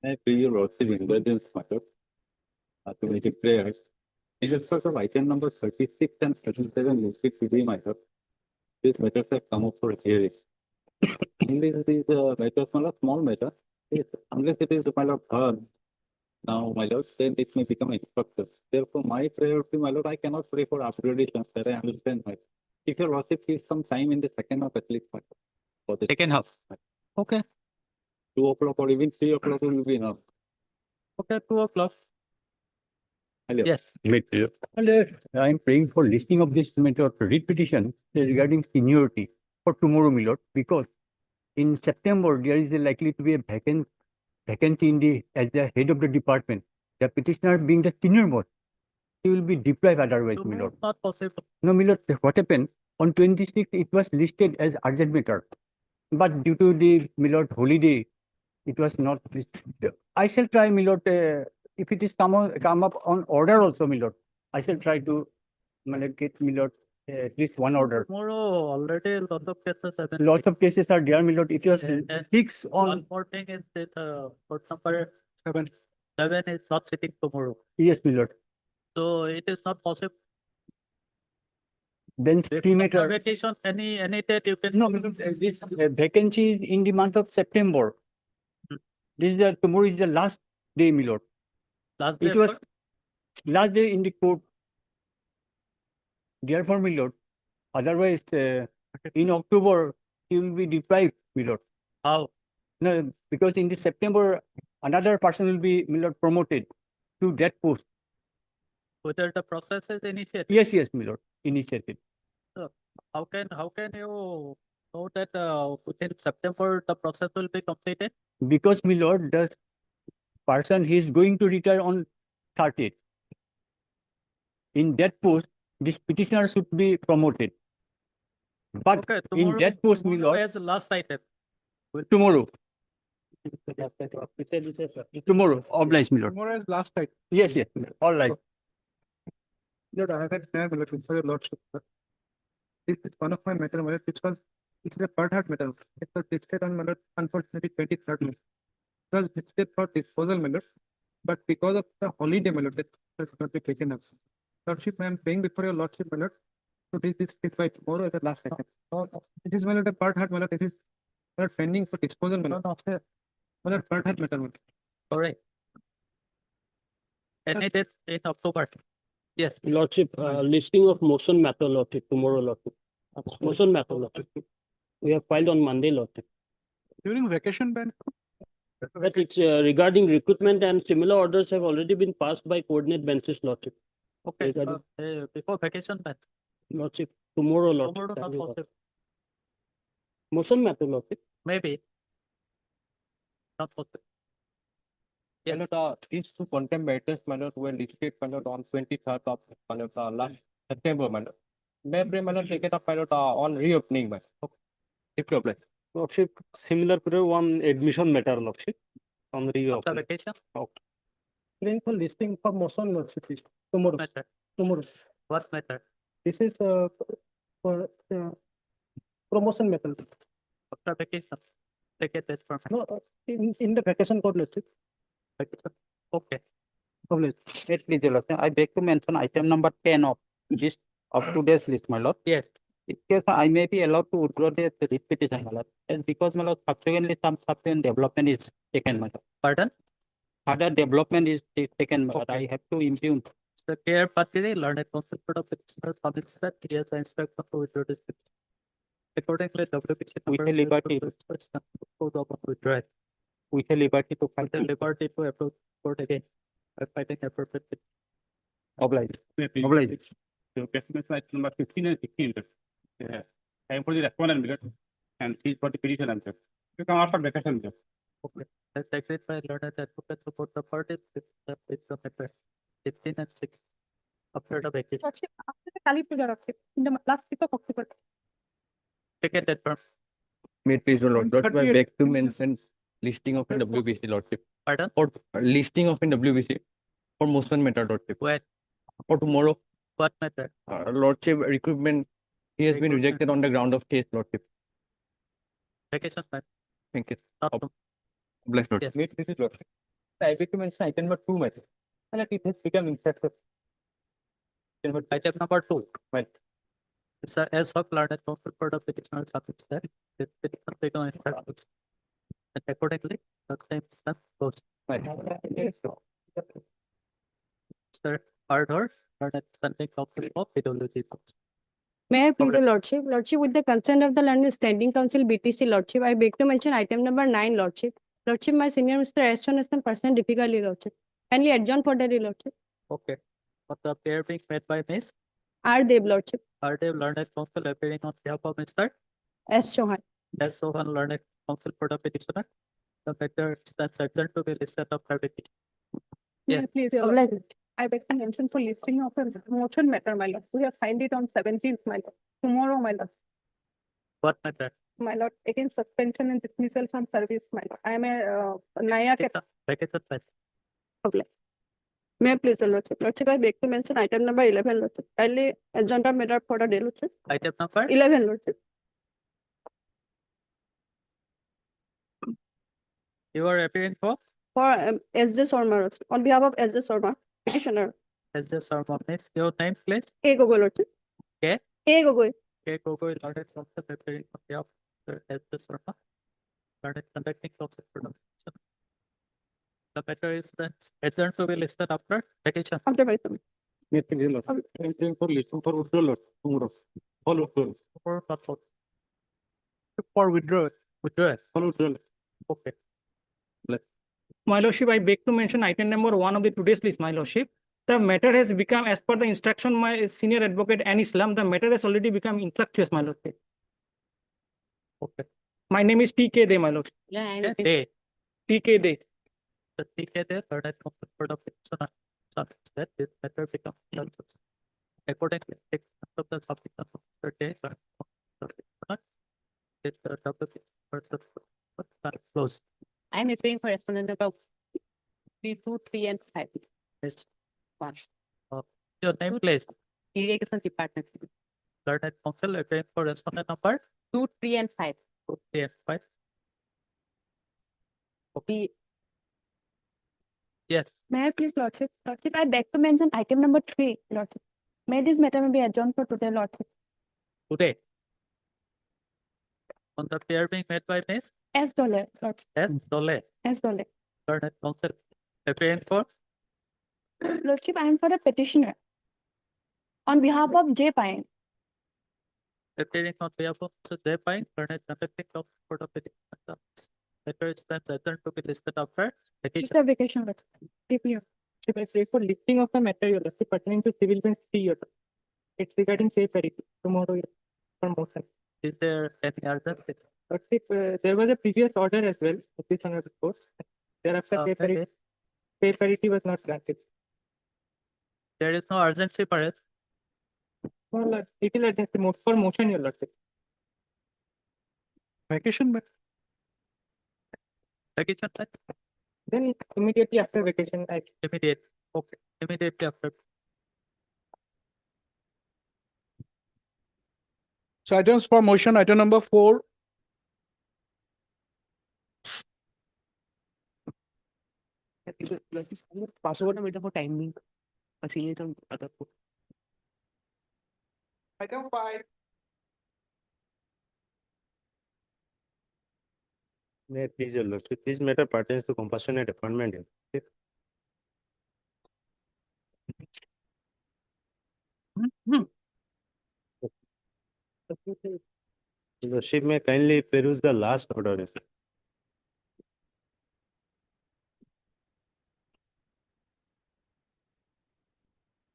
I feel your lordship indulgence matter to make it clear. In respect of item number 36 and 37 listed today matter, these matters have come up for hearing. Unless these matters are a small matter, yes, unless it is my lord heard, now my lord, then it may become instructive. Therefore, my priority, my lord, I cannot pray for upgradation, that I understand. My, if your lordship gives some time in the second half at least, for the second half, okay, 2 o'clock or even 3 o'clock will be enough. Okay, 2 o'clock. Hello. Yes. Hello. I am praying for listing of this matter of writ petition regarding seniority for tomorrow, my lord, because in September there is likely to be a vacancy in the as the head of the department. The petitioner being the senior most, he will be deprived otherwise, my lord. Not possible. No, my lord, what happened? On 26th, it was listed as urgent matter, but due to the my lord holiday, it was not listed. I shall try, my lord, if it is come up on order also, my lord. I shall try to get, my lord, at least one order. Tomorrow already lots of cases have been. Lots of cases are there, my lord. It was fixed on. One more thing is that court number 7 is not sitting tomorrow. Yes, my lord. So it is not possible. Then cremator. Vacation, any date you can. No, my lord, this vacancy is in the month of September. This is tomorrow is the last day, my lord. Last day. It was last day in the court. Therefore, my lord. Otherwise, in October, he will be deprived, my lord. How? No, because in the September, another person will be, my lord, promoted to that post. Whether the process is initiated? Yes, yes, my lord, initiated. So how can you know that within September the process will be completed? Because, my lord, the person he is going to retire on 30th. In that post, this petitioner should be promoted. But okay, in that post, my lord, as the last item. Tomorrow. Tomorrow, obliged, my lord. Tomorrow is last item. Yes, yes, all right. Lord, I have had my lord, for your lordship. This is one of my matter, my lord, which was, it's a per heart matter. It was listed on, my lord, unfortunately, 23rd. It was listed for disposal, my lord, but because of the holiday, my lord, that has not been taken up. Lordship, I am paying before your lordship, my lord. So this is by tomorrow as the last item. It is, my lord, a part heart, my lord. It is, my lord, pending for disposal, my lord. My lord, part heart matter, my lord. All right. And it is in October. Yes. Lordship, listing of motion matter, Lordship, tomorrow, Lordship. Motion matter, Lordship. We have filed on Monday, Lordship. During vacation ban? But it's regarding recruitment and similar orders have already been passed by coordinate benches, Lordship. Okay, before vacation ban. Lordship, tomorrow, Lordship. Tomorrow not possible. Motion matter, Lordship. Maybe. Not possible. Yeah. My lord, these two contempt matters, my lord, were listed, my lord, on 23rd of, my lord, last September, my lord. May I, my lord, take it up, my lord, on reopening, my lord. Okay. If you apply. Lordship, similar period, one admission matter, Lordship. On After reopening. vacation? Okay. Playing for listing for motion, Lordship. Tomorrow. Matter. Tomorrow. What matter? This is for promotion method. After vacation. Take it that from. No, in the vacation code, Lordship. Okay. Wait, please, your lordship. I beg to mention item number 10 of this of today's list, my lord. Yes. In case I may be allowed to withdraw the writ petition, my lord. And because, my lord, subsequently some subsequent development is taken, my lord. Pardon? Other development is taken, my lord. I have to impugn. The care party learned a concept of petitioner submits that yes, I instruct to withdraw this petition. Accordingly, WPC With a liberty. withdraw. With a liberty to fight. With the liberty to approach court again. By fighting appropriately. Obliged. Obliged. So, question item number 15 and 16. Time for the respondent, my lord. And please for the petition answer. You come after vacation, sir. Okay. As agreed by learned advocate support the parties with the matter 15 and 6 after the vacation. Lordship, after the Kali Puja, Lordship, in the last week of October. Take it that from. May it please, Lord. Lordship, I beg to mention listing of a WBC, Lordship. Pardon? For listing of a WBC for motion matter, Lordship. When? For tomorrow, What matter? Lordship, recruitment, he has been rejected on the ground of case, Lordship. Vacation ban. Thank you. Not Bless, Lord. Yes. May it please, Lordship. I beg to mention item number 2, method. And it has become ineffective. Item number 2, well, It's a as of learned counsel for the petitioner subjects that it can take on effect. And accordingly, the claim is not closed. Mr. Ardor, learned standing counsel of PWD. May I please, Okay. your lordship? Lordship, with the consent of the learned standing council BTC lordship, I beg to mention item number 9 lordship. Lordship, my senior Mr. Ashton has some personal difficulty lordship. Kindly adjourn for the day, lordship. Okay. But the appear being made by Miss R Dev lordship. Ardev, learned counsel appearing on behalf of Mr. S Chauhan. S. Sohan, learned counsel for the petitioner. The matter stands adjourned to be listed of privacy. May Yeah. I please, your Obliged. lordship? I beg to mention for listing of a motion matter, my lord. We have signed it on 17th, my lord. Tomorrow, my lord. What matter? My lord, against suspension and dismissal from service, my lord. I am a Naya Vacation match. May I please, your lordship? Lordship, I beg to mention item number 11 lordship. Kindly adjourn the matter for the day, lordship. Item number 11 lordship. you are appearing for For S.J. Sharma lordship. On behalf of S.J. Sharma, petitioner. as the sermon. Miss, your name, please. A Gogoi lordship. K? A Gogoi. K. Gogoi, learned counsel appearing on behalf of as the sermon. Learned conducting counsel for the petitioner. The matter is then adjourned to be listed after vacation. After my summit. anything for listing for withdrawal, tomorrow. All withdrawal. For not for withdrawal. Withdrawal. All withdrawal. Okay. My lordship, I beg to mention item number 1 of the today's list, my lordship. The matter has become, as per the instruction, my senior advocate Annie Islam, the matter has already become infructuous, my lordship. Okay. My name is T.K. De, my lordship. Yeah, day. T.K. De. The TK there, learned counsel for the petitioner. Subjects that this matter becomes infructuous. Accordingly, take note of the subject of the day. It closed. I am appearing for respondent number 3, 2, 3, and 5. Miss, your name, please. Irrigation department. Learned counsel appearing for respondent number 2, 3, and 5. 2, 3, and 5. Okay. Yes. May I please, lordship? Lordship, I beg to mention item number 3, lordship. May this matter may be adjourned for today, lordship. Today. On the pair being made by Miss S. Dole, lordship. S. Dole. S. Dole. Learned counsel appearing for Lordship, I am for a petitioner. On behalf of J. Pine. appearing on behalf of Mr. J. Pine, learned conducting counsel for the petitioner. Matter stands adjourned to be listed after vacation. Mr. Vacation, lordship. Deeply. If I say for listing of the matter, your lordship, pertaining to civil bench 3 years. It's regarding pay parity. Tomorrow, for motion. Is there any urgency? Lordship, there was a previous order as well, this on the court. Thereafter, Okay. pay parity was not granted. There is no urgency for it. Well, it is against the for motion, your lordship. Vacation, but vacation time Then immediately after vacation, I immediate. Okay, immediately after. So items for motion, item number 4, Password na for timing. Kasi itong other po. item 5, May I please, your lordship, this matter pertains to compassionate appointment. Lordship, may kindly peruse the last order.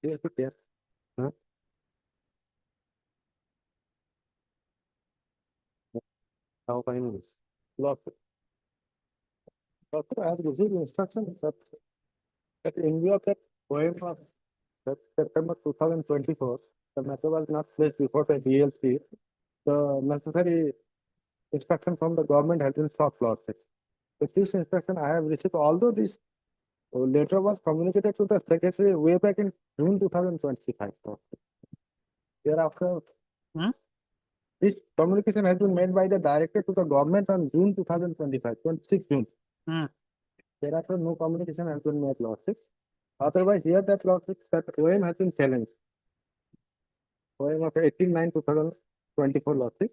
Yes, yes. How can you? Doctor, I have received instructions that in view of that poem of September 2024, the matter was not placed before the DLC. The necessary instruction from the government has been sought, lordship. With this instruction, I have received, although this letter was communicated to the secretary way back in June 2025. lordship. Thereafter, this communication has been made by the director to the government on June 2025, 26 June. Thereafter, no communication has been made, Lordship. Otherwise, here that Lordship, that OM has been challenged. OM of 18/9/2024, Lordship.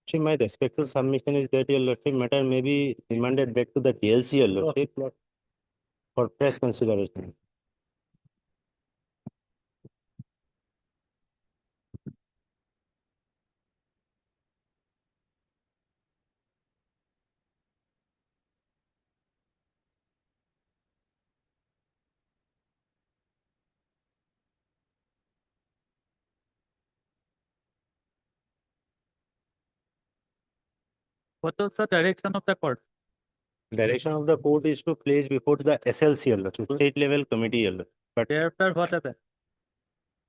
Actually, my respectful submission is that your lordship matter may be remanded back to the DLC, your lordship, for fresh consideration. What was the direction of the court? Direction of the court is to place before the SLC, your lordship, state level committee, your lordship, but Thereafter, what happened?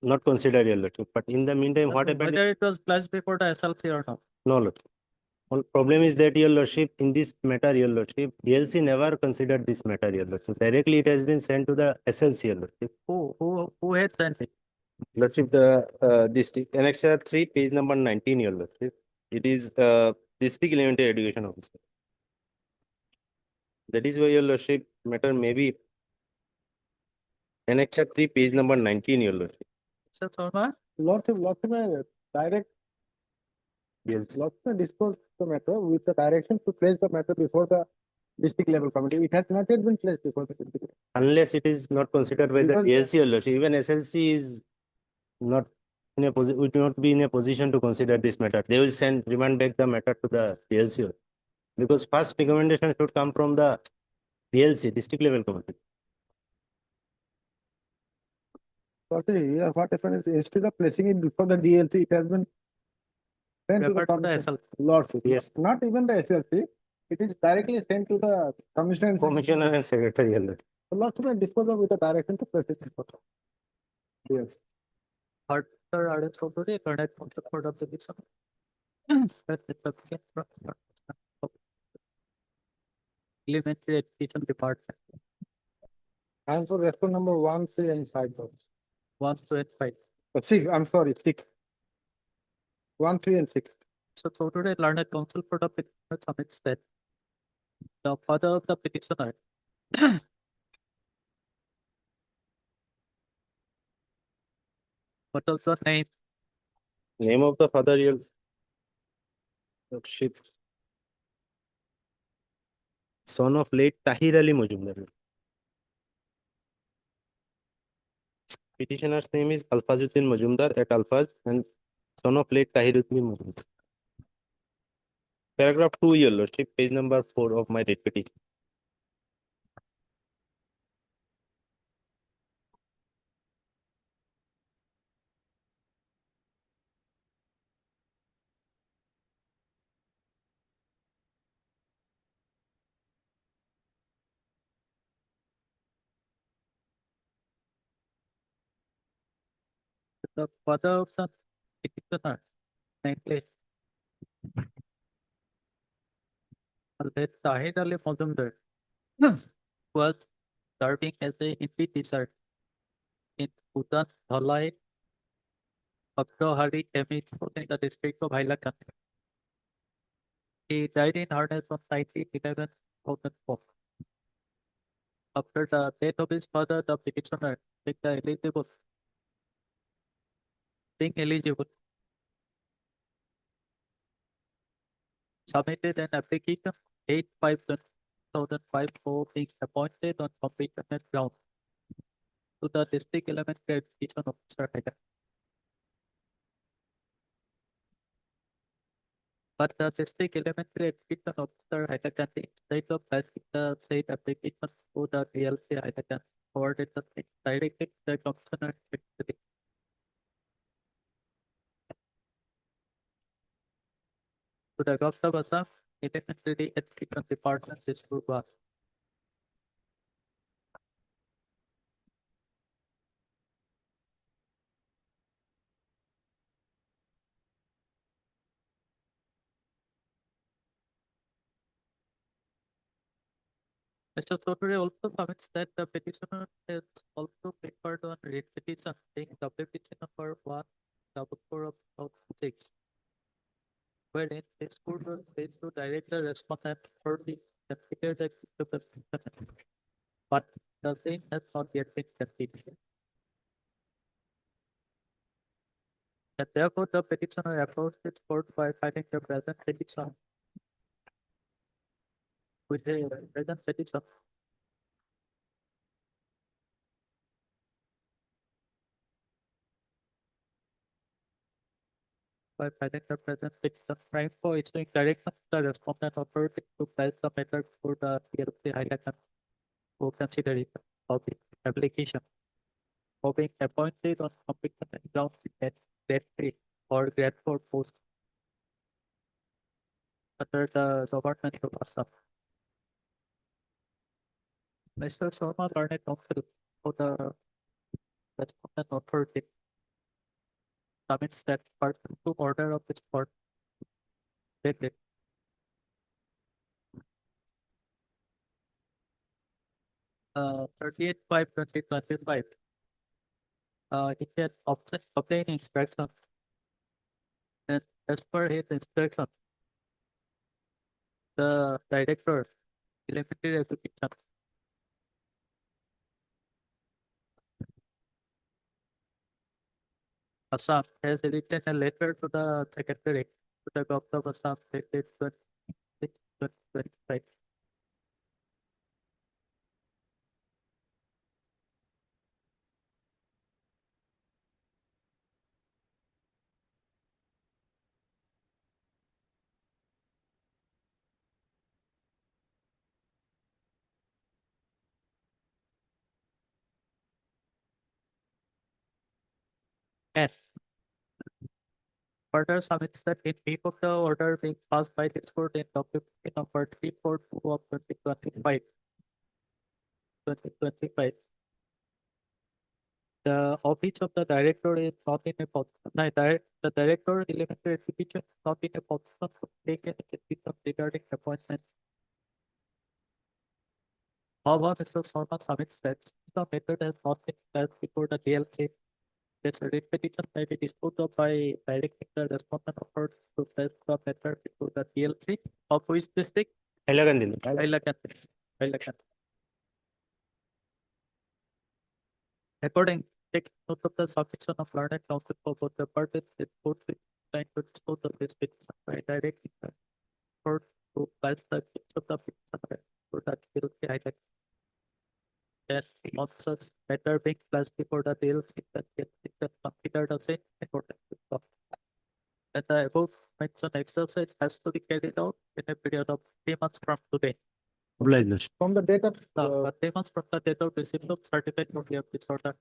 not considered, your lordship. But in the meantime, what happened? Whether it was placed before the SLC or not? No, lordship. One problem is that, your lordship, in this matter, your lordship, DLC never considered this matter, your lordship. Directly, it has been sent to the SLC, your lordship. Who had sent it? Lordship, the district annexure 3, page number 19, your lordship. It is district elementary education officer. That is why, your lordship, matter may be annexure 3, page number 19, your lordship. Mr. Sharma, Lordship, direct, Yes. Lordship dispose the matter with the direction to place the matter before the district level committee. It has not yet been placed before the district. Unless it is not considered by the Because- DLC, your lordship, even SLC is not in a position, would not be in a position to consider this matter. They will remand back the matter to the DLC. Because first recommendation should come from the DLC, district level committee. Lordship, here what happened is instead of placing it before the DLC, it has been sent to the referred to the commission. SLC. Lordship, Yes. not even the SLC, it is directly sent to the commissioner. and Commissioner and secretary, your lordship. The Lordship may dispose of with the direction to place it before. Yes. Further arrest of the current concept court of the case. Elementary Education Department, Answer response number 1, 3, and 5. 1 to 5. 6, I'm sorry, 6. 1, 3, and 6. So today learned counsel for the petitioner submits that the father of the petitioner what was the name? Name of the father, your lordship. Son of late Tahir Ali Majumdar. Petitioner's name is Alfazuddin Majumdar at Alfaz and son of late Tahiruddin Majumdar. Paragraph 2, your lordship, page number 4 of my writ petition. The father of the petitioner, namely late Tahir Ali Mazumdar, was serving as a Hindi teacher in Udan Dhalai, Abdohari, ME in the district of Hailakand. He died in harness on 19/11/2004. After the death of his father, the petitioner, being eligible, submitted an application 8/5/2005 for being appointed on competence ground to the district elementary education officer. But the district elementary education officer Hailakand, instead of passing the said application to the DLC Hailakand, forwarded the same directly to the commissioner. To the Gupta Basa Elementary Education Department, District. Mr. Chaudhary also submits that the petitioner has also preferred on writ petition being WPT number 1 wherein this court will face to direct the respondent for the considered the petition, but the same has not yet been completed. And therefore, the petitioner approached its court by filing the present petition with the present petition by filing the present petition, trying for issuing direction to the respondent authority to place the matter for the PLC highlighted for consideration of the application of being appointed on competent grounds at grade 3 or grade 4 post under the government of Assam. Mr. Sharma learned counsel for the respondent authority submits that part to order of this court dated 38/5/2025. He had obtained instruction, and as per his instruction, the director elementary education Assam has written a letter to the secretary to the government of Assam dated 26/2025. And further submits that in view of the order being passed by this court in document number 342 of 2025, the office of the director is not in a position, the director elementary education is not in a position to take any decision regarding appointment. However, Mr. Sharma submits that since the method has not been placed before the DLC, this writ petition may be disposed of by directing the respondent authority to place the matter before the DLC of which district? Hailakand. According, take note of the submission of learned counsel for both the parties, it court is trying to dispose of this petition by directing the court to place the case of the petition for the DLC highlight. And on such matter being placed before the DLC, that it is considered as a important law. And the above mentioned exercise has to be carried out in a period of 3 months from today. Obliged. From the date of, 3 months from the date of receipt of certificate of the disorder.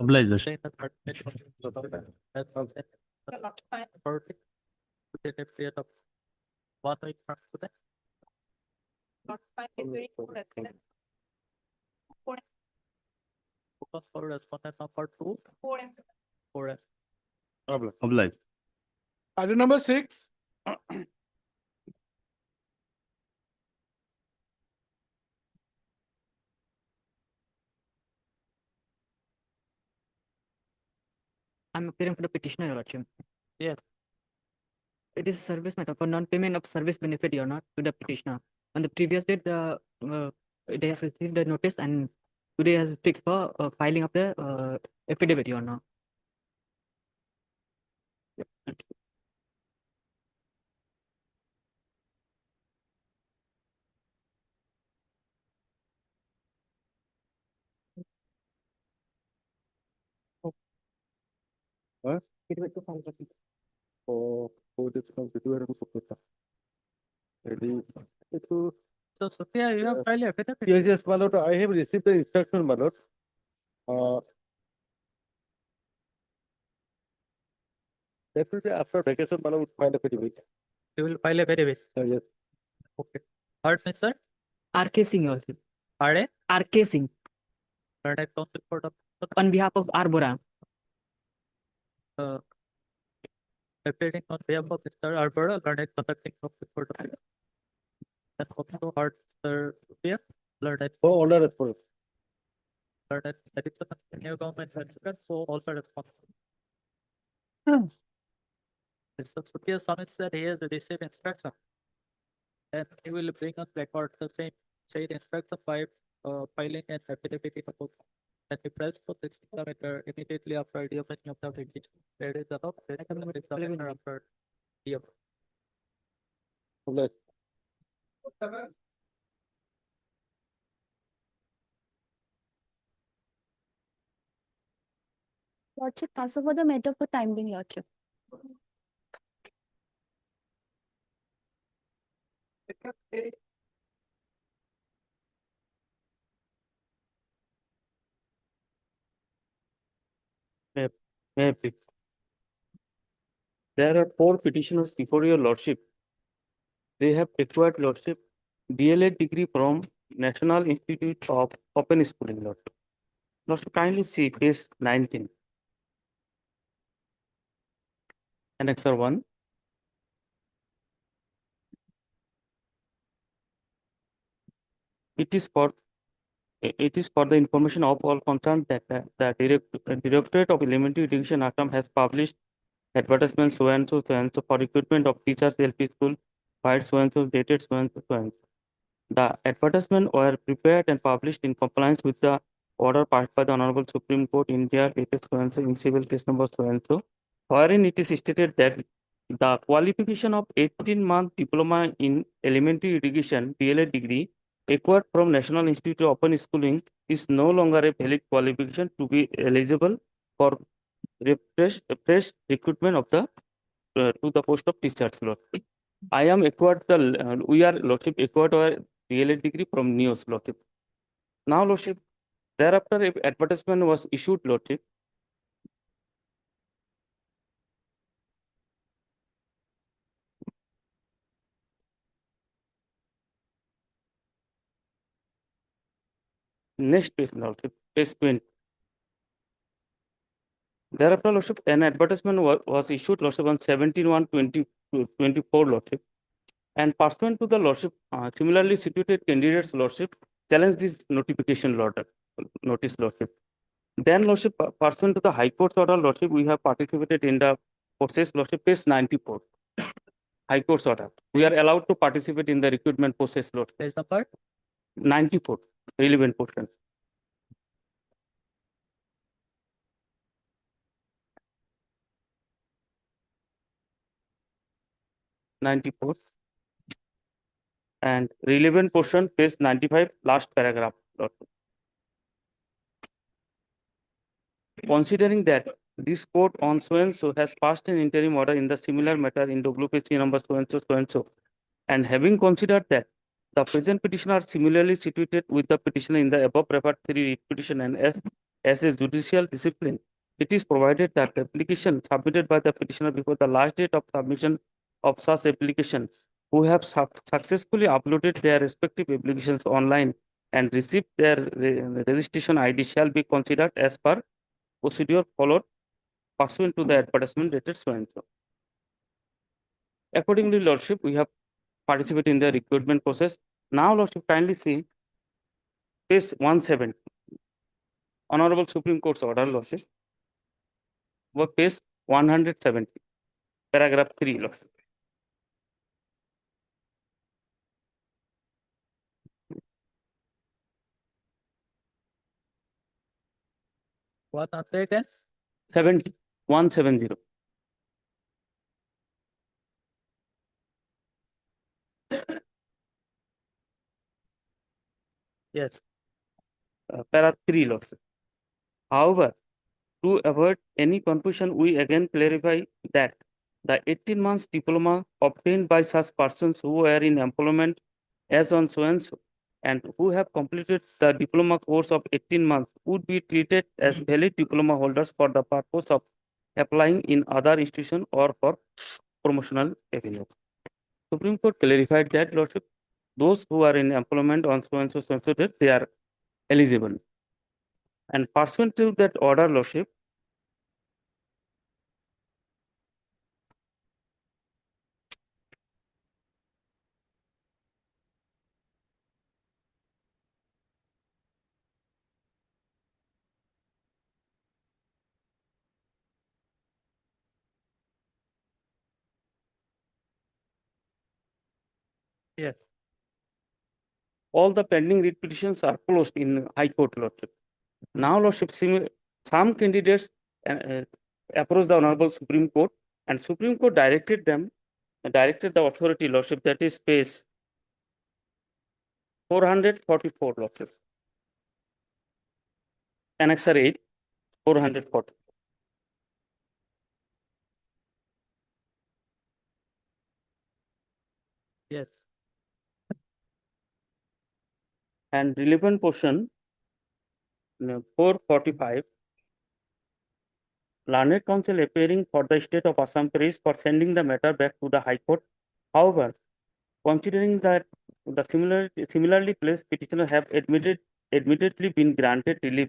Obliged. Say the termination of the as well as the authority within a period of 1 week from today. Focus for respondent number 2. 4. Obliged. Item number 6. I'm appearing for the petitioner, Your Lordship. Yes. It is a service matter for non-payment of service benefit, Your Honor, to the petitioner. On the previous date, they have received the notice, and today has fixed for filing of the affidavit, Your Honor. Yep. Thank you. Affidavit to file the petition. for this constituent ready to So Sophia, you have filed a affidavit. yes, my lord, I have received the instruction, my lord. Definitely after vacation, my lord, would find a affidavit. You will file a affidavit. Yes. Okay. Pardon me, sir. R.K. Singh, Your Lordship. Pardon? R.K. Singh, Learned counsel for the on behalf of Arbora. appearing on behalf of Mr. Arbora, learned conducting counsel for the and also hard Sir Sophia, learned For order as well. learned additional senior government advocate for also responsible. Mr. Sukhir Samit said he has received instruction. And he will bring us record the same, said instruction by filing an affidavit in the book. And the press for this matter immediately after the opening of the rejection. There is a lot of examiner after the Lordship, pass over the matter for time being, Lordship. May I please? There are 4 petitioners before your lordship. They have acquired lordship DLA degree from National Institute of Open Schooling, lordship. Lordship, kindly see page 19. Annexer 1. It is for the information of all concerned that the Directorate of Elementary Education Assam has published advertisement so and so for recruitment of teachers LP school, filed so and so, dated so and so, so and so. The advertisement were prepared and published in compliance with the order passed by the Honorable Supreme Court India dated so and so in civil case number so and so, wherein it is stated that the qualification of 18-month diploma in elementary education DLA degree acquired from National Institute of Open Schooling is no longer a valid qualification to be eligible for fresh recruitment of the to the post of teachers. Lordship. I am acquired we are lordship acquired our DLA degree from NEOS, lordship. Now, lordship, thereafter if advertisement was issued, lordship. Next page, lordship, page 20. Thereafter, lordship, an advertisement was issued, lordship, on 17/1/2024, lordship. And pursuant to the lordship, similarly situated candidates, lordship, challenge this notification notice, lordship. Then, lordship, pursuant to the High Court's order, lordship, we have participated in the process, lordship, page 94. High Court's order. We are allowed to participate in the recruitment process, lordship. page number 94, relevant portion. '94 and relevant portion, page 95, last paragraph. lordship. Considering that this court on so and so has passed an interim order in the similar matter in WPC number so and so, and having considered that the present petitioner are similarly situated with the petitioner in the above referred 3 petition and as a judicial discipline, it is provided that the application submitted by the petitioner before the last date of submission of such application, who have successfully uploaded their respective applications online and received their registration ID shall be considered as per procedure followed pursuant to the advertisement dated so and so. Accordingly, lordship, we have participated in the recruitment process. Now, lordship, kindly see page 170. Honorable Supreme Court's order, lordship. Page 170, paragraph 3, lordship. what update and 170. yes. Para 3, lordship. However, to avoid any confusion, we again clarify that the 18 months diploma obtained by such persons who are in employment as on so and who have completed the diploma course of 18 months would be treated as valid diploma holders for the purpose of applying in other institution or for promotional avenue. Supreme Court clarified that, lordship, those who are in employment on so and so date, they are eligible. And pursuant to that order, lordship, Yes. All the pending writ petitions are closed in High Court, Lordship. Now, Lordship, some candidates approached the Honorable Supreme Court, and Supreme Court directed the authority, Lordship, that is page 444, Lordship. Annexure 8, 440. Yes. And relevant portion 445. Learned Counsel appearing for the state of Assam praised for sending the matter back to the High Court. However, considering that the similarly placed petitioners have admittedly been granted relief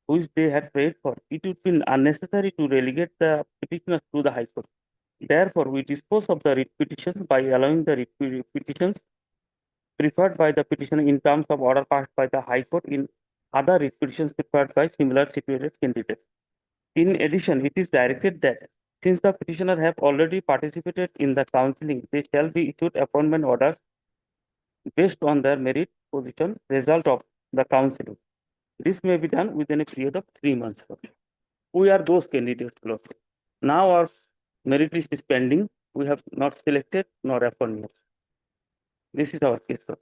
which they had prayed for, it would be unnecessary to relegate the petitioners to the High Court. Therefore, we dispose of the writ petitions by allowing the writ petitions preferred by the petitioner in terms of order passed by the High Court in other writ petitions preferred by similar situated candidates. In addition, it is directed that since the petitioner have already participated in the counseling, they shall be issued appointment orders based on their merit position result of the counseling. This may be done within a period of 3 months. We are those candidates, Lord. Now our merit list is pending. We have not selected nor appointed. This is our case, sir.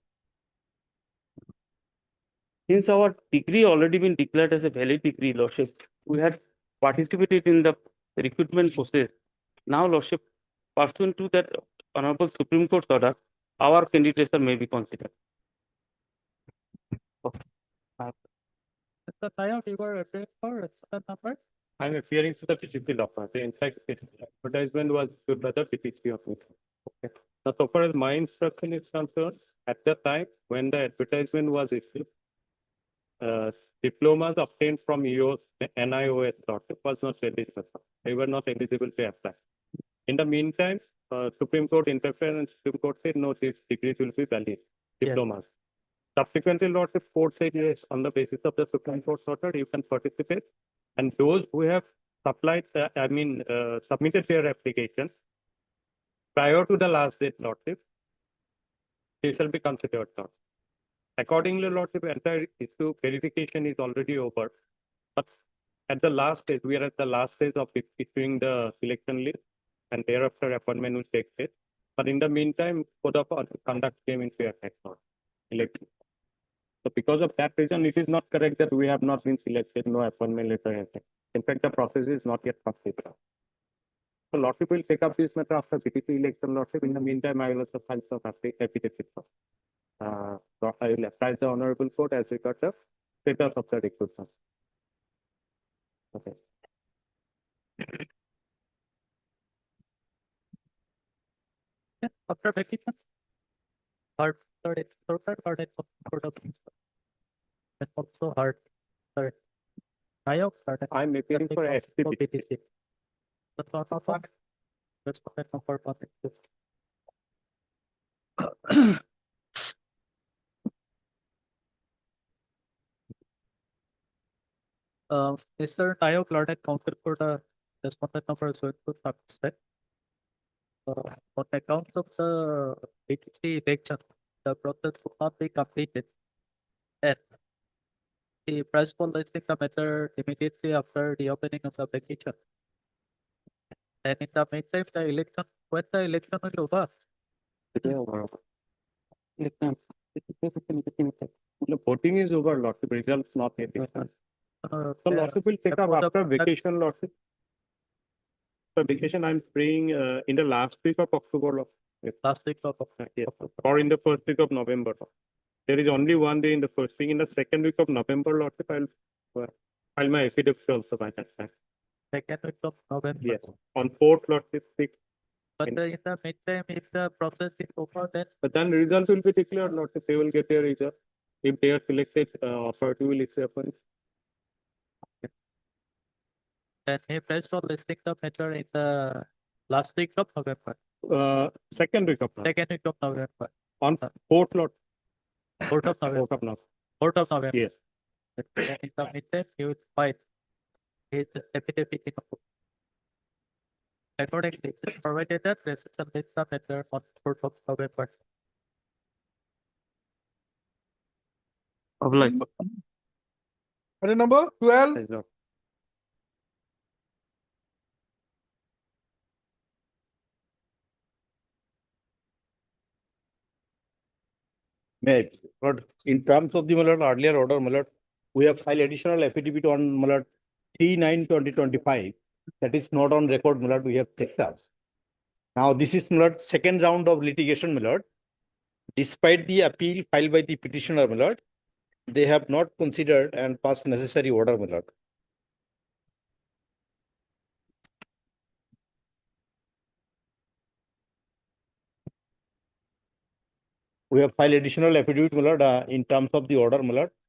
Since our degree already been declared as a valid degree, Lordship, we had participated in the recruitment process. Now, Lordship, pursuant to that Honorable Supreme Court order, our candidature may be considered. Mr. Tayo, you were appearing for the number? I'm appearing to the PCC law firm. In fact, advertisement was issued by the PCC of me. Okay. Now, so far as my instruction is concerned, at the time when the advertisement was issued, diplomas obtained from EOS, NIOS was not eligible. They were not eligible to apply. In the meantime, Supreme Court interfered and Supreme Court said, no, these degrees will be valid, diplomas. Subsequently, Lordship Court said, yes, on the basis of the Supreme Court's order, you can participate. And those who have supplied, submitted their application prior to the last date, Lordship, they shall be considered not. Accordingly, Lordship, entire issue verification is already over. But at the last stage, we are at the last stage of issuing the selection list, and thereafter appointment will take place. But in the meantime, code of conduct came into effect now. Election. So because of that reason, it is not correct that we have not been selected, no appointment letter. In fact, the process is not yet completed. So Lordship will take up this matter after BTC election, Lordship. In the meantime, I will also file some affidavit. So I will apprise the Honorable Court as regards the status of the recruitment. Okay. After vacation? Hard, third, hard, and also hard, third. Tayo, I'm appearing for STBTC. The thought of that. Let's put that number on it. Mr. Tayo, Clark counted for the respondent number is going to subset. On account of the BTC election, the process could not be completed. And the principal listing the matter immediately after the opening of the application. And in the meantime, the election, when the election will over, The voting is over, Lordship. Results not yet. So Lordship will take up for the after conduct- vacation, Lordship. For vacation, I'm praying in the last week of October. last week of Yes, or in the first week of November. There is only one day in the first week. In the second week of November, Lordship, I'll file my affidavit also by that time. second week of November. Yes, on 4th, Lordship, 6th. But in the meantime, if the process is over, then But then results will be declared, Lordship. They will get their result. If they are selected, authority will issue a point. then he placed on listing the matter in the last week of November, Second week of November. second week of November, On 4th, Lord. 4th of November, 4th of November. 4th of November. Yes. And in the meantime, he will file his affidavit in court. Accordingly, provided that this is a list of matter on 4th of November. Obliged. Item number 12. May, but in terms of the earlier order, we have filed additional affidavit on 3/9/2025. That is not on record, we have checked up. Now, this is second round of litigation, despite the appeal filed by the petitioner, they have not considered and passed necessary order, We have filed additional affidavit, in terms of the order,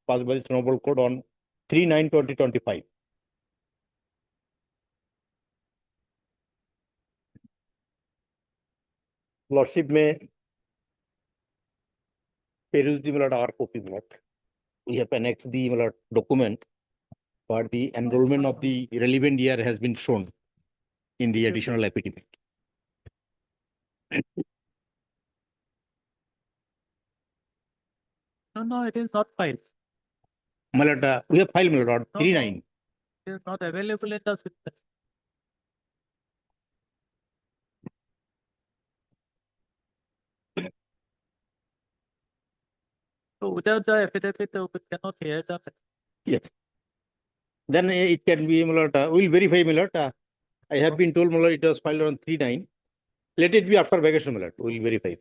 passed by the Snowball Code on 3/9/2025. Lordship may peruse the our copy. We have annexed the document, but the enrollment of the relevant year has been shown in the additional affidavit. No, it is not filed. We have filed on 3/9. It is not available in the system. So without the affidavit, we cannot hear the. Yes. Then it can be, we'll verify, I have been told, it was filed on 3/9. Let it be after vacation, we'll verify.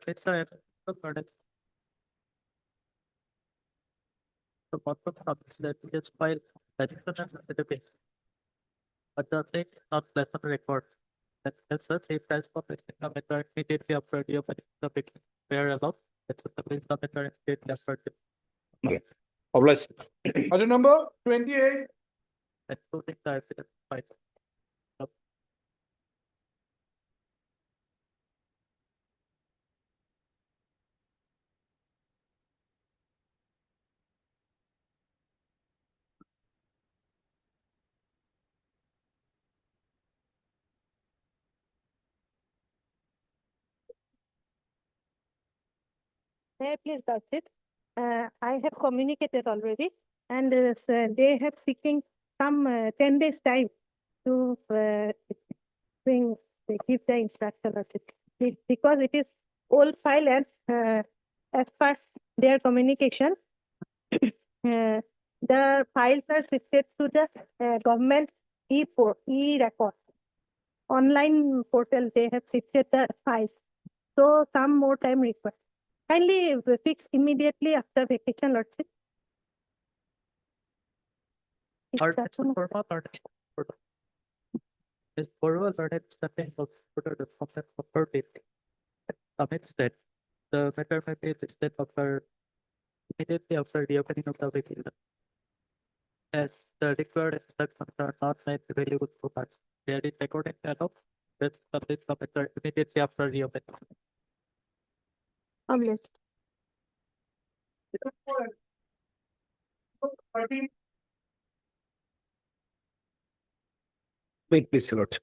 It's the product. The bottom of is that it is filed that is an affidavit. But the thing is not left on record. That as such, if price for the matter immediately after the opening the big fair allowed, that's what the place the matter immediately after the. Obliged. Item number 28. That's two things are filed. Please, that's it. I have communicated already, and they have seeking some 10 days time to give the instruction or because it is old file and as per their communication, the files are shifted to the government e-record online portal. They have shifted the files, so some more time required. Kindly fix immediately after vacation, Lordship. It's formal artist. Is formal artist the thing of the content of per date. Commits that the matter may be listed after immediately after the opening of the vacation. As the required instructions are not made available to us. They are in recording allow. Let's complete the matter immediately after the opening. Obliged. Wait, please, Lordship.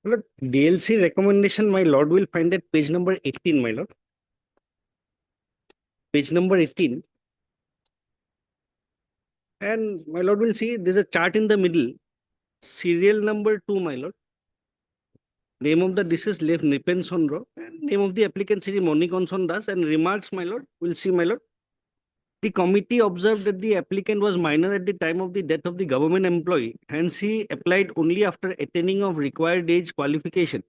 Lord, DLC recommendation, my lord will find at page number 18, my lord. Page number 18. And my lord will see there's a chart in the middle. Serial number 2, my lord. Name of the deceased left Nipen Sondro. And name of the applicant Sri Monikonson Das. And remarks, my lord. We'll see, my lord. The committee observed that the applicant was minor at the time of the death of the government employee. Hence, he applied only after attaining of required age qualification.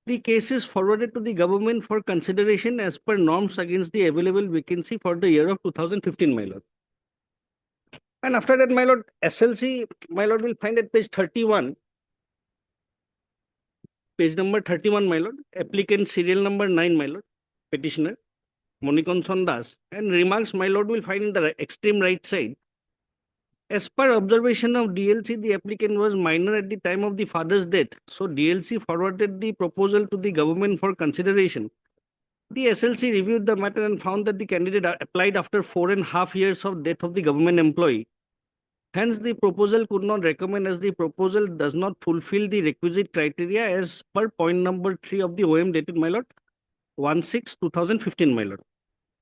The case is forwarded to the government for consideration as per norms against the available vacancy for the year of 2015, my lord. And after that, my lord, SLC, my lord will find at page 31. Page number 31, my lord. Applicant serial number 9, my lord. Petitioner, Monikonson Das. And remarks, my lord will find in the extreme right side. As per observation of DLC, the applicant was minor at the time of the father's death. So DLC forwarded the proposal to the government for consideration. The SLC reviewed the matter and found that the candidate applied after 4.5 years of death of the government employee. Hence, the proposal could not recommend as the proposal does not fulfill the requisite criteria as per point number 3 of the OM dated, my lord, 1/6/2015, my lord.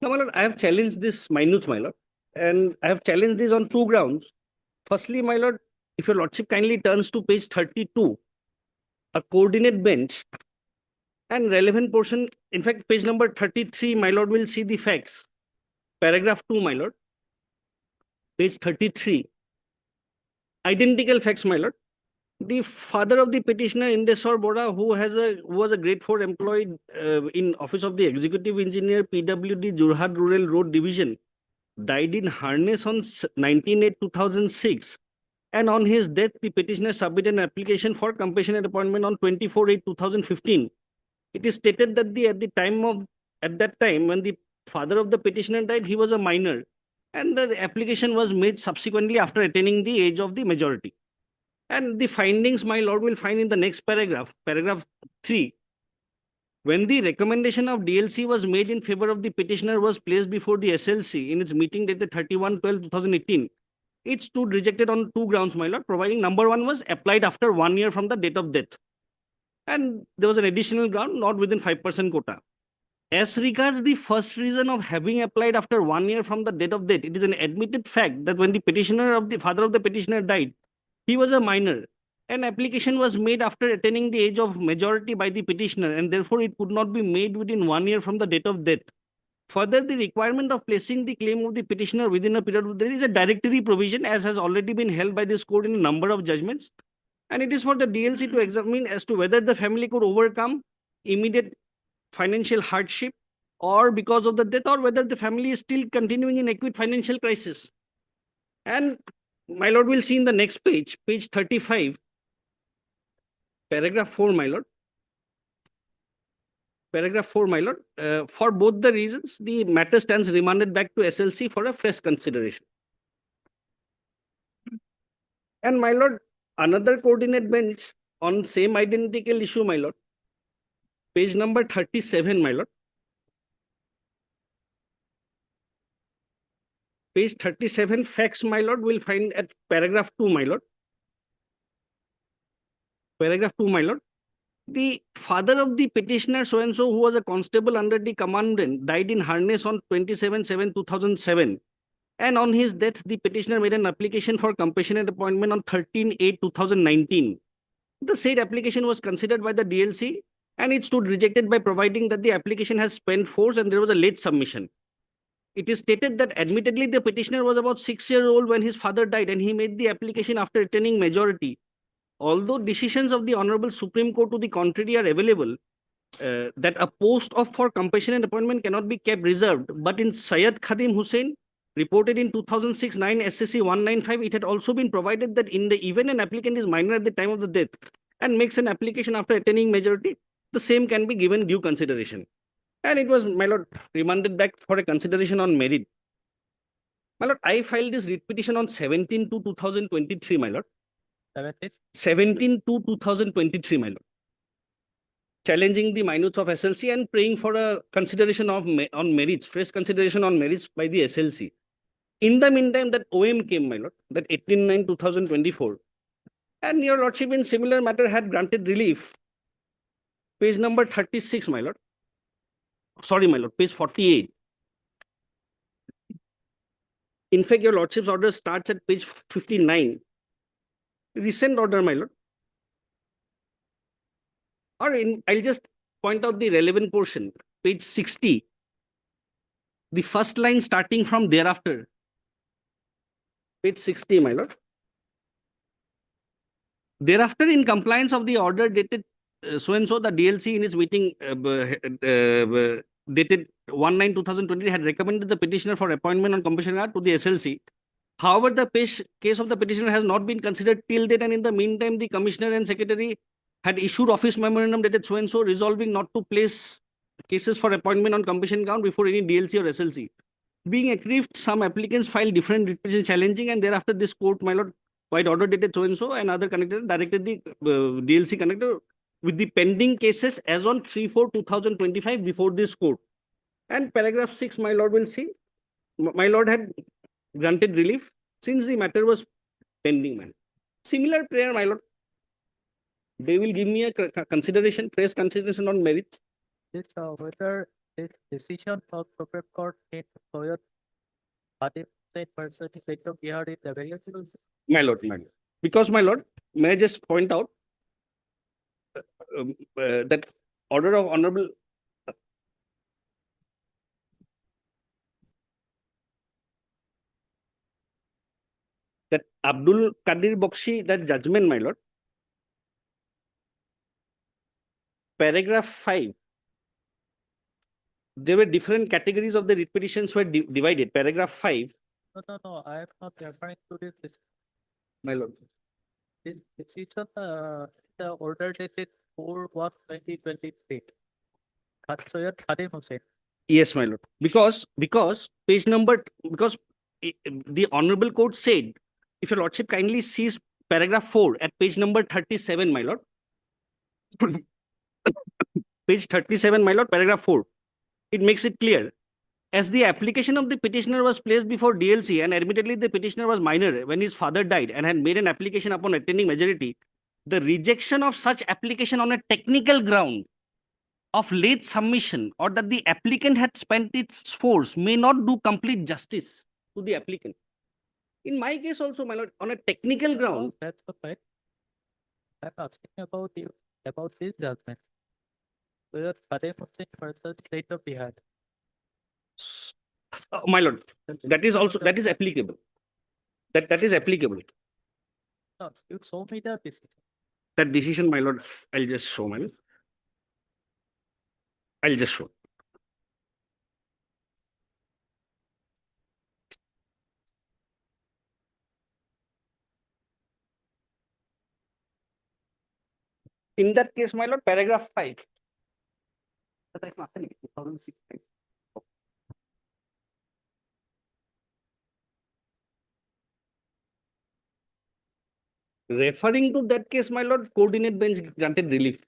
Now, my lord, I have challenged this minutes, my lord, and I have challenged this on two grounds. Firstly, my lord, if your lordship kindly turns to page 32, a coordinate bench and relevant portion, in fact, page number 33, my lord will see the facts. Paragraph 2, my lord, page 33. Identical facts, my lord. The father of the petitioner, Indeswar Bora, who was a grade 4 employee in Office of the Executive Engineer, PWD, Jorhat Rural Road Division, died in harness on 19/8/2006. And on his death, the petitioner submitted an application for compassionate appointment on 24/8/2015. It is stated that at that time when the father of the petitioner died, he was a minor, and the application was made subsequently after attaining the age of the majority. And the findings, my lord, will find in the next paragraph, paragraph 3. When the recommendation of DLC was made in favor of the petitioner was placed before the SLC in its meeting dated 31/12/2018, it stood rejected on two grounds, my lord, providing number one was applied after 1 year from the date of death. And there was an additional ground, not within 5% quota. As regards the first reason of having applied after 1 year from the date of death, it is an admitted fact that when the father of the petitioner died, he was a minor. An application was made after attaining the age of majority by the petitioner, and therefore it could not be made within 1 year from the date of death. Further, the requirement of placing the claim of the petitioner within a period of there is a directory provision, as has already been held by this court in a number of judgments. And it is for the DLC to examine as to whether the family could overcome immediate financial hardship or because of the death, or whether the family is still continuing in acute financial crisis. And my lord will see in the next page, page 35, paragraph 4, my lord. Paragraph 4, my lord. For both the reasons, the matter stands remanded back to SLC for a fresh consideration. And my lord, another coordinate bench on same identical issue, my lord. Page number 37, my lord. Page 37, facts, my lord, will find at paragraph 2, my lord. Paragraph 2, my lord. The father of the petitioner, so-and-so, who was a constable under the commandant, died in harness on 27/7/2007. And on his death, the petitioner made an application for compassionate appointment on 13/8/2019. The said application was considered by the DLC, and it stood rejected by providing that the application has spent force and there was a late submission. It is stated that admittedly the petitioner was about 6 years old when his father died, and he made the application after attaining majority. Although decisions of the Honorable Supreme Court to the contrary are available, that a post for compassionate appointment cannot be kept reserved. But in Syed Khadim Hussain, reported in 2006-9 SSC 195, it had also been provided that in the event an applicant is minor at the time of the death and makes an application after attaining majority, the same can be given due consideration. And it was, my lord, remanded back for a consideration on merit. My lord, I filed this writ petition on 17/2/2023, my lord. 17/2/2023, my lord. Challenging the minutes of SLC and praying for a consideration on merits, fresh consideration on merits by the SLC. In the meantime, that OM came, my lord, that 18/9/2024. And your lordship in similar matter had granted relief. Page number 36, my lord. Sorry, my lord, page 48. In fact, your lordship's order starts at page 59. Recent order, my lord. I'll just point out the relevant portion, page 60. The first line starting from thereafter. Page 60, my lord. Thereafter, in compliance of the order dated so-and-so, the DLC in its meeting dated 1/9/2020 had recommended the petitioner for appointment on compassionate to the SLC. However, the case of the petitioner has not been considered till date, and in the meantime, the commissioner and secretary had issued office memorandum dated so-and-so resolving not to place cases for appointment on compassion ground before any DLC or SLC. Being aggrieved, some applicants filed different petitions challenging, and thereafter this court, my lord, quite order dated so-and-so and other connected, directed the DLC connector with the pending cases as on 3/4/2025 before this court. And paragraph 6, my lord will see, my lord had granted relief since the matter was pending, man. Similar prayer, my lord. They will give me a consideration, fresh consideration on merits. This whether this decision of Supreme Court in Soyot Bhadim said person state of Bihar is available. My lord, my lord. Because, my lord, may I just point out that order of honorable that Abdul Kadir Bakshi, that judgment, my lord, paragraph 5, there were different categories of the writ petitions were divided. Paragraph 5, No, I am not referring to this. my lord. This decision, the order dated 4/1/2023. Soyot Bhadim Hussain. Yes, my lord. Because page number, because the honorable court said, if your lordship kindly sees paragraph 4 at page number 37, my lord. Page 37, my lord, paragraph 4. It makes it clear. As the application of the petitioner was placed before DLC, and admittedly the petitioner was minor when his father died and had made an application upon attaining majority, the rejection of such application on a technical ground of late submission or that the applicant had spent its force may not do complete justice to the applicant. In my case also, my lord, on a technical ground, That's the fact. I'm asking about you about this judgment. Soyot Bhadim Hussain versus state of Bihar. my lord, that is also, that is applicable. That is applicable. No, you show me the decision. That decision, my lord, I'll just show, my lord. I'll just show. In that case, my lord, paragraph 5. Referring to that case, my lord, coordinate bench granted relief.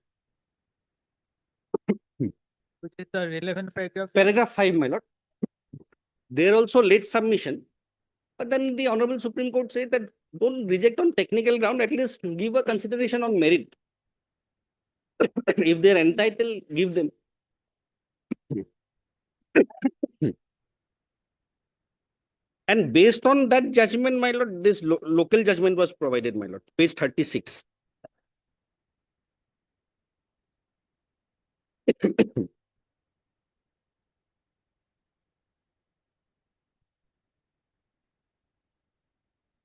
Which is the relevant paragraph. Paragraph 5, my lord. There also late submission. But then the Honorable Supreme Court said that don't reject on technical ground, at least give a consideration on merit. If they're entitled, give them. And based on that judgment, my lord, this local judgment was provided, my lord. Page 36.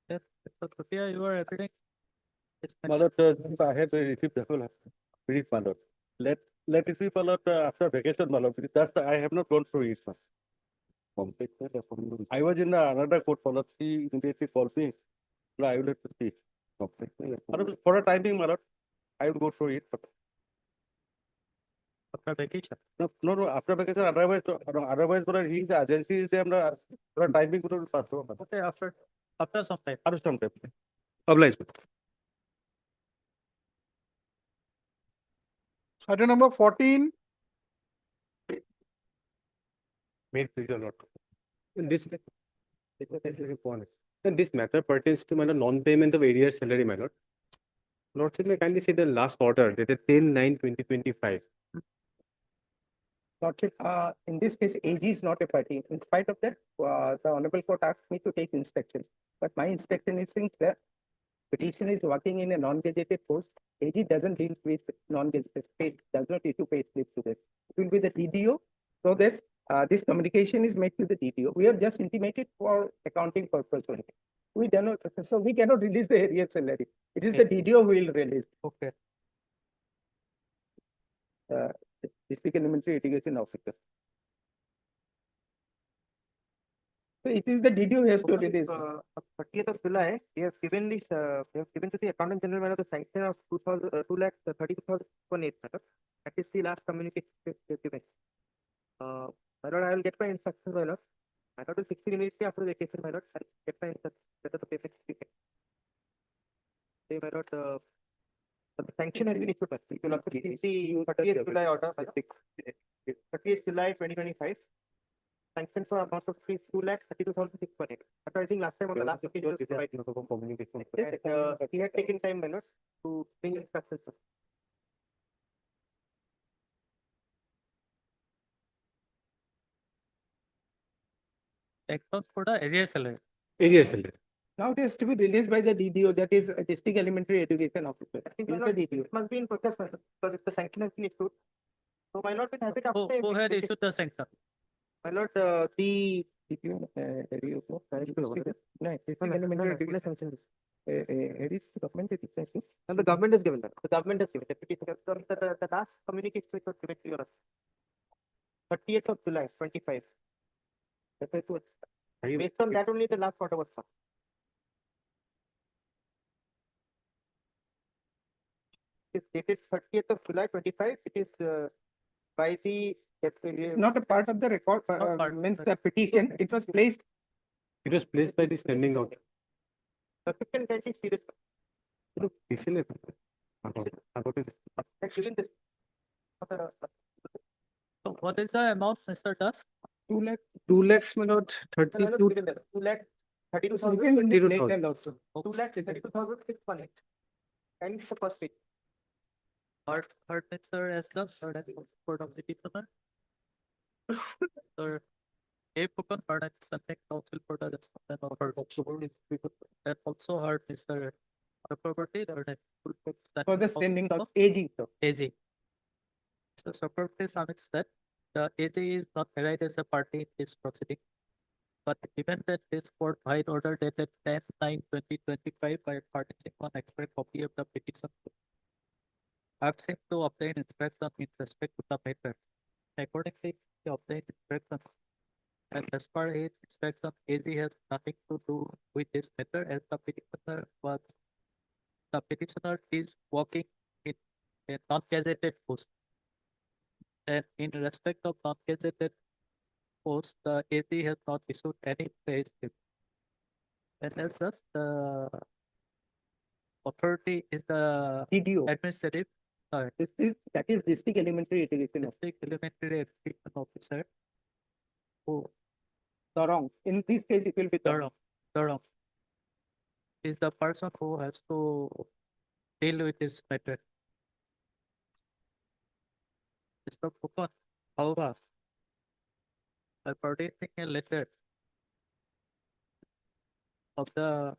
Yes, so Sophia, you are everything. My lord, I have received the full brief, my lord. Let receive, my lord, after vacation, my lord, because that's, I have not gone through it, sir. I was in another court, my lord, she immediately called me. No, I will have to see. For a time being, my lord, I will go through it. But After vacation. no, after vacation, otherwise, my lord, his agency is there, for a time being, we will pass over. Okay, after some time. After some time. Obliged. Item number 14. Main pleasure, Lord. This then this matter pertains to my non-payment of arrears salary, my lord. Lordship may kindly see the last order dated 10/9/2025. Lordship, in this case, AG is not a party. In spite of that, the Honorable Court asked me to take inspection. But my inspection is since the petition is working in a non-gazetted post, AG doesn't deal with non-gazetted space, does not issue pay slip to this. It will be the DDO. So this communication is made to the DDO. We have just intimated for accounting purpose only. We do not, so we cannot release the arrears salary. It is the DDO who will release. Okay. District Elementary Litigation Officer. So it is the DDO who has to release. 30th of July, we have given this, we have given to the Accountant General matter the sanction of 2,32,018 matter. That is the last communication we have given. My lord, I will get my instructions, my lord. My lord will fix it immediately after the vacation, my lord. I'll get my instructions, whether the payment is taken. Say, my lord, the sanction has been issued, but you will also see 30th July order, 30th July 2025. Sanction for amount of fees 2,32,618. After I think last time on the last occasion was provided. He had taken time, my lord, to bring instructions. account for the arrears salary. Arrears salary. Now it has to be released by the DDO, that is District Elementary Education Officer. Is the DDO. It must be in process, my lord, because if the sanction has been issued. So my lord will have it Who had issued the sanction? My lord, the DPO, no, District Elementary Education Sanction. It is documented. And the government has given that. The government has given deputy secretary. The last communication was given to your 30th of July, 25. That's it was. Based on that only the last order was passed. It is dated 30th of July 25. It is by the. It's not a part of the record, Not part. means the petition, it was placed. It was placed by the standing order. Sufficient guarantee serious. Isn't it? Given this. So what is the amount, Mr. Das? 2 lakhs, my lord, 32. 2 lakh 32,000. Something in this 32,000. late and also. 2 lakh 32,618. And it's the first page. Heard Mr. as the third court of the petitioner. Sir, A. Pukan heard at Sunday council for the respondent of her and also heard Mr. Chakraborty For the standing of AG. AG. So Chakraborty submits that the AG is not arrived as a party in this proceeding. But given that this court by order dated 10/9/2025 by furnishing one express copy of the petition, asking to obtain instruction in respect to the matter. Accordingly, he obtained instruction. And as far as instruction, AG has nothing to do with this matter as the petitioner is working in a non-gazetted post. And in respect of non-gazetted post, the AG has not issued any pay slip. And as such, the authority is the DDO. administrative, That is District Elementary Education. district elementary education officer who Wrong. In this case, it will be Durham is the person who has to deal with this matter. Mr. Pukan, however, by producing a letter of the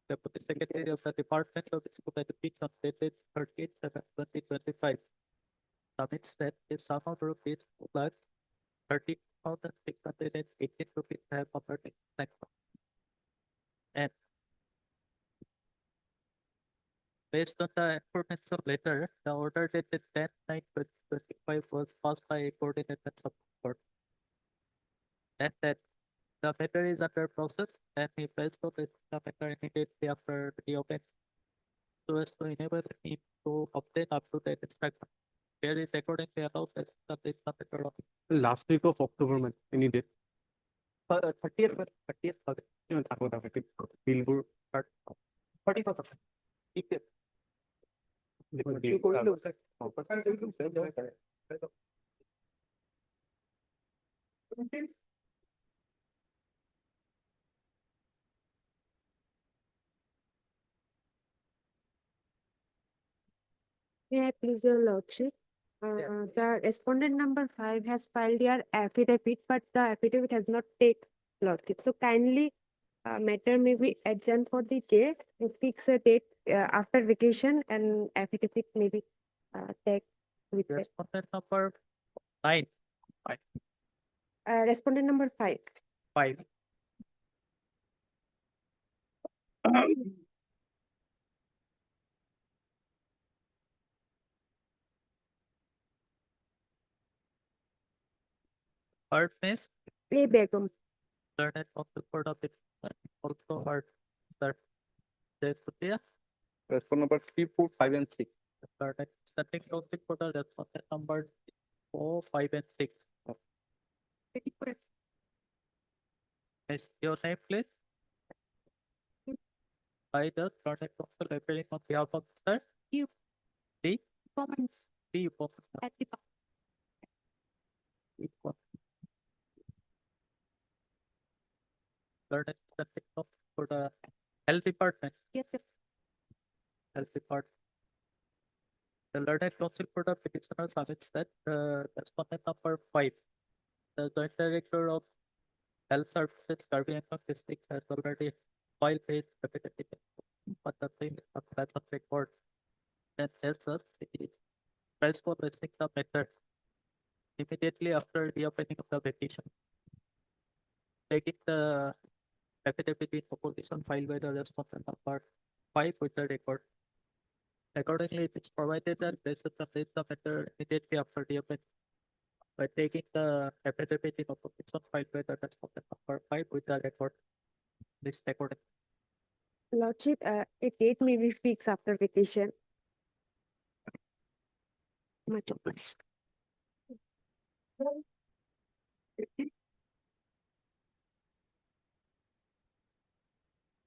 Deputy Secretary of the Department of School Education dated 30/7/2025, submits that the sum of rupees plus 30,618 rupees have operating sanction. And based on the aforementioned letter, the order dated 10/9/2025 was passed by a coordinated court. And that the matter is under process and he fails to raise the matter immediately after the event so as to enable him to obtain up to date instruction. Here is accordingly allowed as the matter of Last week of October, man, any day. 30th August. Billboard. 31st of April. May I please your lordship? The respondent number 5 has filed their affidavit, but the affidavit has not take lordship. So kindly, matter may be adjourned for the day, fix a date after vacation, and affidavit may be take with it. respondent number 9. Respondent number 5. 5. Heard Miss A Begum. learned of the court of the also heard Sir Jayasuriya. Respond number 3, 4, 5, and 6. Learned standing counsel for the respondent number 4, 5, and 6. Miss, your name, please. I the learned counsel appearing on behalf of Sir You. D. Woman. D. At the back. Learned standing counsel for the health department. Yes, yes. Health department. The learned counsel for the petitioner submits that respondent number 5 the Joint Director of Health Services, Carbianco District has already filed a affidavit, but the thing of that on record. And as a city, price for listing the matter immediately after the opening of the vacation. Taking the affidavit in opposition filed by the respondent number 5 with the record. Accordingly, it is provided that they should complete the matter immediately after the opening by taking the affidavit in opposition filed by the respondent number 5 with the record. This recording. Lordship, a date may be fixed after vacation. Much obliged.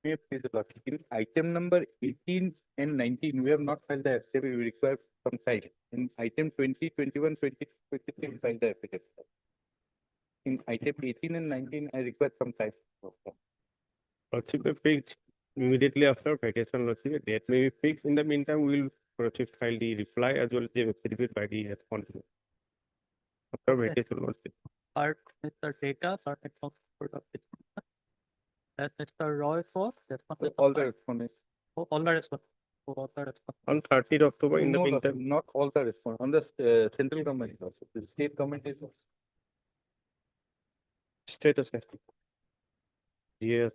May I please, Lordship, in item number 18 and 19, we have not filed the affidavit, we require some time. In item 20, 21, 20, 23, we filed the affidavit. In item 18 and 19, I require some time. Lordship may fix immediately after vacation, Lordship, date may be fixed. In the meantime, we will proceed file the reply as well as the affidavit by the respondent. After Okay. vacation, Lordship. Art Mr. Data, starting from production. And Mr. Roy for respondent. All the number- respondents. all the respondents. All the respondents. On 30th October, in the No, meantime, not all the respondents, on the central government also, the state government is also. status. Yes.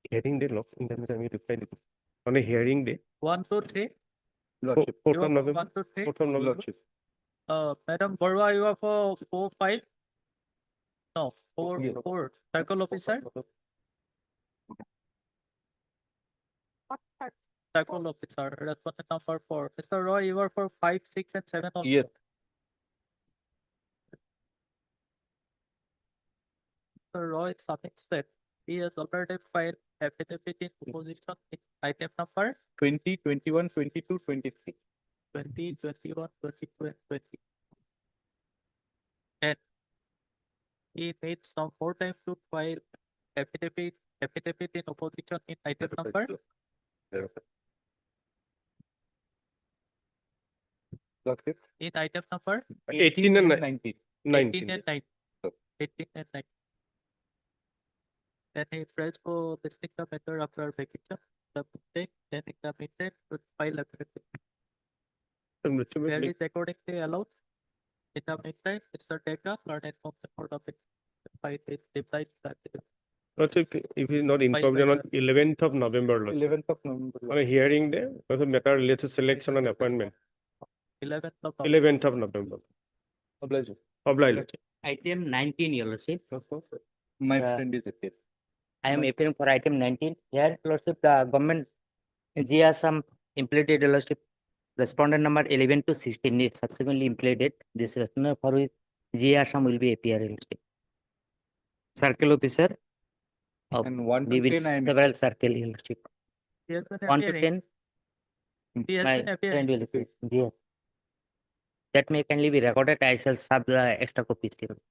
Hearing day, lock in the meantime, we reply it. On a hearing day, 1, 2, 3. Lordship. 4th You of are for November. 1, 2, 3. 4th of November. Lordship. Madam Barwa, you are for 4, 5. No, 4, Yes. 4. Circle officer. Circle officer. Respondent number 4. Mr. Roy, you are for 5, 6, and 7 also. Yes. Mr. Roy submits that he has already filed affidavit in opposition in item number 20, 21, 22, 23. 20, 21, 22, and 20. And he needs some more time to file affidavit in opposition in item number Lordship. in item number 18 and 19. 18 and 19. 18 and 19. Then he tries to listing the matter after vacation. The mistake, then examined to file affidavit. Where is accordingly allowed. In the meantime, Mr. Data, learned from the court of it. File it, reply that. Lordship, if he is not informed on 11th of November, Lordship. 11th of November. On a hearing day, because the matter relates to selection and appointment. 11th of 11th of November. Oblige. Oblige. Item 19, Your Lordship. My Uh, friend is here. I am appearing for item 19. Here, Lordship, the government GSM implemented, Your Lordship. Respondent number 11 to 16 is subsequently implemented. This respondent for which GSM will be appear, Your Lordship. Circle officer. And 1 to With 10 I am. several circle, Your Lordship. He has been 1 to appearing. 10. He has My been appearing. friend will appear. Yes. That may kindly be recorded. I shall sub the extra copies. Your Lordship.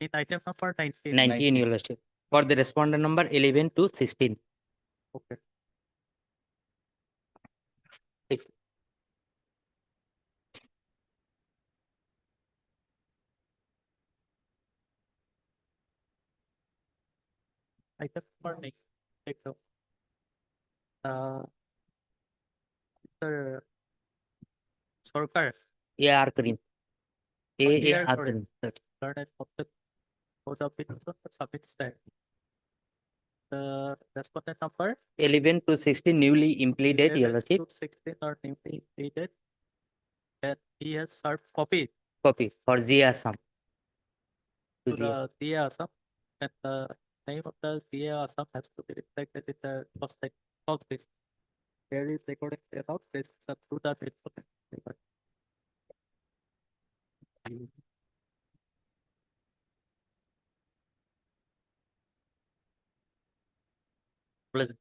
In item number 19. 19, Your Lordship. For the respondent number 11 to 16. Okay. Item number 9. Take note. Mr. Sorkar, A.R. Karim. A.R. sorry. Karim. learned of the code of petition submits that. The respondent number 11 to 16 newly implemented, Your 11 Lordship. to 16 are newly completed. And he has served copy Copy for GA Assam. to the DA Assam, and the name of the DA Assam has to be reflected in the first list. There is recording about this to the respondent. Pleasant.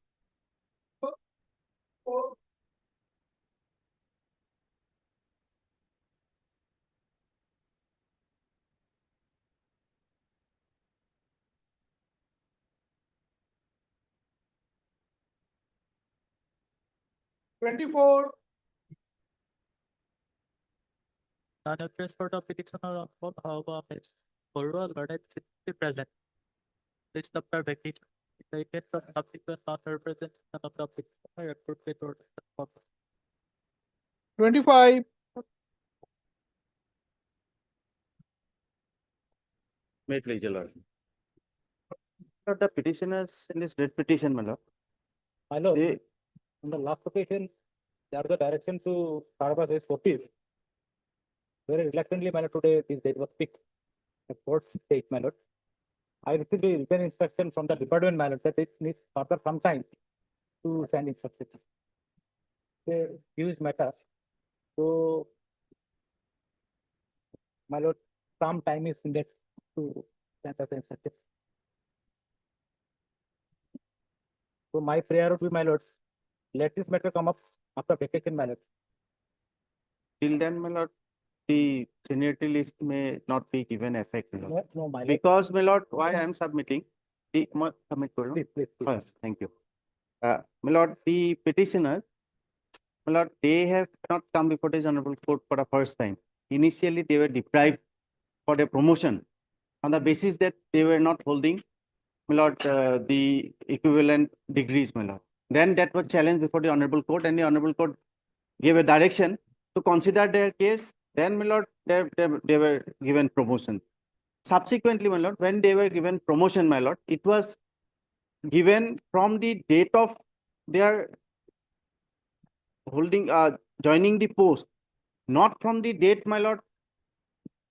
24, Non-appearance for the petitioner of however is oral verdict is present. It's the vacation. The event of subsequent non-representation of the petitioner appropriate or 25, Wait, please, Lord. Lord, the petitioners in this writ petition, my lord, My lord, they, on the last occasion, there was a direction to Sarabas is 40. Very reluctantly, my lord, today this date was fixed. The court date, my lord. I received a written instruction from the department, my lord, that it needs further some time to send instruction. A huge matter. So, my lord, some time is needed to send us instruction. So my prayer would be, my lord, let this matter come up after vacation, my lord. till then, my lord, the seniority list may not be given effect, my lord. No, my lord. Because, my lord, why I am submitting, the, submit, Please, please, please. Oh, thank you. My lord, the petitioners, my lord, they have not come before this honorable court for the first time. Initially, they were deprived for their promotion on the basis that they were not holding, my lord, the equivalent degrees, my lord. Then that was challenged before the honorable court, and the honorable court gave a direction to consider their case. Then, my lord, they were given promotion. Subsequently, my lord, when they were given promotion, my lord, it was given from the date of their holding, joining the post, not from the date, my lord,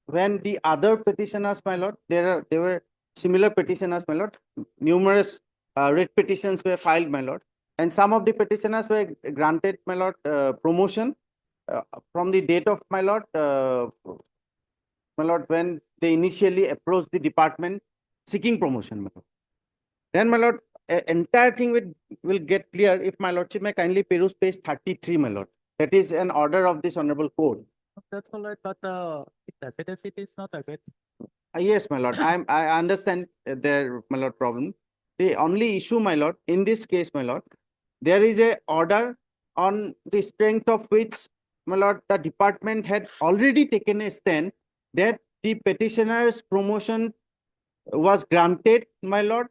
when the other petitioners, my lord, there were similar petitioners, my lord, numerous writ petitions were filed, my lord, and some of the petitioners were granted, my lord, promotion from the date of, my lord, when they initially approached the department seeking promotion, my lord. Then, my lord, entire thing will get clear if my lordship may kindly peruse page 33, my lord. That is an order of this honorable court. That's all right, but if affidavit is not available. Yes, my lord, I understand their, my lord, problem. The only issue, my lord, in this case, my lord, there is a order on the strength of which, my lord, the department had already taken a stand that the petitioner's promotion was granted, my lord,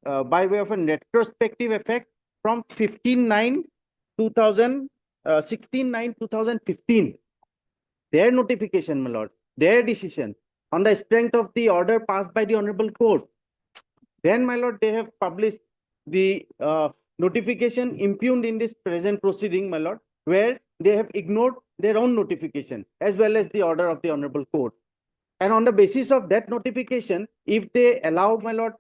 by way of a retrospective effect from 15/9/2000, 16/9/2015. Their notification, my lord, their decision on the strength of the order passed by the honorable court. Then, my lord, they have published the notification impugned in this present proceeding, my lord, where they have ignored their own notification as well as the order of the honorable court. And on the basis of that notification, if they allow, my lord,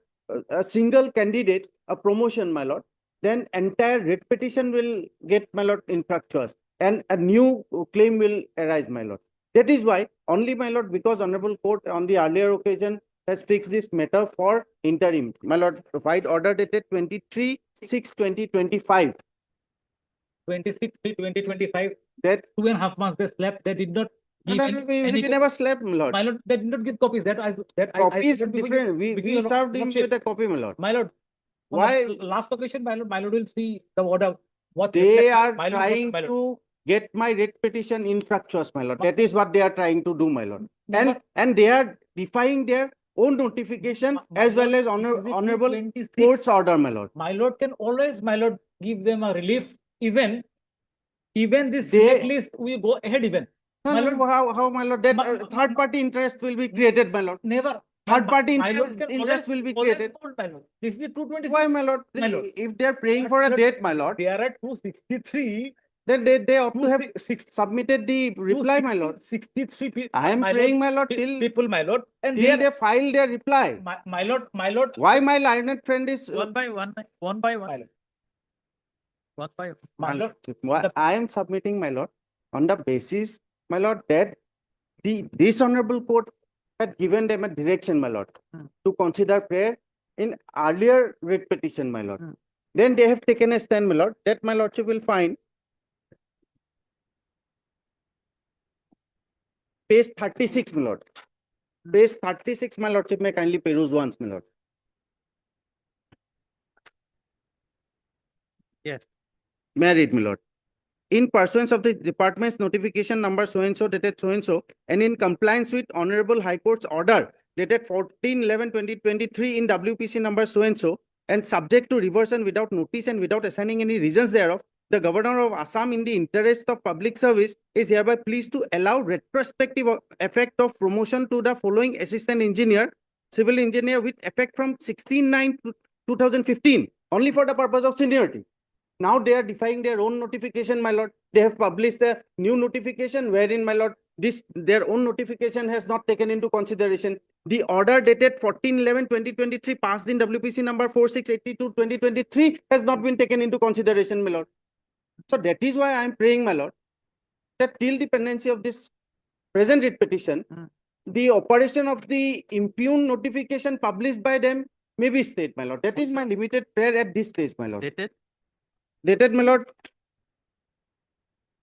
a single candidate a promotion, my lord, then entire writ petition will get, my lord, infructuous and a new claim will arise, my lord. That is why only, my lord, because honorable court on the earlier occasion has fixed this matter for interim, my lord, provide order dated 23/6/2025. 26/3/2025. That 2.5 months they slept. They did not give we never slept, my lord. My lord, they did not give copies. Copy is different. We served him with a copy, my lord. My lord, on Why? the last occasion, my lord will see the order. What They reflects- are my lord, trying my lord. to get my writ petition infructuous, my lord. That is what they are trying to do, my lord. No, And they are defying their own notification My as well lord, as this is the honorable 226. court's order, my lord. My lord can always, my lord, give them a relief. Even this They- select list, we go ahead even. No, My no, lord, how, my lord, that third party interest will be created, my lord. never. Third party My lord interest can always- will be always created. hold, my lord. This is the 226. Why, my lord? My lord. If they are praying for a date, my lord, There are 263. then they ought to have 266 submitted the reply, my lord. 63 people. I am praying, my lord, till people, my lord. And till they they file their reply. my lord, Why my learned friend is One by one, one by one. My lord. One by one. My lord, I am submitting, my lord, on the basis, my lord, that this honorable court had given them a direction, my lord, to consider prayer in earlier writ petition, my lord. Then they have taken a stand, my lord, that my lordship will find page 36, my lord. Page 36, my lordship may kindly peruse once, my lord. Yes. May I read, my lord? in pursuance of the department's notification number so-and-so dated so-and-so, and in compliance with Honorable High Court's order dated 14/11/2023 in WPC number so-and-so, and subject to reverse and without notice and without assigning any reasons thereof, the Governor of Assam, in the interest of public service, is hereby pleased to allow retrospective effect of promotion to the following assistant engineer, civil engineer, with effect from 16/9/2015, only for the purpose of seniority. Now they are defying their own notification, my lord. They have published a new notification wherein, my lord, their own notification has not taken into consideration. The order dated 14/11/2023 passed in WPC number 4682/2023 has not been taken into consideration, my lord. So that is why I am praying, my lord, that till the pendency of this present writ petition, the operation of the impugned notification published by them may be stayed, my lord. That is my limited prayer at this stage, my lord. Dated, my lord,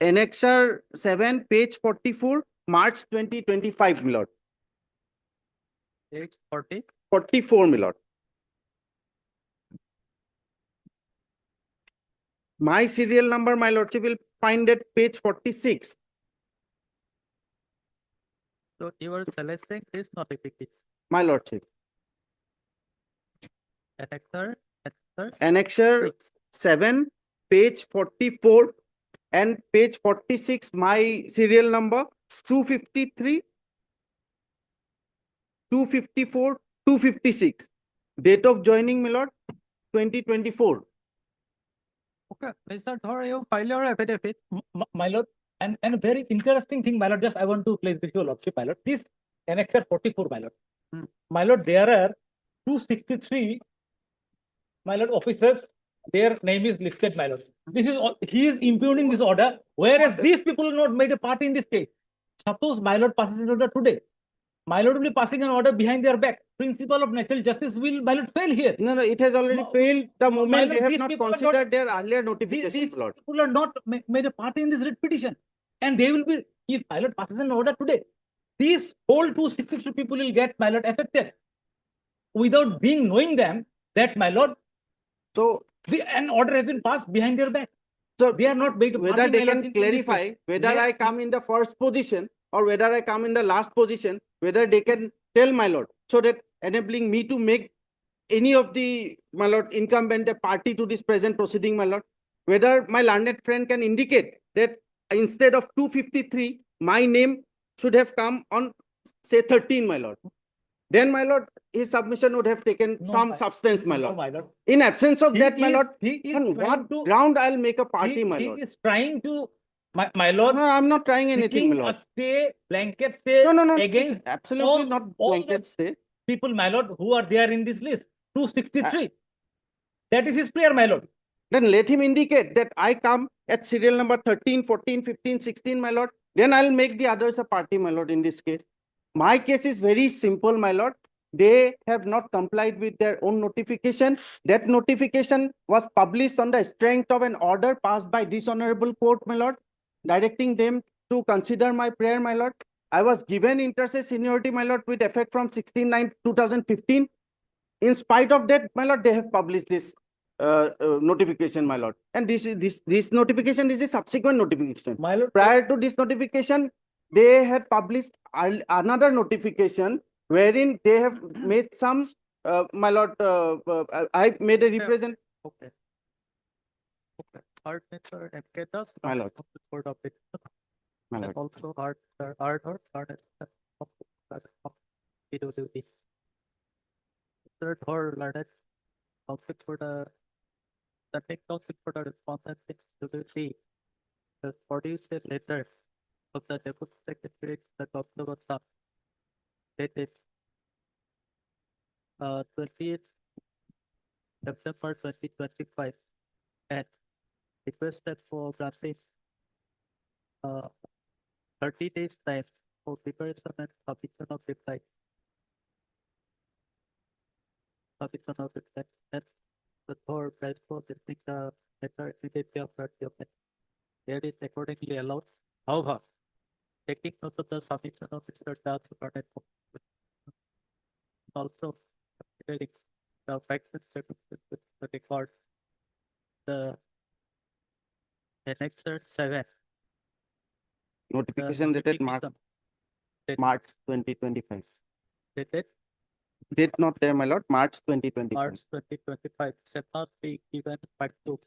Annexure 7, page 44, March 2025, my lord. Page 40. 44, my lord. My serial number, my lordship, will find at page 46. So you are selecting this notification. My lordship. Annexure, Annexure 7, page 44, and page 46, my serial number 253, 254, 256. Date of joining, my lord, 2024. Okay, Mr. Thor, you file your affidavit. My lord, and a very interesting thing, my lord, just I want to place this your lordship, my lord. This annexure 44, my lord. My lord, there are 263, my lord, officers, their name is listed, my lord. This is he is impugning this order, whereas these people not made a part in this case. Suppose my lord passes an order today, my lord will be passing an order behind their back. Principle of natural justice will, my lord, fail here. No, it has already failed the moment they have these not people are considered their earlier notifications, These lord. people are not made a part in this writ petition, and they will be, if my lord passes an order today, these whole 263 people will get, my lord, affected without being knowing them that, my lord, so an order has been passed behind their back. So they are not made a whether party, they my lord, can in this clarify case. whether They- I come in the first position or whether I come in the last position, whether they can tell, my lord, so that enabling me to make any of the, my lord, incumbent a party to this present proceeding, my lord, whether my learned friend can indicate that instead of 253, my name should have come on, say, 13, my lord. Then, my lord, his submission would have taken some substance, my lord. my lord. In absence of that, my is- lord, he is on trying what to- ground I'll make a party, my he lord? is trying to, my lord. No, I'm not trying anything, my seeking lord. a stay, blanket stay No, against it's absolutely not all blanket the stay. people, my lord, who are there in this list. 263. That is his prayer, my lord. Then let him indicate that I come at serial number 13, 14, 15, 16, my lord. Then I'll make the others a party, my lord, in this case. My case is very simple, my lord. They have not complied with their own notification. That notification was published on the strength of an order passed by dishonorable court, my lord, directing them to consider my prayer, my lord. I was given inter-se seniority, my lord, with effect from 16/9/2015. In spite of that, my lord, they have published this notification, my lord. And this notification is a subsequent notification. My lord, prior to this notification, they had published another notification wherein they have made some, my lord, I made a represent. Okay. Okay. Hard method, MKTAS, My lord. Court of it. My And lord. also hard PWD. Third or learned conflict for the take conflict for the responsibility to the C. The 40th letter of the Deputy Secretary, the Governor of the dated 20th September 2025 and requested for granting 30 days time for preparation and submission of reply. Submission of reply and the third price for listing the letter immediately after the event. There is accordingly allowed. However, taking note of the submission of Mr. Das also considering the facts and circumstances that record the Annexure 7. Notification dated March 2025. Dated Date not there, my lord, March 2025. March 2025 shall not be given back to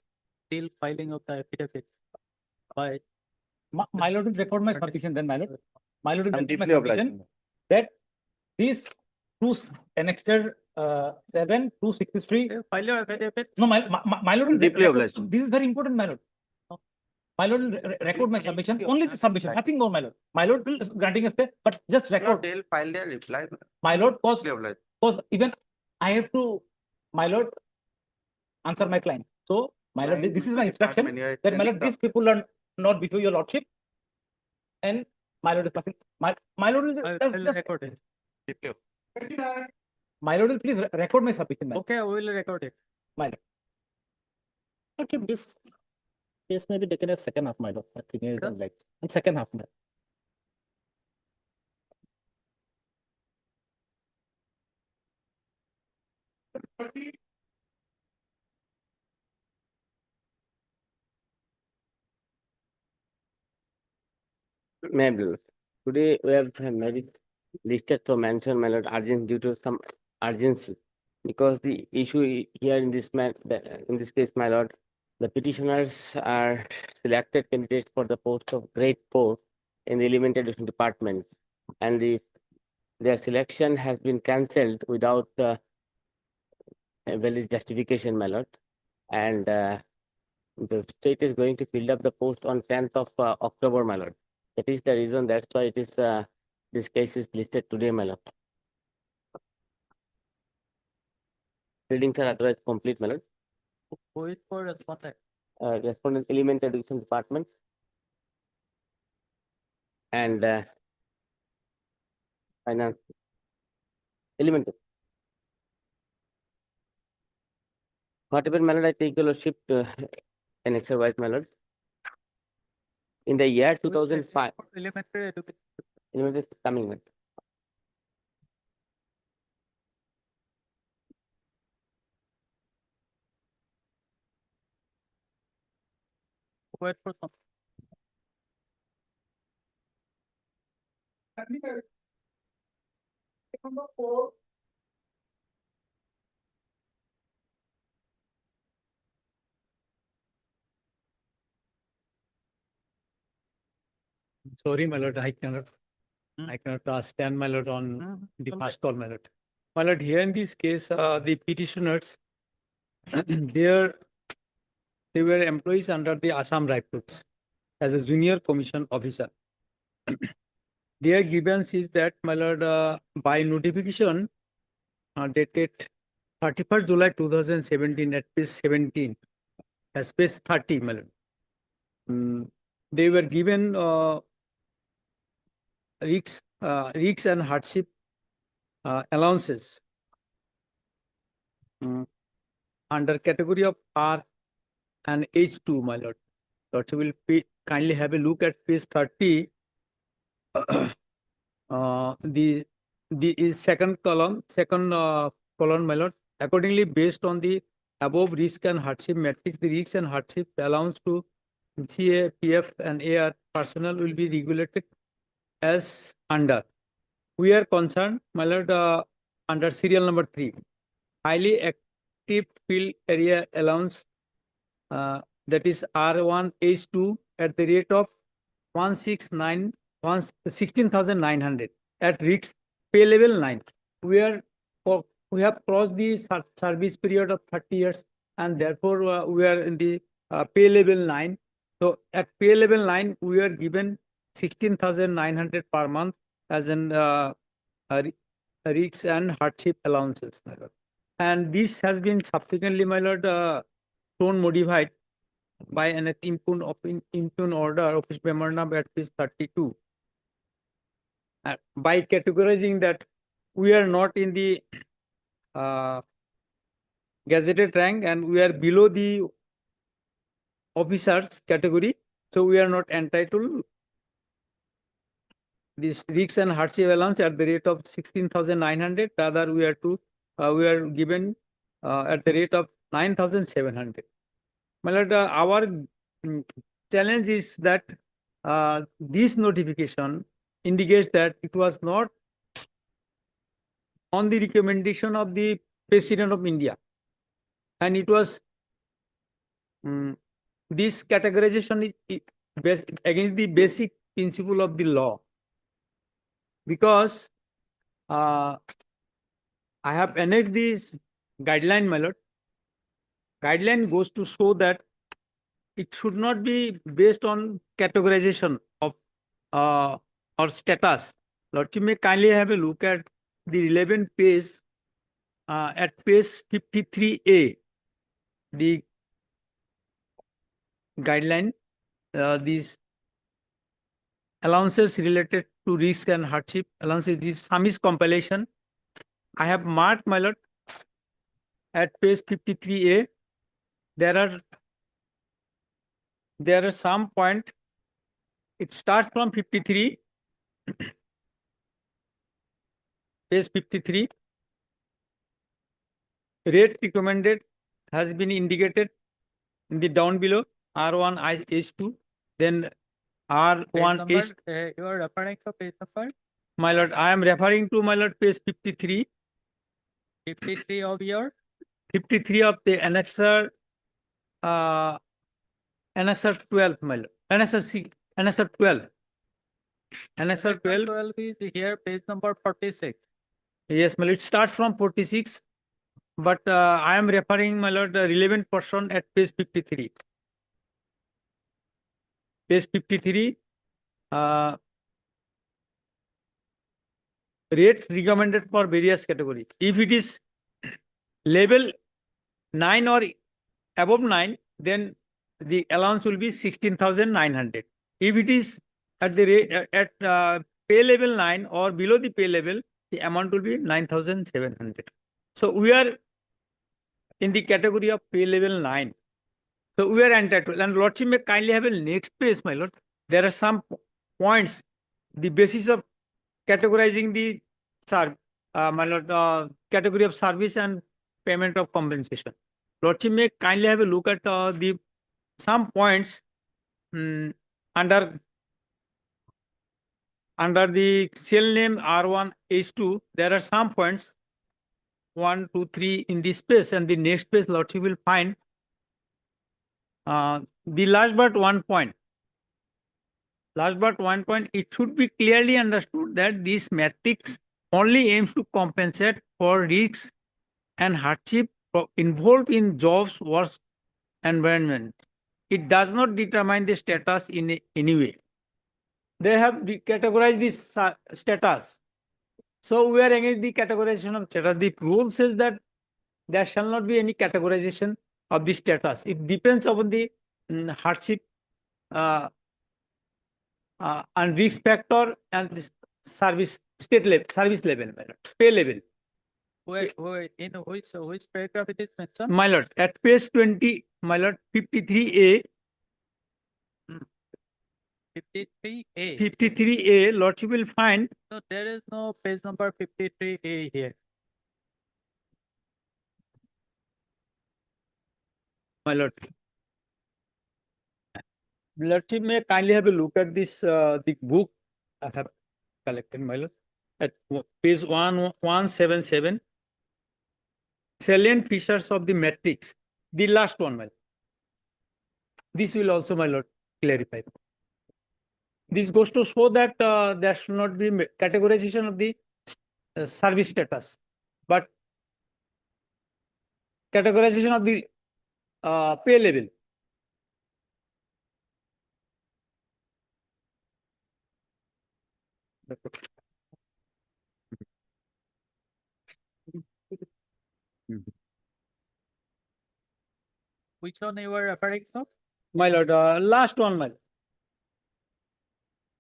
till filing of the affidavit by My lord will record my submission then, my lord. My lord will I'm record my deeply obliged. submission that these two annexed 7, 263. file your affidavit. No, my lord will Deeply record. obliged. This is very important, my lord. My lord will record my submission, only the submission, nothing more, my lord. My lord will granting a stay, but just record. They'll file their reply. My lord, Deeply obliged. because even I have to, my lord, answer my client. So, my lord, this is my instruction that my lord, these people are not before your lordship, and my lord is passing. My lord will I will just, record it. Deeply. my lord will please record my submission, my lord. Okay, I will record it. My lord. Okay, this case may be taken as second half, my lord. I think it is like and second half. My Maybe. Today we have made it listed to mention, my lord, urgent due to some urgency. Because the issue here in this in this case, my lord, the petitioners are selected candidates for the post of grade 4 in the Elementary Education Department. And their selection has been cancelled without a valid justification, my lord. And the state is going to fill up the post on 10th of October, my lord. That is the reason, that's why it is this case is listed today, my lord. Readings are otherwise complete, my lord. who is for respondent? Respondent Elementary Education Department. And finance. Elementary. Whatever, my lord, I take your lordship an exercise, my lord. In the year 2005, Elementary education. elementary is coming, my lord. Wait for some. Number 4. Sorry, my lord, I cannot stand, my lord, on the first call, my lord. My lord, here in this case, the petitioners, they were employees under the Assam Rifles as a junior commission officer. Their grievance is that, my lord, by notification dated 31st July 2017 at page 17, space 30, my lord. They were given risks and hardship allowances under category of R and H2, my lord. Lordship will kindly have a look at page 30. The second column, my lord. Accordingly, based on the above risk and hardship matrix, the risk and hardship allowance to CA, PF, and AR personnel will be regulated as under. We are concerned, my lord, under serial number 3, highly active field area allowance, that is R1H2 at the rate of 16,900 at risk pay level 9. We have crossed the service period of 30 years, and therefore we are in the pay level 9. So at pay level 9, we are given 16,900 per month as an risks and hardship allowances, my lord. And this has been subsequently, my lord, shown modified by an impune order office memorandum at page 32. By categorizing that we are not in the gazetted rank and we are below the officers category, so we are not entitled this risks and hardship allowance at the rate of 16,900. Rather, we are given at the rate of 9,700. My lord, our challenge is that this notification indicates that it was not on the recommendation of the President of India, and it was this categorization is against the basic principle of the law, because I have annexed this guideline, my lord. Guideline goes to show that it should not be based on categorization of or status. Lord, you may kindly have a look at the relevant page at page 53A, the guideline, these allowances related to risk and hardship allowances, this sum is compilation. I have marked, my lord, at page 53A. There are some point. It starts from 53, page 53. Rate recommended has been indicated in the down below, R1 H2, then R1 H. You are referring to page number My lord, I am referring to, my lord, page 53, 53 of your 53 of the annexer, annexer 12, my lord, annexer 12. Annexer 12. 12 is here, page number 46. Yes, my lord, it starts from 46, but I am referring, my lord, the relevant portion at page 53. Page 53, rate recommended for various category. If it is level 9 or above 9, then the allowance will be 16,900. If it is at the rate at pay level 9 or below the pay level, the amount will be 9,700. So we are in the category of pay level 9. So we are entitled. And Lordship may kindly have a next page, my lord. There are some points, the basis of categorizing the my lord, category of service and payment of compensation. Lordship may kindly have a look at the some points under the cell name R1 H2. There are some points 1, 2, 3 in this space, and the next page Lordship will find the last but one point. Last but one point, it should be clearly understood that this matrix only aims to compensate for risks and hardship involved in jobs, work environment. It does not determine the status in any way. They have categorized this status. So we are against the categorization of status. The rule says that there shall not be any categorization of the status. It depends upon the hardship and risk factor and this service state level, service level, pay level. In which paragraph it is mentioned? My lord, at page 20, my lord, 53A. 53A. 53A, Lordship will find. So there is no page number 53A here. My lord. Lordship may kindly have a look at this the book I have collected, my lord, at page 177. Salient features of the matrix. The last one, my lord. This will also, my lord, clarify. This goes to show that there should not be categorization of the service status, but categorization of the pay level. Which one you were referring to? My lord, last one, my lord.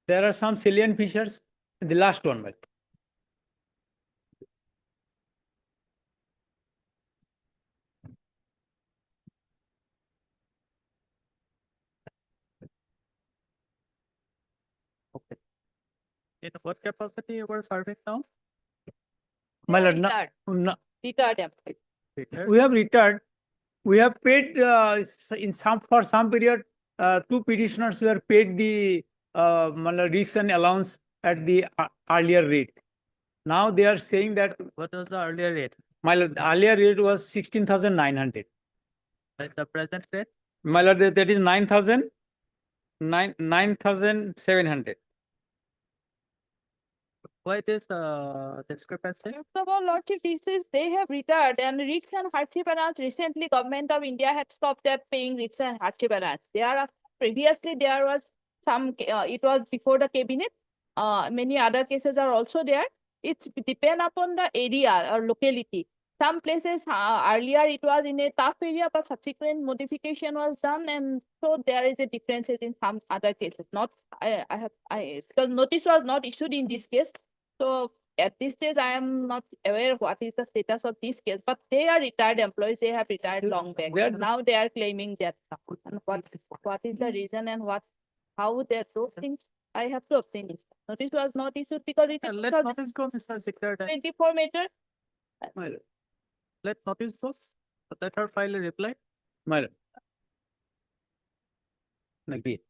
There are some salient features in the last one, my lord. Okay. In what capacity you were serving now? My lord, Retired employee. we have retired. We have paid in some for some period two petitioners were paid the risks and allowance at the earlier rate. Now they are saying that What was the earlier rate? my lord, the earlier rate was 16,900. At the present rate? My lord, that is 9,700. Why this discrepancy? First of all, Lordship, this is they have retired and risks and hardship allowance. Recently, Government of India had stopped their paying risks and hardship allowance. There are previously there was some. It was before the cabinet. Many other cases are also there. It's depend upon the area or locality. Some places earlier it was in a tough area, but subsequent modification was done, and so there is a difference in some other cases. Not because notice was not issued in this case. So at this stage, I am not aware what is the status of this case, but they are retired employees. They have retired long back. They are- Now they are claiming that. And what is the reason and how they those things I have to obtain it. Notice was not issued because it is Let notice go, Mr. Secretary. 24 meter. My lord, Let notice go. Let her file a reply. my lord. Agreed.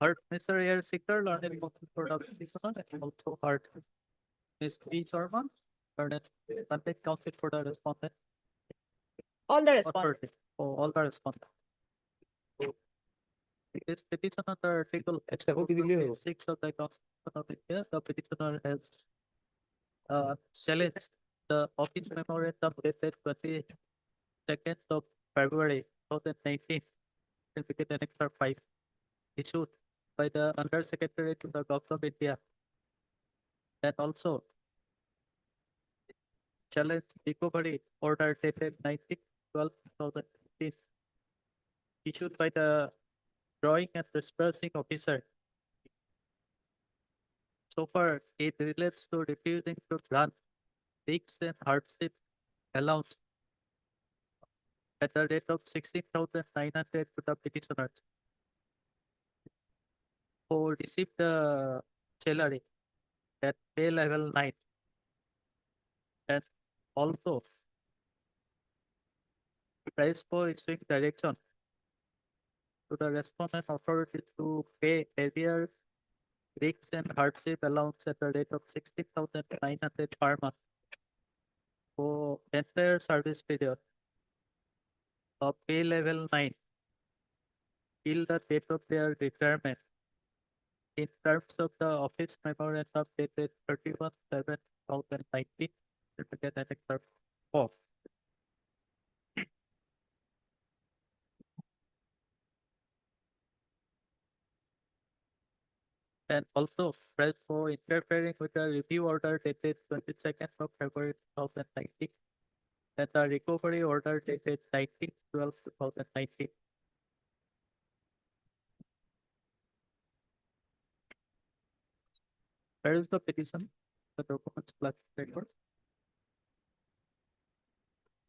Heard Mr. Air Secretary, learned for the petitioner, and also heard Ms. B. Sharma, learned contact counsel for the respondent. All the Or response. for all the respondent. This petition under Article 6 of the Constitution of India, the petitioner has challenged the office memorandum dated 22nd of February 2019, certificate annexure 5, issued by the Under Secretary to the Government of India, and also challenge recovery order dated 19/12/2015, issued by the Drawing and Dispersing Officer. So far, it relates to refusing to grant risks and hardship allowance at the rate of 16,900 to the petitioners who received the salary at pay level 9, and also price for issuing direction to the respondent authorities to pay arrears, risks and hardship allowance at the rate of 16,900 per month for entire service period of pay level 9 till the date of their retirement in terms of the office memorandum dated 31/7/2019, certificate annexure 4. And also press for interfering with the review order dated 22nd of February 2019 and the recovery order dated 19/12/2019. Where is the petition? The documents plus record.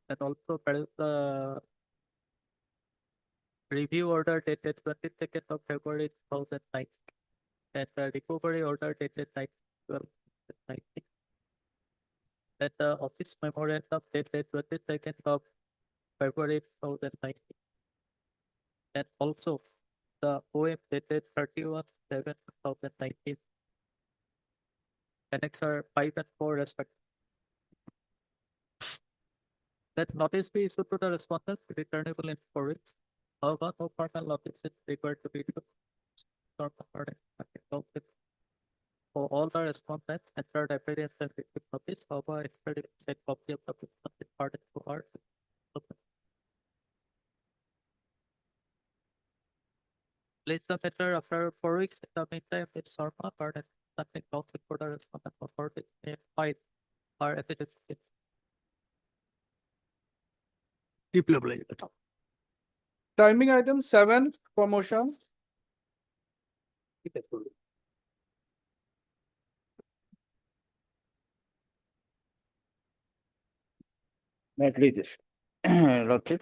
And also where is the review order dated 22nd of February 2009 and the recovery order dated 9/12/2019. And the office memorandum dated 22nd of February 2019. And also the OM dated 31/7/2019. Annexure 5 and 4 respectively. Let notice be issued to the respondent, returnable in 4 weeks. However, no formal notice is required to be issued. For all the respondents, entered appearance and written notice, however, entered said copy of the petition is part to her. Place the matter after 4 weeks. In the meantime, Ms. Sharma, pardon, nothing counsel for the respondent authority may file our affidavit. Timing item 7, promotion. May I please, Lordship,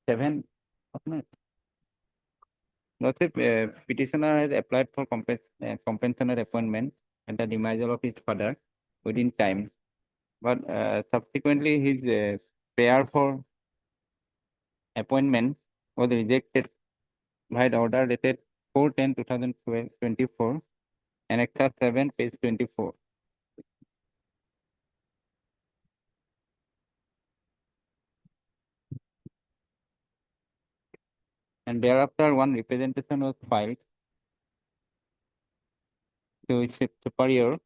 7 of May. Lordship, petitioner has applied for compensatory appointment at the demisal of his father within time, but subsequently his prayer for appointment was rejected by the order dated 4/10/2024, Annexure 7, page 24. And thereafter, one representation was filed to its superior,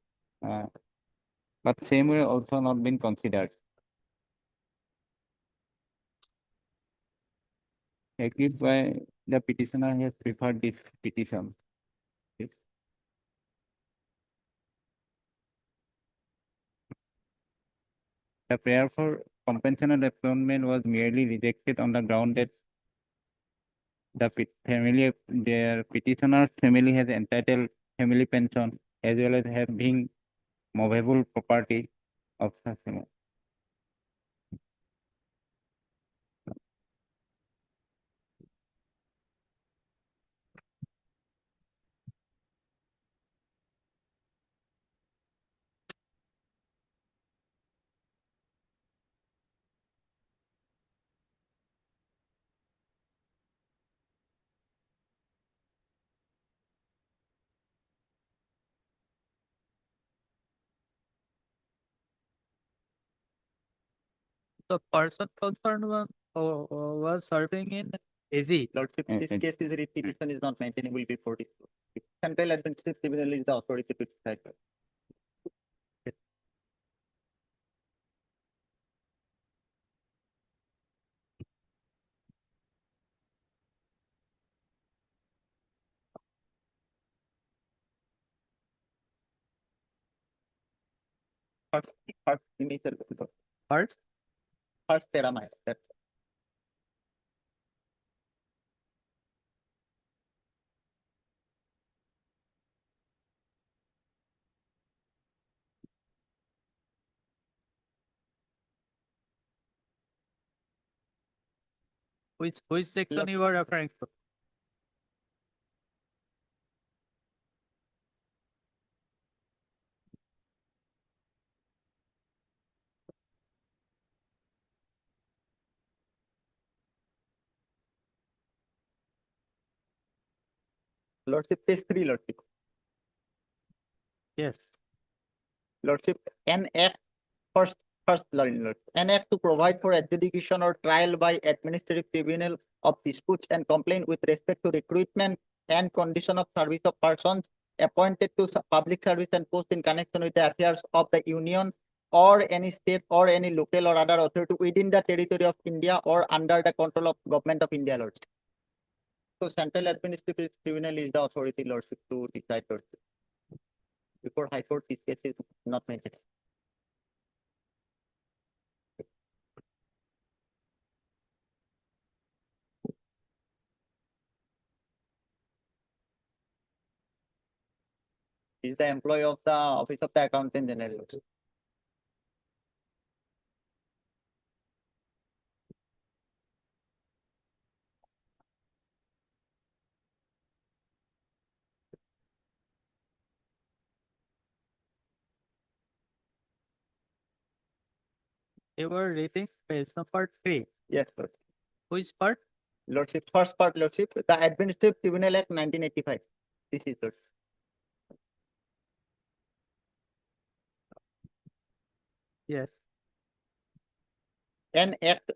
but same way also not been considered. Agreed by the petitioner has preferred this petition. The prayer for compensation and atonement was merely rejected on the ground that their petitioner's family has entitled family pension as well as having movable property of such amount. The person concerned was serving in AZ. Lordship, Mm, this mm. case is repetition is not maintainable before it. Central Administrative Tribunal is the authority to decide. First initial first teramite. That which section you are referring to? Lordship, page 3, Lordship. Yes. Lordship, an act first Lordship, an act to provide for adjudication or trial by administrative tribunal of disputes and complaint with respect to recruitment and condition of service of persons appointed to public service and post in connection with the affairs of the union or any state or any local or other authority within the territory of India or under the control of government of India, Lordship. So Central Administrative Tribunal is the authority, Lordship, to decide, Lordship. Before High Court, this case is not maintained. He is the employee of the Office of the Accountant General. You were reading page number 3. Yes, Lord. Which part? Lordship, first part, Lordship, the Administrative Tribunal Act 1985. This is Lord. Yes. An act,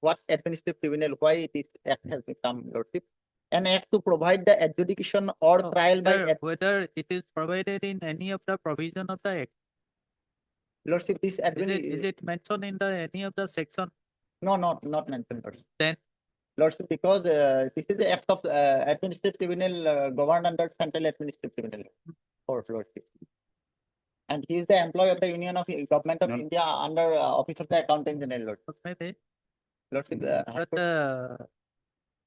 what administrative tribunal, why this act has become, Lordship? An act to provide the adjudication or trial by whether it is provided in any of the provision of the act. Lordship, this is it mentioned in the any of the section? No, not mentioned, Lordship. Then Lordship, because this is the act of administrative tribunal governed under Central Administrative Tribunal for Lordship. And he is the employee of the Union of Government of India under Office of the Accountant General, Lordship. Maybe. Lordship, but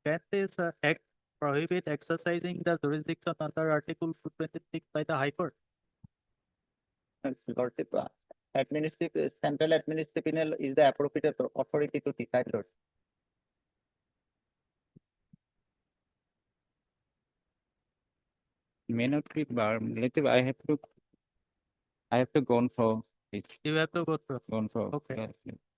can this act prohibit exercising the jurisdiction under Article 226 by the High Court? Lordship, Central Administrative Tribunal is the appropriate authority to decide, Lord. May not be bar. Relative, I have to go on for You have to go through. Gone through. Okay.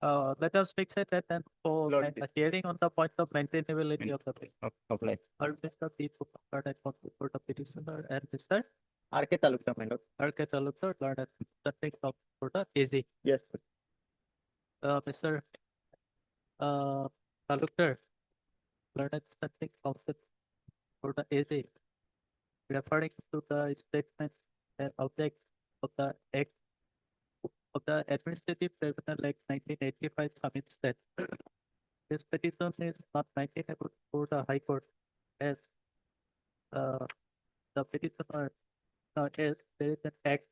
Let us fix it and then for a hearing on the point of maintainability of the bill. Apply. Or Mr. P. Pupakar, for the petitioner and Mr. RK Talukdar, my lord. R.K. Talukdar, learned the thing of for the AZ. Yes. Mr. Talukdar, learned the thing of the for the AZ. Referring to the statement and object of the Act of the Administrative Tribunal Act 1985 submits that this petition is not maintainable for the High Court as the petitioner is there is an act,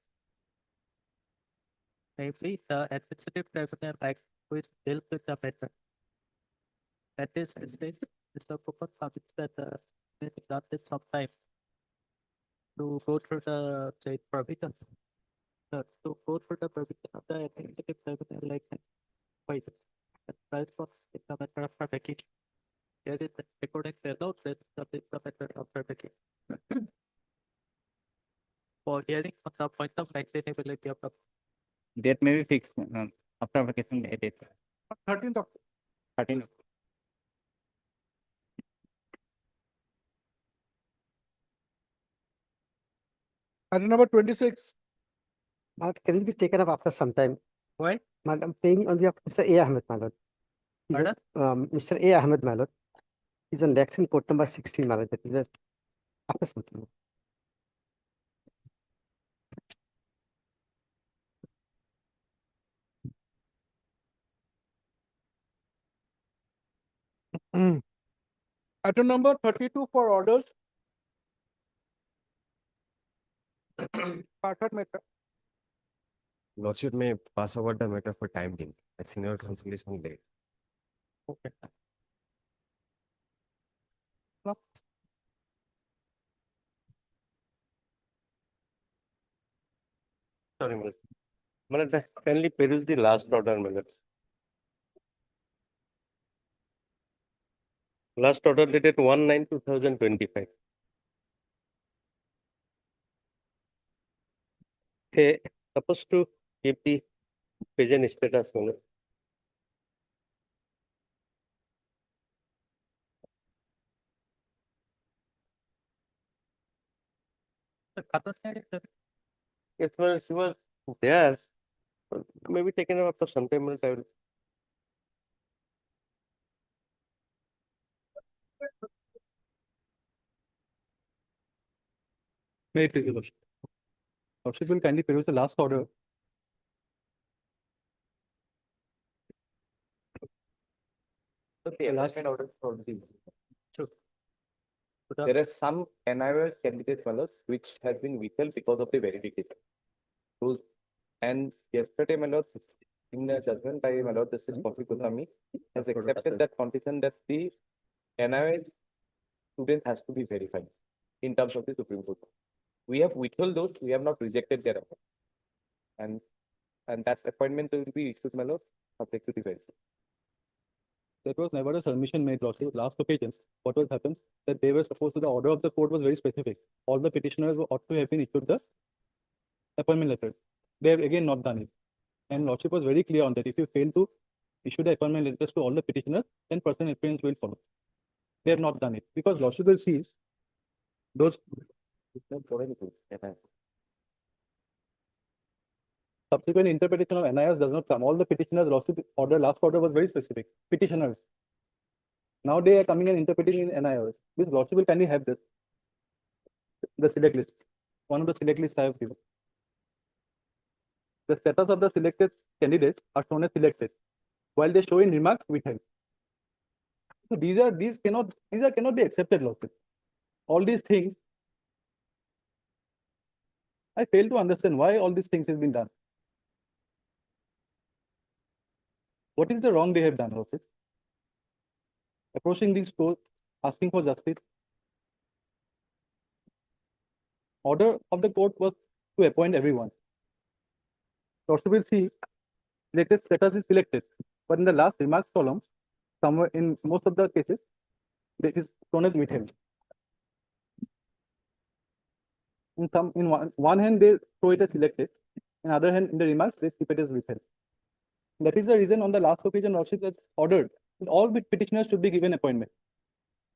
namely the Administrative Tribunal Act, which deals with the matter. At this stage, Mr. Pupat submits that it got it some time to go through the said provision. To go through the provision of the Administrative Tribunal Act. Wait, the price for the matter of trafficking. There is according to the law, that's the matter of trafficking. For hearing on the point of maintainability of the Date may be fixed after vacation date. 13th of 13. item number 26. Can it be taken up after some time? Why? Madam, paying on behalf of Mr. A. Ahmed, my lord. Mr. A. Ahmed, my lord. He's on Lexington court number 16, my lord. That is after some time. Item number 32 for orders. Parthat matter. Lordship may pass over the matter for time being, as senior counsel is on late. Okay. Sorry, Malad, kindly peruse the last order, Malad. Last order dated 1/9/2025. They supposed to keep the present status, Malad. Yes, well, she was there. But maybe taken up after some time, Malad, I will. May it please your Lordship. Lordship will kindly peruse the last order. Okay, last order for the. There are some NIOS candidates, my lord, which have been withheld because of the verification. Those, and yesterday, my lord, in the judgment by my lord Justice Kofi Kutami, has accepted that condition that the NIOS student has to be verified in terms of the Supreme Court. We have withheld those, we have not rejected their appointment. And that appointment will be issued, my lord, subject to the verification. There was never a submission made, Lordship. Last occasion, what was happened, that they were supposed to, the order of the court was very specific. All the petitioners ought to have been issued the appointment letter. They have again not done it. And Lordship was very clear on that. If you fail to issue the appointment letters to all the petitioners, then personal appearance will follow. They have not done it because Lordship will see those subsequent interpretation of NIS does not come. All the petitioners Lordship order, last order was very specific. Petitioners. Now they are coming and interpreting in NIS. This Lordship will kindly have this. The select list. One of the select lists I have given. The status of the selected candidates are shown as selected, while they show in remarks withheld. So these cannot be accepted, Lordship. All these things, I fail to understand why all these things have been done. What is the wrong they have done, Lordship? Approaching these courts, asking for justice. Order of the court was to appoint everyone. Lordship will see latest status is selected, but in the last remarks column, somewhere in most of the cases, it is shown as withheld. In one hand they show it as selected, On the other hand, in the remarks, they keep it as withheld. That is the reason on the last occasion, Lordship has ordered that all petitioners should be given appointment.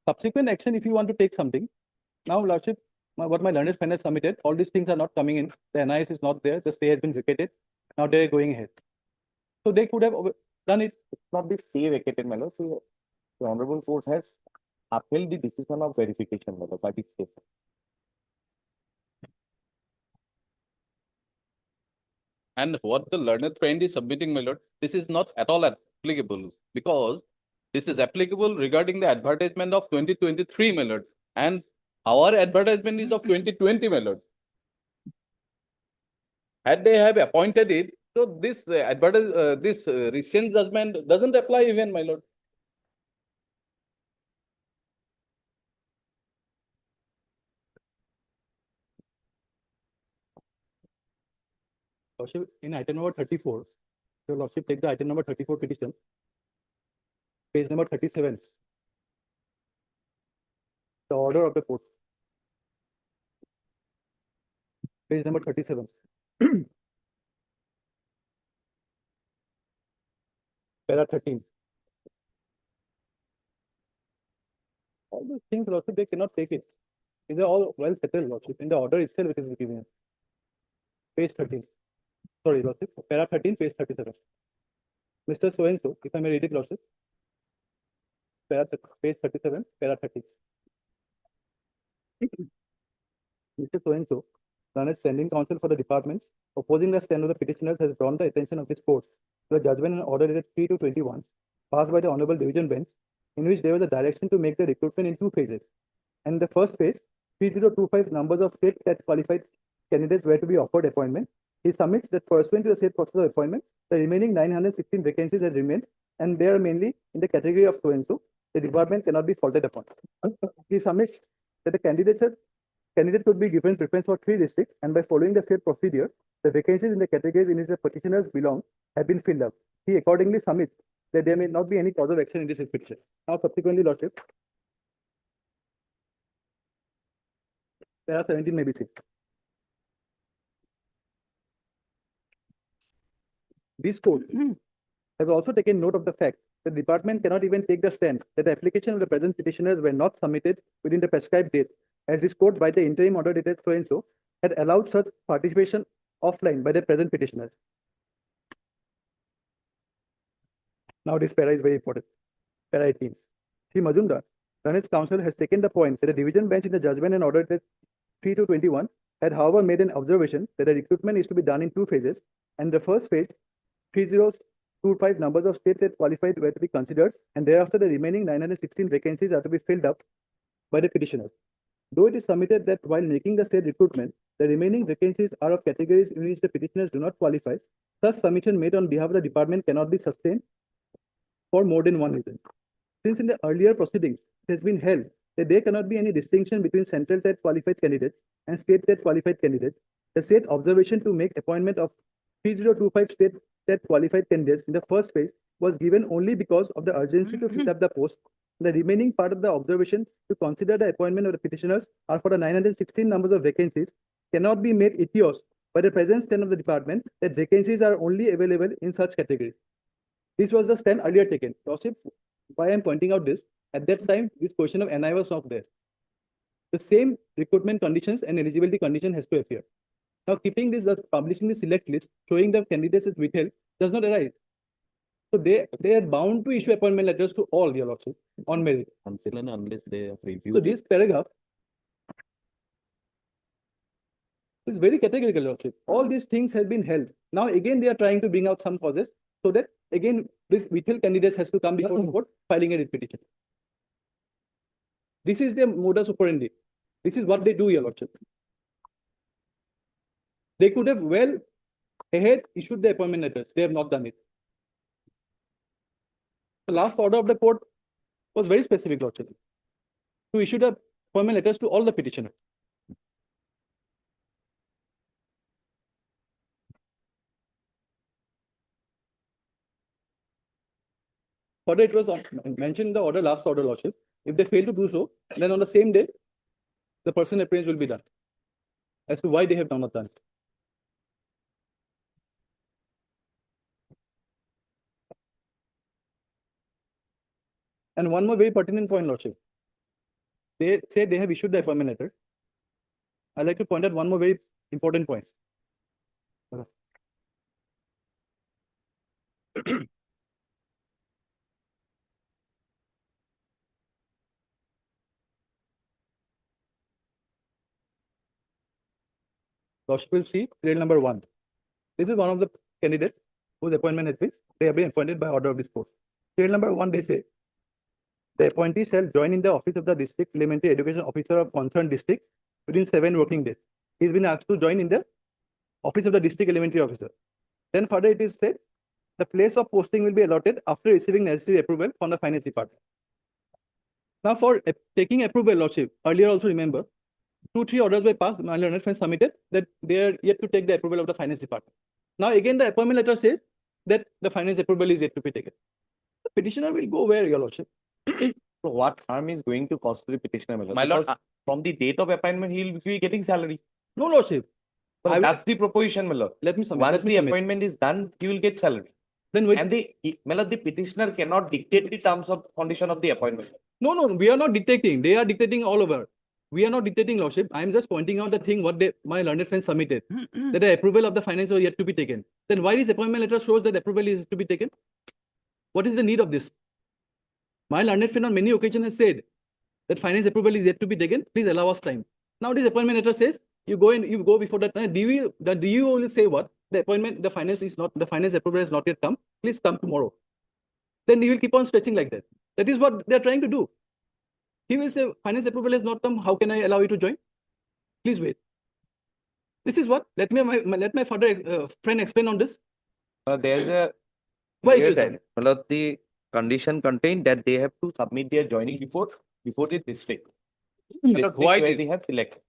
Subsequent action, if you want to take something, now Lordship, what my learned friend has submitted, all these things are not coming in. The NIS is not there. The stay has been vacated. Now they are going ahead. So they could have done it. It's not the stay vacated, my lord. So the Honorable Court has upheld the decision of verification, my lord, by the state. And what the learned friend is submitting, my lord, this is not at all applicable because this is applicable regarding the advertisement of 2023, my lord. And our advertisement is of 2020, my lord. Had they have appointed it, so this recent judgment doesn't apply even, my lord. Lordship, in item number 34, your Lordship take the item number 34 petition, page number 37. The order of the court. Page number 37. Para 13. All those things, Lordship, they cannot take it. These are all well settled, Lordship. In the order itself, it is given. Page 13. Sorry, Lordship. Para 13, page 37. Mr. So and so, if I may read it, Lordship. Page 37, para 13. Mr. So and so, Learned Standing Counsel for the department, opposing the stand of the petitioners, has drawn the attention of this court to the judgment and order dated 3/2/21, passed by the Honorable Division Bench, in which there was a direction to make the recruitment in 2 phases. And the first phase, 3025 numbers of state that qualified candidates were to be offered appointment. He submits that pursuant to the state process of appointment, the remaining 916 vacancies have remained, and they are mainly in the category of so and so. The department cannot be faulted upon. He submits that the candidate could be given preference for 3 districts, and by following the state procedure, the vacancies in the categories in which the petitioners belong have been filled up. He accordingly submits that there may not be any cause of action in this petition. Now, subsequently, Lordship, para 17 may be seen. This court has also taken note of the fact that the department cannot even take the stand that the application of the present petitioners were not submitted within the prescribed date, as this court by the interim order dated so and so had allowed such participation offline by the present petitioners. Now this para is very important. Para 18. Sri Majumdar, Learned Counsel, has taken the point that the division bench in the judgment and order dated 3/2/21 had however made an observation that the recruitment is to be done in 2 phases, and the first phase, 3025 numbers of state that qualified were to be considered, and thereafter the remaining 916 vacancies are to be filled up by the petitioners. Though it is submitted that while making the state recruitment, the remaining vacancies are of categories in which the petitioners do not qualify, such submission made on behalf of the department cannot be sustained for more than one reason. Since in the earlier proceedings, it has been held that there cannot be any distinction between central TET qualified candidates and state TET qualified candidates, the state observation to make appointment of 3025 state TET qualified candidates in the first phase was given only because of the urgency to fill up the post. The remaining part of the observation to consider the appointment of the petitioners are for the 916 numbers of vacancies cannot be made etios by the present stand of the department that vacancies are only available in such categories. This was the stand earlier taken. Lordship, why I am pointing out this, at that time, this question of NI was not there. The same recruitment conditions and eligibility condition has to appear. Now, keeping this, publishing the select list, showing the candidates as withheld, does not arise. So they are bound to issue appointment letters to all, your Lordship, on merit. Until and unless they have reviewed. So this paragraph is very categorical, Lordship. All these things have been held. Now again, they are trying to bring out some causes so that again, this withheld candidates has to come before the court filing a writ petition. This is their modus operandi. This is what they do, your Lordship. They could have well ahead issued the appointment letters. They have not done it. The last order of the court was very specific, Lordship, to issue the appointment letters to all the petitioners. Further, it was mentioned in the order, last order, Lordship. If they fail to do so, then on the same day, the personal appearance will be done as to why they have not done it. And one more very pertinent point, Lordship. They say they have issued the appointment letter. I'd like to point out one more very important point. Lordship will see serial number 1. This is one of the candidates whose appointment has been, they have been appointed by order of this court. Serial number 1, they say, the appointee shall join in the office of the district elementary education officer of concerned district within 7 working days. He's been asked to join in the office of the district elementary officer. Then further it is said, the place of posting will be allotted after receiving necessary approval from the finance department. Now for taking approval, Lordship, earlier also remember, 2-3 orders were passed, my learned friends submitted that they are yet to take the approval of the finance department. Now again, the appointment letter says that the finance approval is yet to be taken. The petitioner will go where, Your Lordship? So what harm is going to cause to the petitioner, my lord? My lord, Because from the date of appointment, he will be getting salary. No, Lordship. So I will- that's the proposition, my lord. Let me submit. Once let me the submit. appointment is done, he will get salary. Then wait. And my lord, the petitioner cannot dictate the terms of condition of the appointment. No, we are not dictating. They are dictating all over. We are not dictating, Lordship. I am just pointing out the thing what my learned friends submitted. That the approval of the finance was yet to be taken. Then why this appointment letter shows that approval is to be taken? What is the need of this? My learned friend on many occasions has said that finance approval is yet to be taken. Please allow us time. Now this appointment letter says you go before that. The DU will say what? The finance approval has not yet come. Please come tomorrow. Then he will keep on stretching like that. That is what they are trying to do. He will say, finance approval has not come. How can I allow you to join? Please wait. This is what? Let my further friend explain on this. There is a Why clear it is that, my lord, the condition contained that they have to submit their joining before the district. My lord, Why where it they have selected.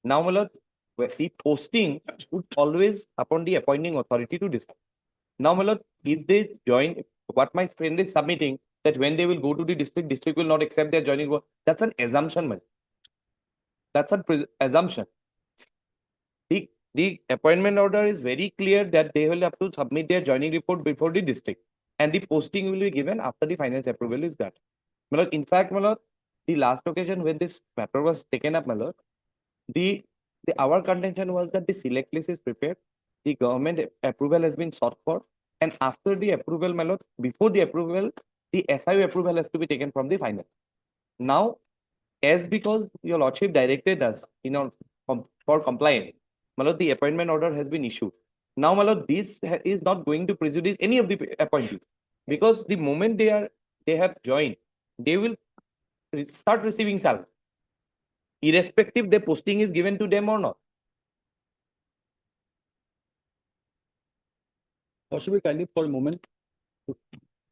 Now, my lord, the posting should always upon the appointing authority to decide. Now, my lord, if they join, what my friend is submitting, that when they will go to the district will not accept their joining. That's an assumption, man. That's an assumption. The appointment order is very clear that they will have to submit their joining report before the district. And the posting will be given after the finance approval is got. My lord, in fact, my lord, the last occasion when this matter was taken up, my lord, our contention was that the select list is prepared, the government approval has been sought for, and after the approval, my lord, before the approval, the SIU approval has to be taken from the finance. Now, as because your lordship directed us, for compliance, my lord, the appointment order has been issued. Now, my lord, this is not going to prejudice any of the appointees, because the moment they have joined, they will start receiving salary, irrespective the posting is given to them or not. Possibly kindly for a moment to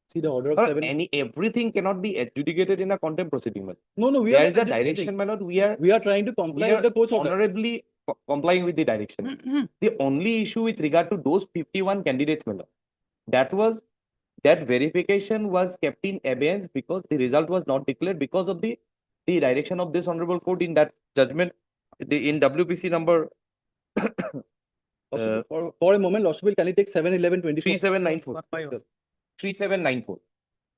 see the order of Or 7. Everything cannot be adjudicated in a contempt proceeding, my lord. No, we There are is a adjudicating. direction, my lord. We are trying to comply with the court's order. Honorably complying with the direction. The only issue with regard to those 51 candidates, my lord, that verification was kept in abeyance because the result was not declared because of the direction of this honorable court in that judgment, in WPC number For a moment, Lordship will kindly take 7-11-24. 3794. 3794.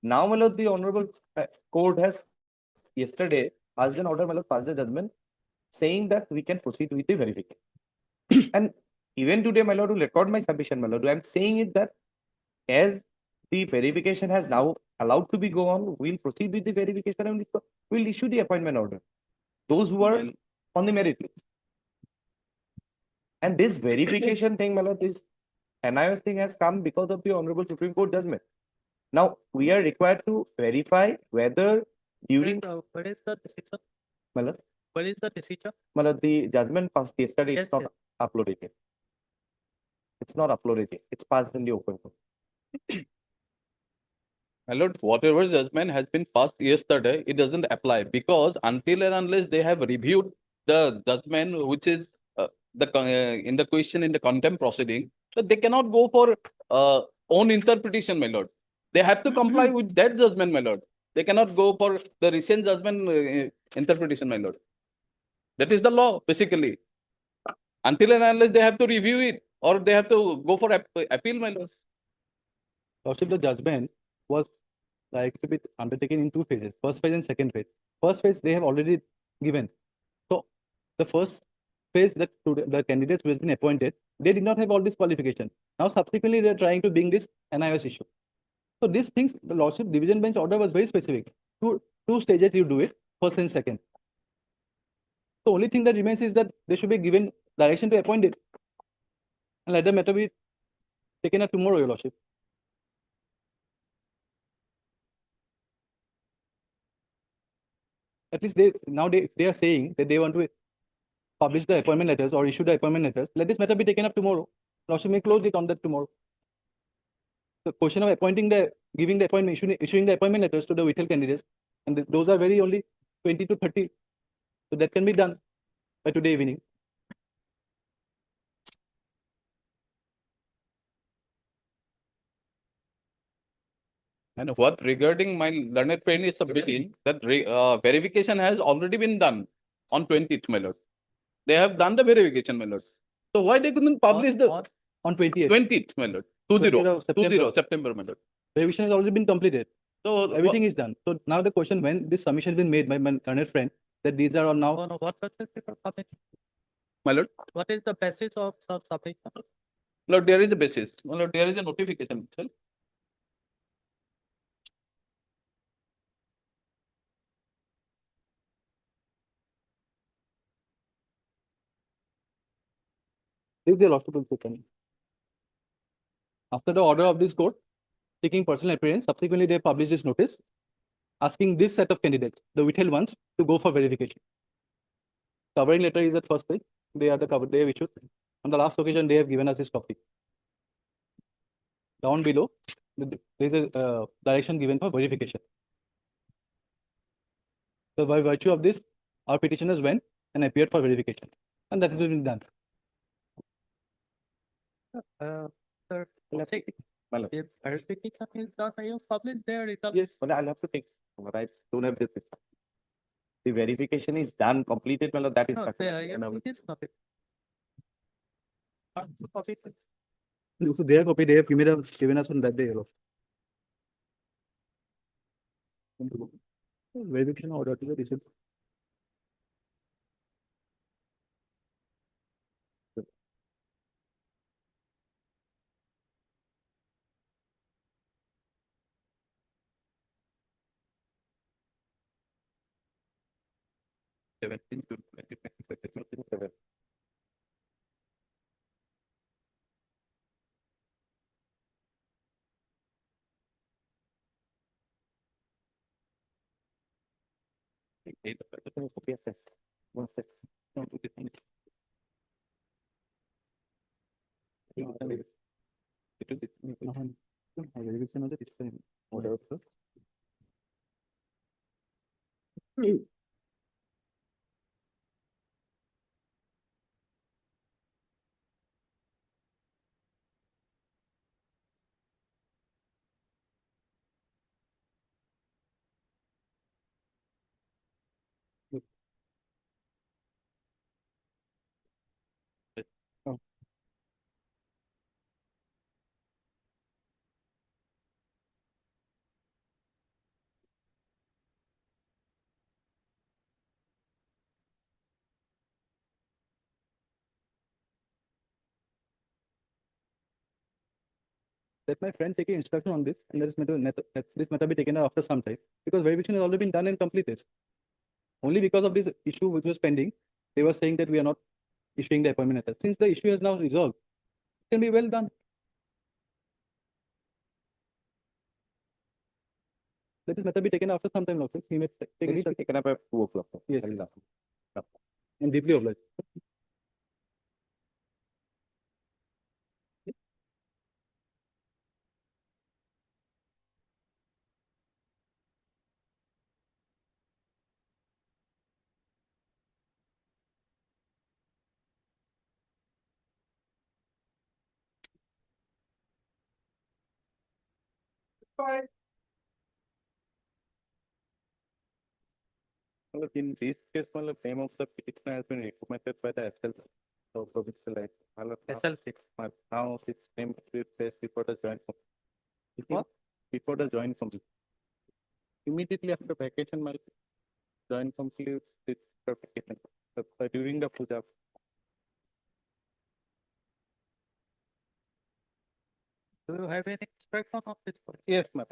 Now, my lord, the honorable court has yesterday passed an order, my lord, passed the judgment saying that we can proceed with the verification. And even today, my lord, to record my submission, my lord, I am saying it that as the verification has now allowed to be go on, we'll proceed with the verification and we'll issue the appointment order. Those who are on the merit list. And this verification thing, my lord, this NIS thing has come because of the Honorable Supreme Court judgment. Now, we are required to verify whether during... What is the decision? My lord? What is the decision? My lord, the judgment passed yesterday, Yes, it's not uploaded yet. It's not uploaded yet. It's passed in the open court. My lord, whatever judgment has been passed yesterday, it doesn't apply because until and unless they have reviewed the judgment, which is in the question in the contempt proceeding, so they cannot go for own interpretation, my lord. They have to comply with that judgment, my lord. They cannot go for the recent judgment interpretation, my lord. That is the law, basically. Until and unless they have to review it or they have to go for appeal, my lord. Lordship, the judgment was like to be undertaken in two phases, first phase and second phase. First phase, they have already given. So the first phase that the candidates who have been appointed, they did not have all this qualification. Now subsequently, they are trying to bring this NIS issue. So these things, the Lordship Division Bench order was very specific. Two stages you do it, first and second. The only thing that remains is that they should be given direction to appoint it. And let the matter be taken up tomorrow, Your Lordship. At least they are saying that they want to publish the appointment letters or issue the appointment letters. Let this matter be taken up tomorrow. Lordship may close it on that tomorrow. The question of giving the appointment, issuing the appointment letters to the withheld candidates, and those are very only 20 to 30. So that can be done by today evening. And what regarding my learned friend is submitting that verification has already been done on 20th, my lord. They have done the verification, my lord. So why they couldn't publish On 20th. 20th, my lord? 20 September, my lord. Verification has already been completed. So Everything is done. So now the question, when this submission has been made by my learned friend, that these are all now. No, what basis people submit? My lord, What is the basis of submission? lord, there is a basis. My lord, there is a notification itself. This is the Lordship of the Supreme. After the order of this court, taking personal appearance, subsequently they publish this notice, asking this set of candidates, the withheld ones, to go for verification. Covering letter is at first page. They are the cover they have issued. On the last occasion, they have given us this copy. Down below, there is a direction given for verification. So by virtue of this, our petitioners went and appeared for verification, and that has been done. Sir, let's say if verification is done, you publish their result. Yes, but I'll have to take, but I don't have this. The verification is done, completed, well, that is. No, correct. it is not. So copy it. So their copy they have given us on that day. Verification order to the receipt. One sec. Verification of the receipt order. Let my friend take instruction on this, and this matter be taken up after some time, because verification has already been done and completed. Only because of this issue which was pending, they were saying that we are not issuing the appointment letter. Since the issue is now resolved, it can be well done. Let this matter be taken after some time, Lordship. He may take It needs to be taken up at 2 o'clock. Yes. I'm deeply obliged. In this case, the name of the petitioner has been recommended by the SL of provincial life. SLC. Now his name is placed before the joint. What? Before the joint committee. immediately after vacation, my join complete this vacation during the puja. Do you have any instruction on this? Yes, ma'am.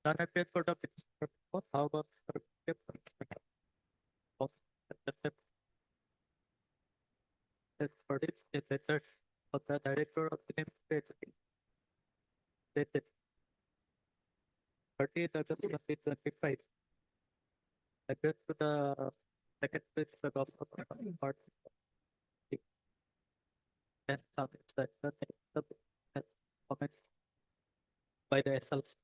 None appear for the picture. How about the paper? That for it, the letter of the director of the name dated 30th August 2025. Addressed to the second page of the part. And some it's that the comment by the SLC.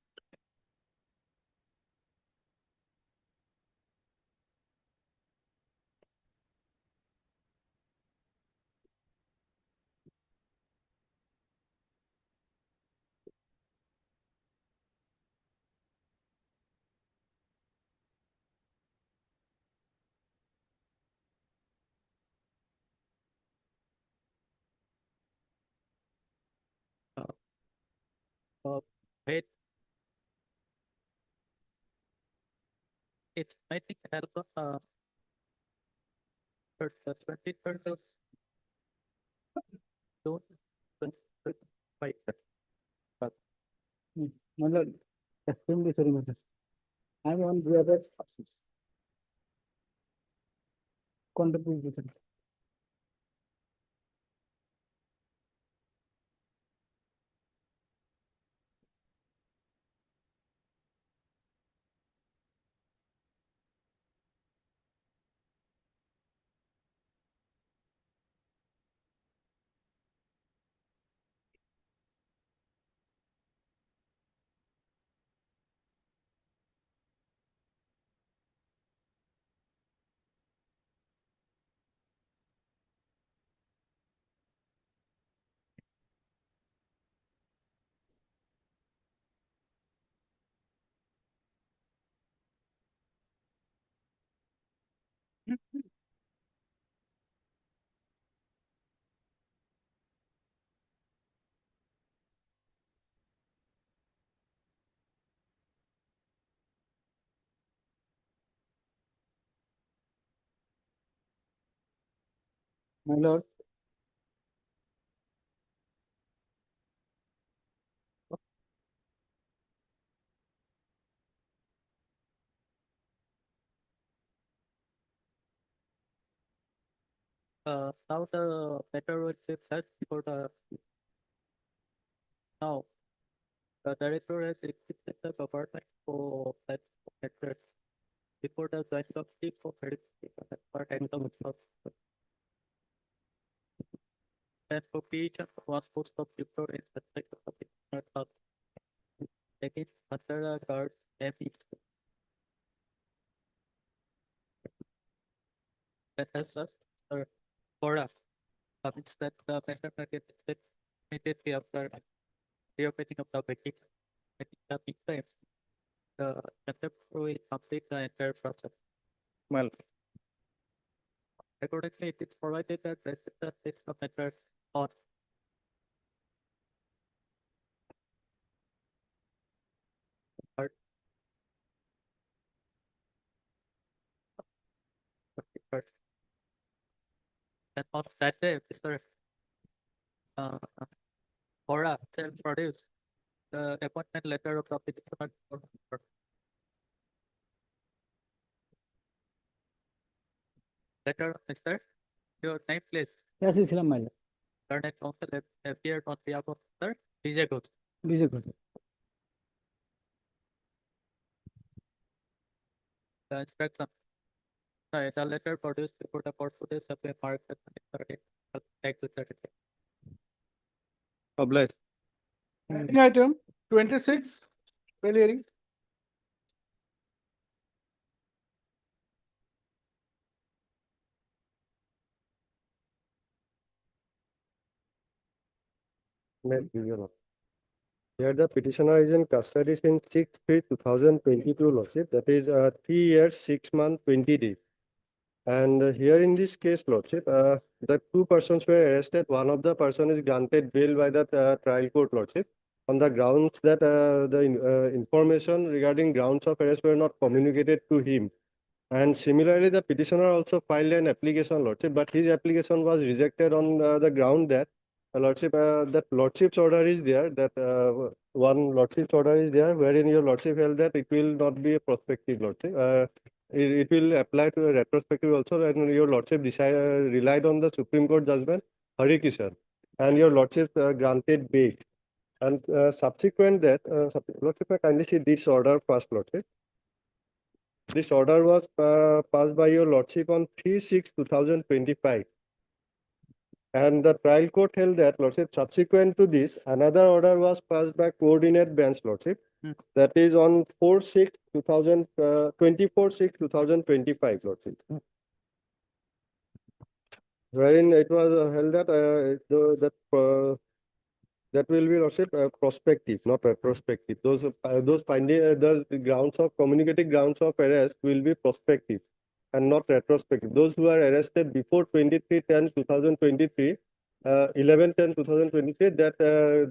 Wait. It's I think help for the 23rd of June 2025. My lord, extremely sorry, madam. I am on the other contribution. My lord, Now the matter will be set for the now the director has accepted the government for that matter before the joint committee for verification as part and the and appropriation of one post of people in the sector of the North taking under the guard MP that has us for a means that the matter market is immediately after reopening of the banking in the meantime the contempt will complete the entire process. Well, Accordingly, it is provided that resident takes the matter on part and on that day, Mr. Hora self-produced the appointment letter of the petitioner. Letter, Mr. Your name, please. yes, Islam, my lord. Learned counsel appeared on behalf of Sir Vijay Ghosh. This is good. the instruction. The letter produced before the court today shall be marked as 30, take to 30. Obliged. Any item 26, fair hearing. Here the petitioner is in custody since 6/3/2022, Lordship. That is 3 years, 6 months, 20 days. And here in this case, Lordship, the two persons were arrested. One of the person is granted bail by the trial court, Lordship, on the grounds that the information regarding grounds of arrest were not communicated to him. And similarly, the petitioner also filed an application, Lordship, but his application was rejected on the ground that Lordship, that Lordship's order is there, that one Lordship's order is there, wherein your Lordship held that it will not be a prospective Lordship. It will apply to a retrospective also, and your Lordship relied on the Supreme Court judgment, Harikishan, and your Lordship granted bail. And subsequent that, Lordship, kindly see this order first, Lordship. This order was passed by your Lordship on 3/6/2025. And the trial court held that, Lordship, subsequent to this, another order was passed by coordinate bench, Lordship. That is on 24/6/2025, Lordship. Wherein it was held that that will be, Lordship, prospective, not retrospective. Those finding the grounds of communicated grounds of arrest will be prospective and not retrospective. Those who are arrested before 23/10/2023, 11/10/2023, that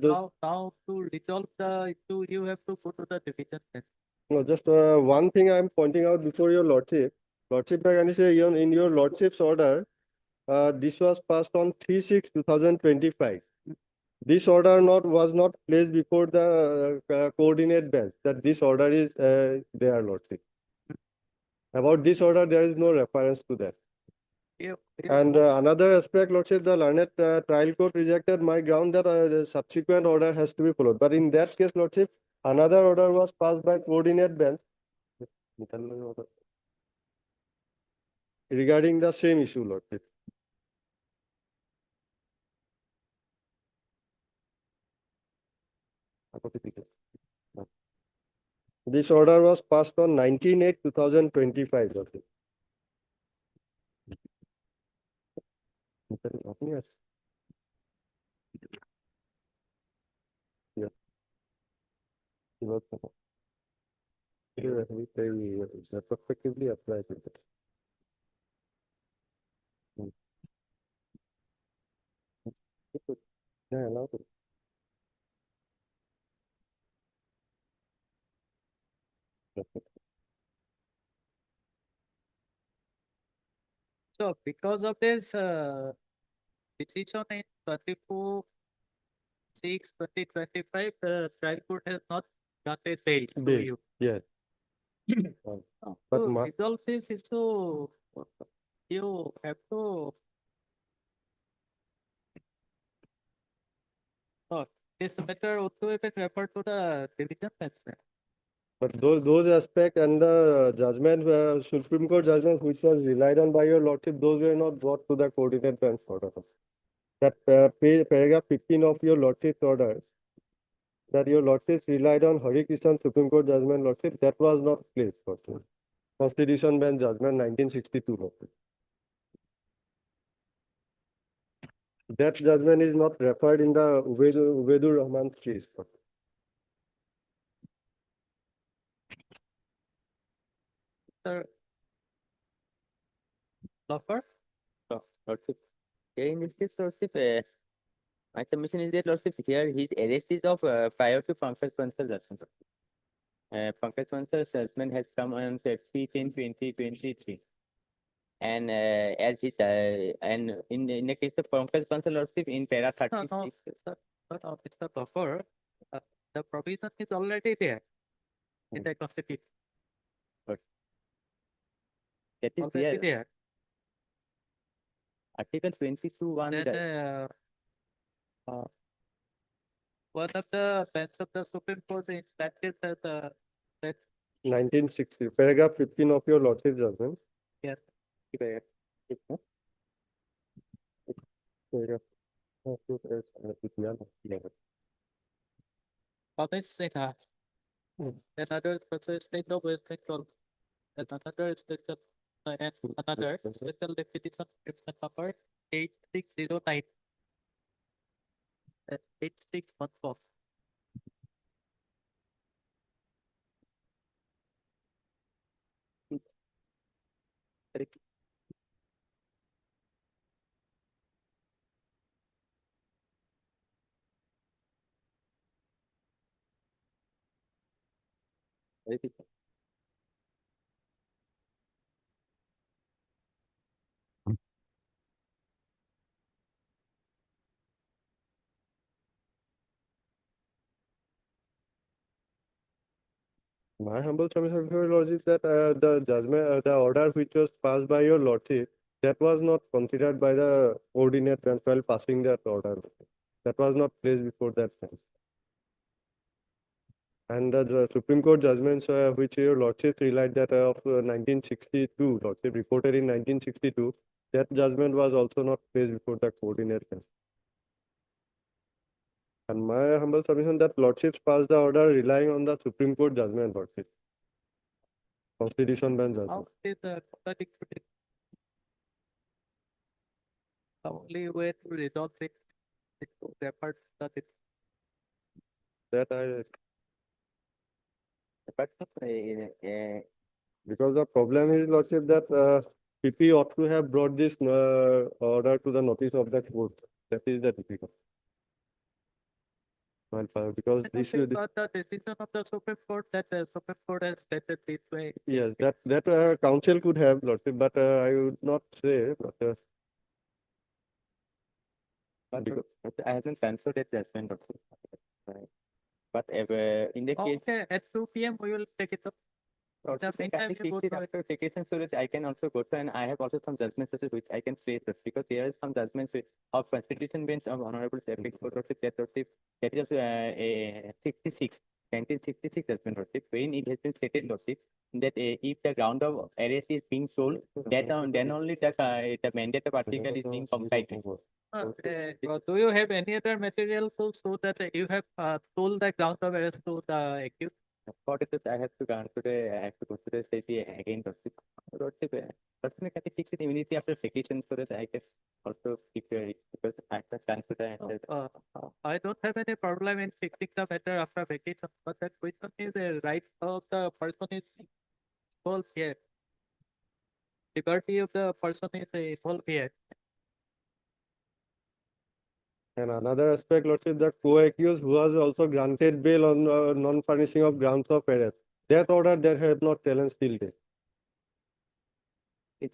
those. Now to resolve the issue, you have to go to the division bench. No, just one thing I am pointing out before your Lordship. Lordship, I can say in your Lordship's order, this was passed on 3/6/2025. This order was not placed before the coordinate bench, that this order is there, Lordship. About this order, there is no reference to that. And another aspect, Lordship, the learned trial court rejected my ground that the subsequent order has to be followed. But in that case, Lordship, another order was passed by coordinate bench regarding the same issue, Lordship. This order was passed on 19/8/2025, Lordship. Yeah. Retrospectively applied to that. Yeah, allowed it. So because of this decision in 24/6/2025, the trial court has not granted bail to Bail, you. yes. But To resolve this issue, you have to. This matter ought to have been referred to the division bench. But those aspects and the judgment, Supreme Court judgment, which was relied on by your Lordship, those were not brought to the coordinate bench order. That paragraph 15 of your Lordship's order, that your Lordship relied on Harikishan Supreme Court judgment, Lordship, that was not placed, Lordship. Constitution bench judgment 1962, Lordship. That judgment is not referred in the Ubedur Rahman's case, Lordship. Sir, Lawford? Lordship. Here in this case, Lordship, my submission is that, Lordship, here his arrest is of prior to Pankaj Bansal's judgment. Pankaj Bansal's judgment has come on 30/10/2023. And as his and in the case of Pankaj Bansal, Lordship, in para 36. No, Mr. Lawford, the provision is already there in the Constitution. That is Already there. there. Article 22(1). Then, one of the bench of the Supreme Court in that case that 1960, paragraph 15 of your lordship judgment. Yeah. Paragraph. Others say that. Another process state of respectful. Another is the and another special definition number 8609 and 8614. My humble submission to your lordship that the judgment, the order which was passed by your lordship, that was not considered by the ordinate bench while passing that order. That was not placed before that time. And the Supreme Court judgments which your lordship relied that of 1962, lordship reported in 1962, that judgment was also not placed before the coordinate bench. And my humble submission that lordships passed the order relying on the Supreme Court judgment, lordship. Constitution bench judgment. How did the only way to resolve it is to refer to the That I, But because the problem is, lordship, that PP ought to have brought this order to the notice of the court. That is the difficult. Well, because this is the decision of the Supreme Court that the Supreme Court has stated this way. yes, that council could have, lordship, but I would not say, but but I haven't cancelled that judgment also. Right. But in the case Okay, at 2 p.m. we will take it up. also The meantime, you go fix it through it. after vacation so that I can also go to, and I have also some judgments which I can place it, because there are some judgments of Constitution bench of Honorable Supreme Court of that is also a 1966 judgment lordship, when it has been stated lordship that if the ground of arrest is being sold, that then only the mandate of article is being complied with. Do you have any other material to show that you have told the ground of arrest to the accused? For this, I have to go today. I have to go to the city again. Lordship, personally, can fix it immediately after vacation so that I can also keep it, because I have done today. I don't have any problem in fixing the matter after vacation, but the question is the right of the person is involved here. Liberty of the person is involved here. and another aspect, lordship, the co-accused who was also granted bail on non-furnishing of grounds of arrest. That order they have not challenged till date.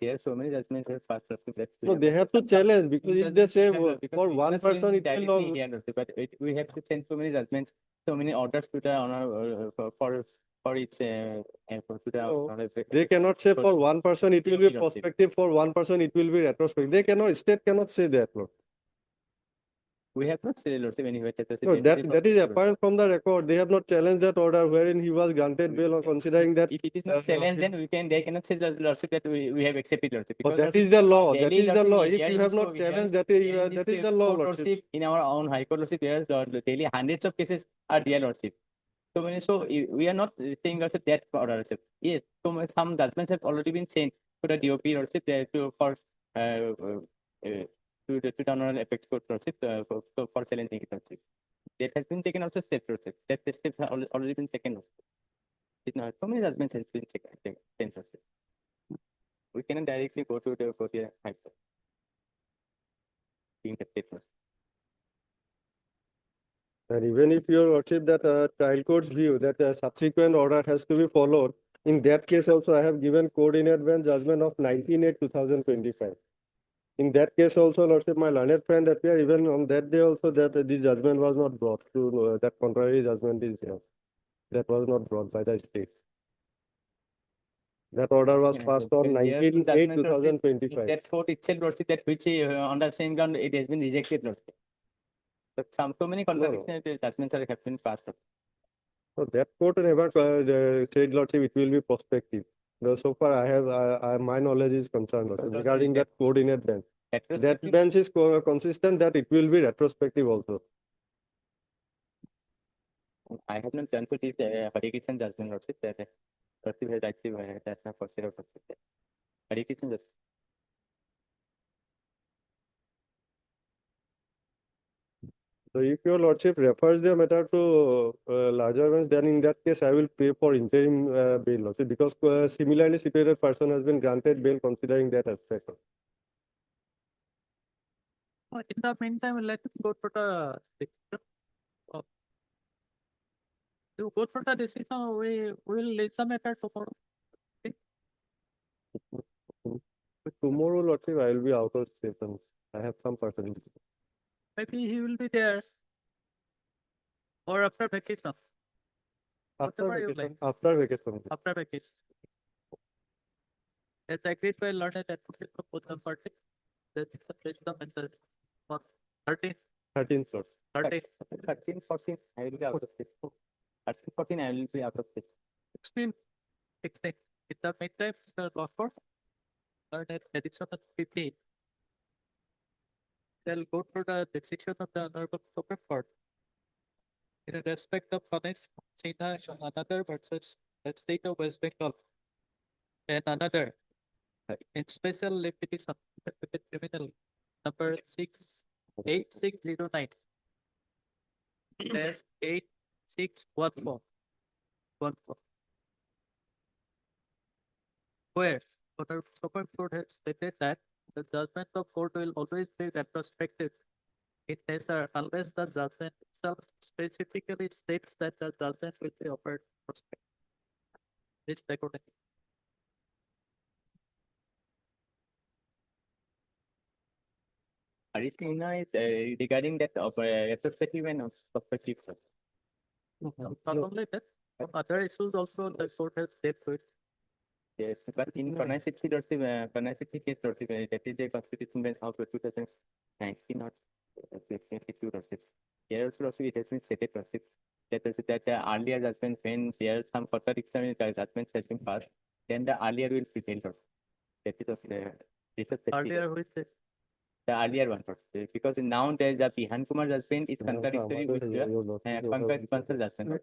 There are so many judgments have passed. That No, they have to challenge, because if they say for one person, it will not. Here, but we have to send so many judgments, so many orders to the honor for its to the No, honor. They cannot say for one person it will be prospective, for one person it will be retrospective. They cannot, state cannot say that, Lord. We have not said lordship anywhere. No, that is apparent from the record. They have not challenged that order wherein he was granted bail on considering that. If it is not challenged, then they cannot say lordship that we have accepted lordship. Oh, Because that is the law. That daily is the lordship, law. we If are you in have scope, not we are challenged, in that this is the law, court lordship. in our own high court lordship, there are daily hundreds of cases are dear lordship. So we are not saying lordship that order lordship. Yes, some judgments have already been changed to the DOP lordship to the honorable apex court lordship for challenging it lordship. That has been taken also step lordship. That the steps have already been taken. It's not so many judgments have been taken. We cannot directly go to the high court. Being the statement. And even if your lordship that trial court's view that a subsequent order has to be followed, in that case also I have given coordinate bench judgment of 19/8/2025. In that case also, lordship, my learned friend appear even on that day also that this judgment was not brought to that contrary judgment is there. That was not brought by the state. That order was passed on 19/8/2025. That court itself, lordship, that which on the same ground it has been rejected, lordship. But so many contradictions judgments have been passed. So that court never said, Lordship, it will be prospective. Though so far my knowledge is concerned Lordship, regarding that coordinate bench. That bench is consistent that it will be retrospective also. I have not done for this Hardship judgment Lordship that Lordship has actually that's not considered prospective. Hardship judgment. So if your Lordship refers the matter to larger bench, then in that case I will pay for interim bail Lordship, because similarly situated person has been granted bail considering that aspect. In the meantime, let us go to the decision. You go through the decision, we will leave the matter tomorrow. Tomorrow Lordship I will be out of station. I have some personal. Maybe he will be there. Or after vacation. After Whatever you vacation. like. After vacation. After vacation. As agreed by learned advocate of both the parties, that is the wisdom and the 13. 13 slots. 13. 13, 14, I will be out of this. 13, 14, I will be out of this. 16. 16. In the meantime, Mr. Lawford, learned addition of 15. They'll go through the decision of the Honorable Supreme Court. In respect of Congress, Sinha and another versus the state of West Bengal and another in special litigation criminal number 68609 dash 8614 where the Supreme Court has stated that the judgment of court will always be retrospective in nature unless the judgment itself specifically states that the judgment will be offered prospective. This recording. Aristina is regarding that of retrospective and prospective. Not only that, other issues also the court has dealt with. Yes, but in Finalizing case, that is a constitution bench of 2019 or 2022. Here also it has been stated that the earlier judgment, when there are some contradiction in the judgment has been passed, then the earlier will prevail. That is Earlier with the earlier one, because now there is the Pihan Kumar judgment is contradictory with the Pankaj Bansal judgment.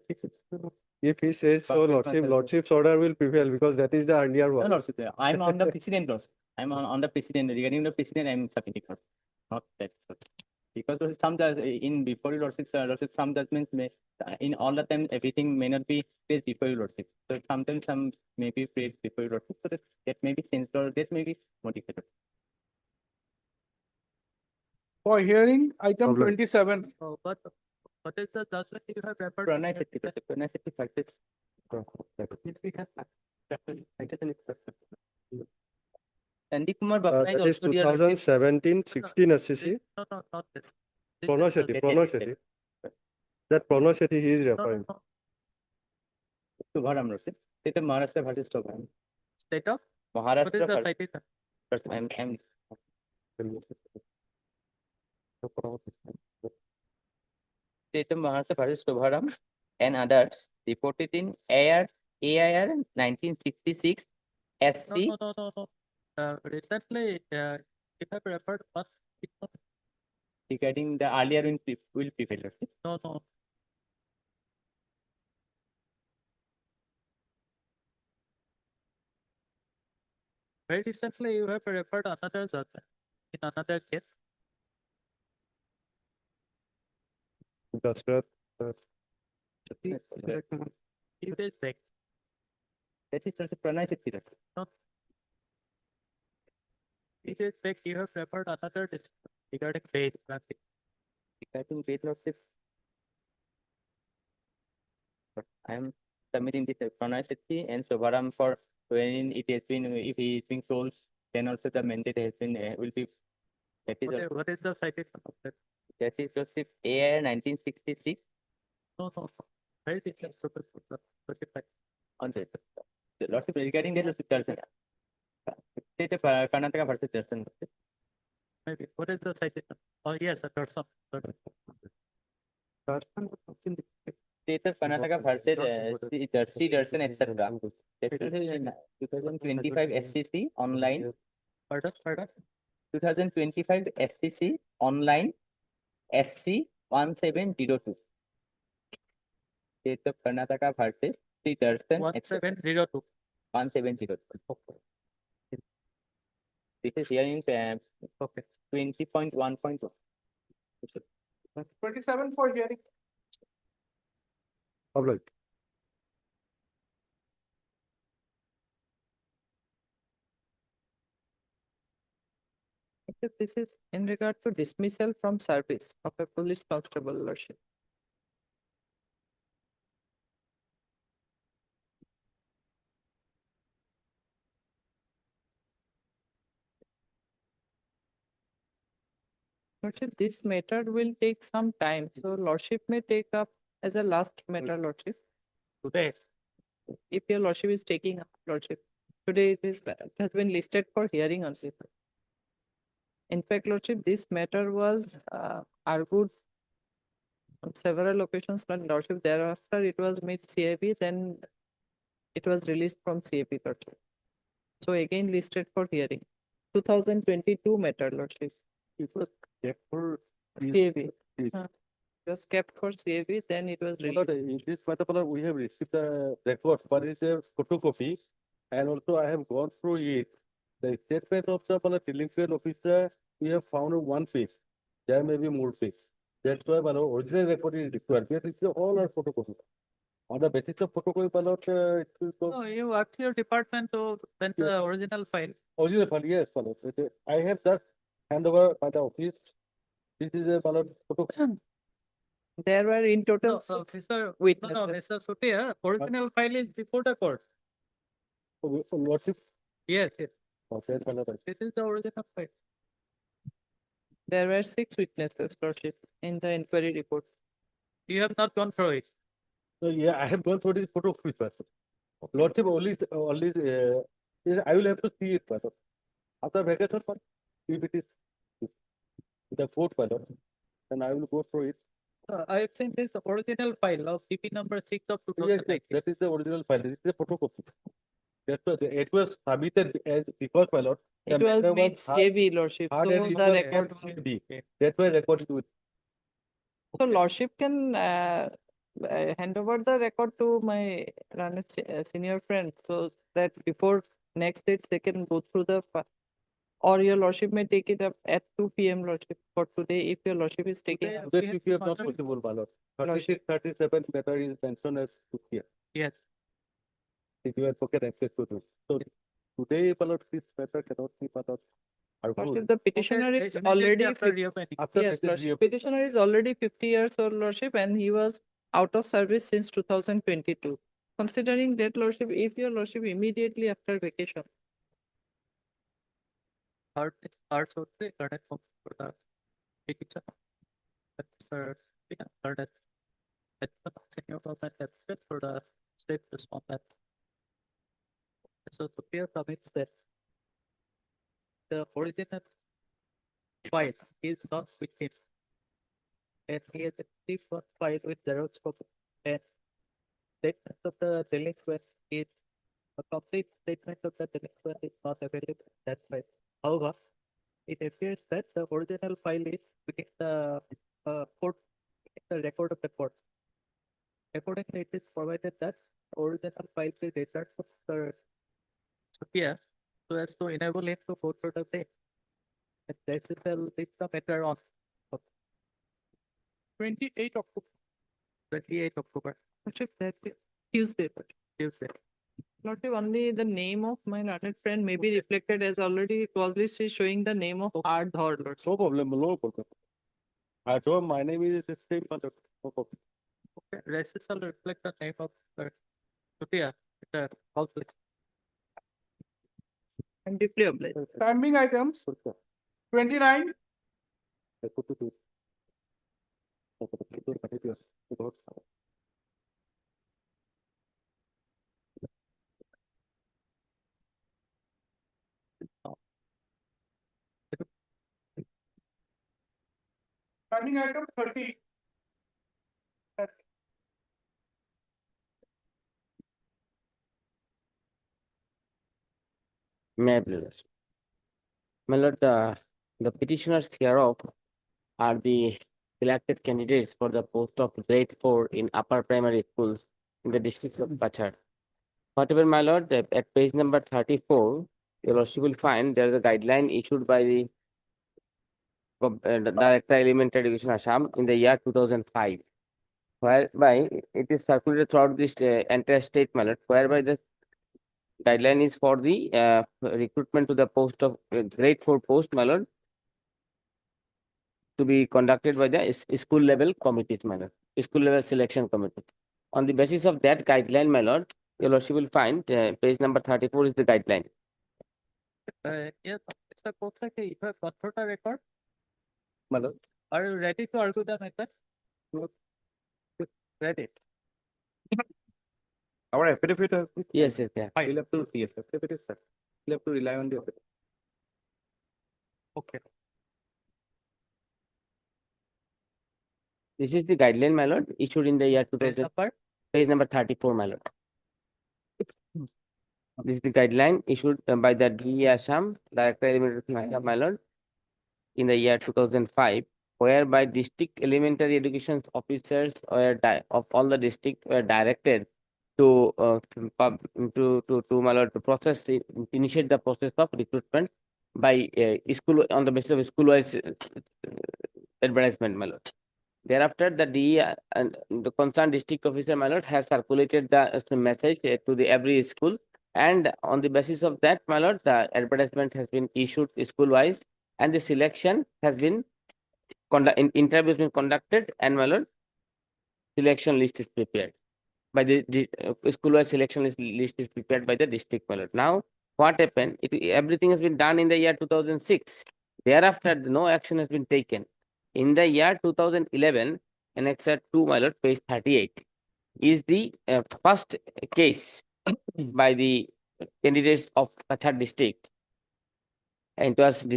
If he says so, Lordship's order will prevail because that is the earlier one. No, Lordship, I'm on the precedent, Lordship. I'm on the precedent. Regarding the precedent, I'm submitting, not that. Because Lordship, some in before you, Lordship, some judgments may, in all the time, everything may not be placed before you, Lordship. So sometimes some may be placed before you, Lordship. So that may be changed or that may be modified. For hearing item Problem. 27. but what is the judgment you have referred Pronounced. Sandeep Kumar Bapna That is also there, Lordship. 2017, 16 SCC. No, not that. Prononceti. That Prononceti he is referring. Subharam, Lordship. State of Maharashtra versus Subharam. State of? What Maharashtra is the versus. citation? First, I'm State of Maharashtra versus Subharam and others reported in AIR 1966 SC. No. Recently, if I referred, but Regarding the earlier will prevail. Lordship. no. Very recently, you have referred another judgment in another case. Dasrat. You will check. That is also pronounced. You will check. You have referred another decision regarding bail. Regarding bail, Lordship. I am submitting this pronounced and Subharam for when it has been, if he is being sold, then also the mandate has been, will be, that is, What is the citation of that? that is Lordship AIR 1966 No. Very recent. on the Lordship regarding that Lordship Darsan. State of Karnataka versus Darsan. Maybe. What is the citation? Oh, yes, a person. State of Karnataka versus Sri Darsan, etc. 2025 SCC online. Pardon, pardon. 2025 SCC online SC 1702. State of Karnataka versus Sri Darsan, 1702. 1702. This is here in Okay. 20.1.1. 27 for hearing. Public. This is in regard to dismissal from service of a police constable, Lordship. Lordship, this matter will take some time, so Lordship may take up as a last matter, Lordship. Today, if your Lordship is taking up, Lordship, today it has been listed for hearing on it. In fact, Lordship, this matter was argued on several occasions, but Lordship, thereafter it was made CIB, then it was released from CIB, Lordship. So again listed for hearing. 2022 matter, Lordship. It was kept for CAB. It was kept for CAB, then it was released. In this matter, we have received the record, but it's a photocopy, and also I have gone through it. The statement of the delinquent officer, we have found one page. There may be more page. That's why original record is required. But it's all our photocopy. On the basis of photocopy, it will go. No, you asked your department to send the original file. Original file, yes, I have just hand over by the office. This is a photo. There were in total No, six Mr. witnesses. No, Mr. Sotia, original file is before the court. Lordship. Yes, yes. Okay, This is the original file. There were 6 witnesses, Lordship, in the inquiry report. You have not gone through it. So yeah, I have gone through this photocopy first. Lordship only, I will have to see it first. After vacation, if it is the court file, then I will go through it. I have seen this original file of CP number 6 of Yes, 2019. that is the original file. This is the photocopy. That's why it was submitted as because pilot. It was made CAB, Lordship, so the record. That's why record is with. So Lordship can hand over the record to my learned senior friend, so that before next date they can go through the or your Lordship may take it up at 2 p.m. Lordship for today if your Lordship is taking up. That if you have not possible, pilot. 36, 37 matter is mentioned as here. Yes. If you have pocket access to this. So today, pilot, this matter cannot be pilot. Lordship, the petitioner is already yes, Lordship, petitioner is already 50 years old, Lordship, and he was out of service since 2022. Considering that, Lordship, if your Lordship immediately after vacation. Hard so the correct for the picture. Sir, that senior government that's for the state respondent. So the peer commits that the original file is not with him. And he has a different file with Xerox copy. And statement of the delinquent is a complete statement of the delinquent is not available. That's right. However, it appears that the original file is within the court, the record of the court. Accordingly, it is provided that the original file is returned to the Sophia so as to enable him to go through the day. And that is the matter on 28 October. 28 October. Lordship, that is Tuesday. Lordship, only the name of my learned friend may be reflected as already clause list is showing the name of Ardhar, Lordship. No problem, no problem. I told my name is the same, but no problem. Okay, rest will reflect the name of the Sophia, the house list. I'm deeply obliged. Pending items 29. Pending item 30. May I please? My lord, the petitioners hereof are the selected candidates for the post of grade 4 in upper primary schools in the district of Pachar. Whatever, my lord, at page number 34, your lordship will find there is a guideline issued by the Director Elementary Education Assam in the year 2005, whereby it is circulated throughout this entire state, my lord, whereby the guideline is for the recruitment to the post of grade 4 post, my lord, to be conducted by the school level committees, my lord, school level selection committee. On the basis of that guideline, my lord, your lordship will find page number 34 is the guideline. Yes, Mr. Kothak, you have got for the record. My lord. Are you ready to argue the matter? Ready. Our affidavit. Yes, yes, yeah. We'll have to, yes, affidavit is that. We'll have to rely on the affidavit. Okay. This is the guideline, my lord, issued in the year 2000. Page number 34, my lord. This is the guideline issued by the DE Assam, Director Elementary Assam, my lord, in the year 2005, whereby district elementary education officers were of all the district were directed to my lord, to initiate the process of recruitment by school on the basis of school-wise advertisement, my lord. Thereafter, the DE and the concerned district officer, my lord, has circulated the message to the every school, and on the basis of that, my lord, the advertisement has been issued school-wise, and the selection has been interview has been conducted, and my lord, selection list is prepared by the school-wise selection list is prepared by the district, my lord. Now, what happened? Everything has been done in the year 2006. Thereafter, no action has been taken. In the year 2011, Annexure 2, my lord, page 38, is the first case by the candidates of Kachar district. And it was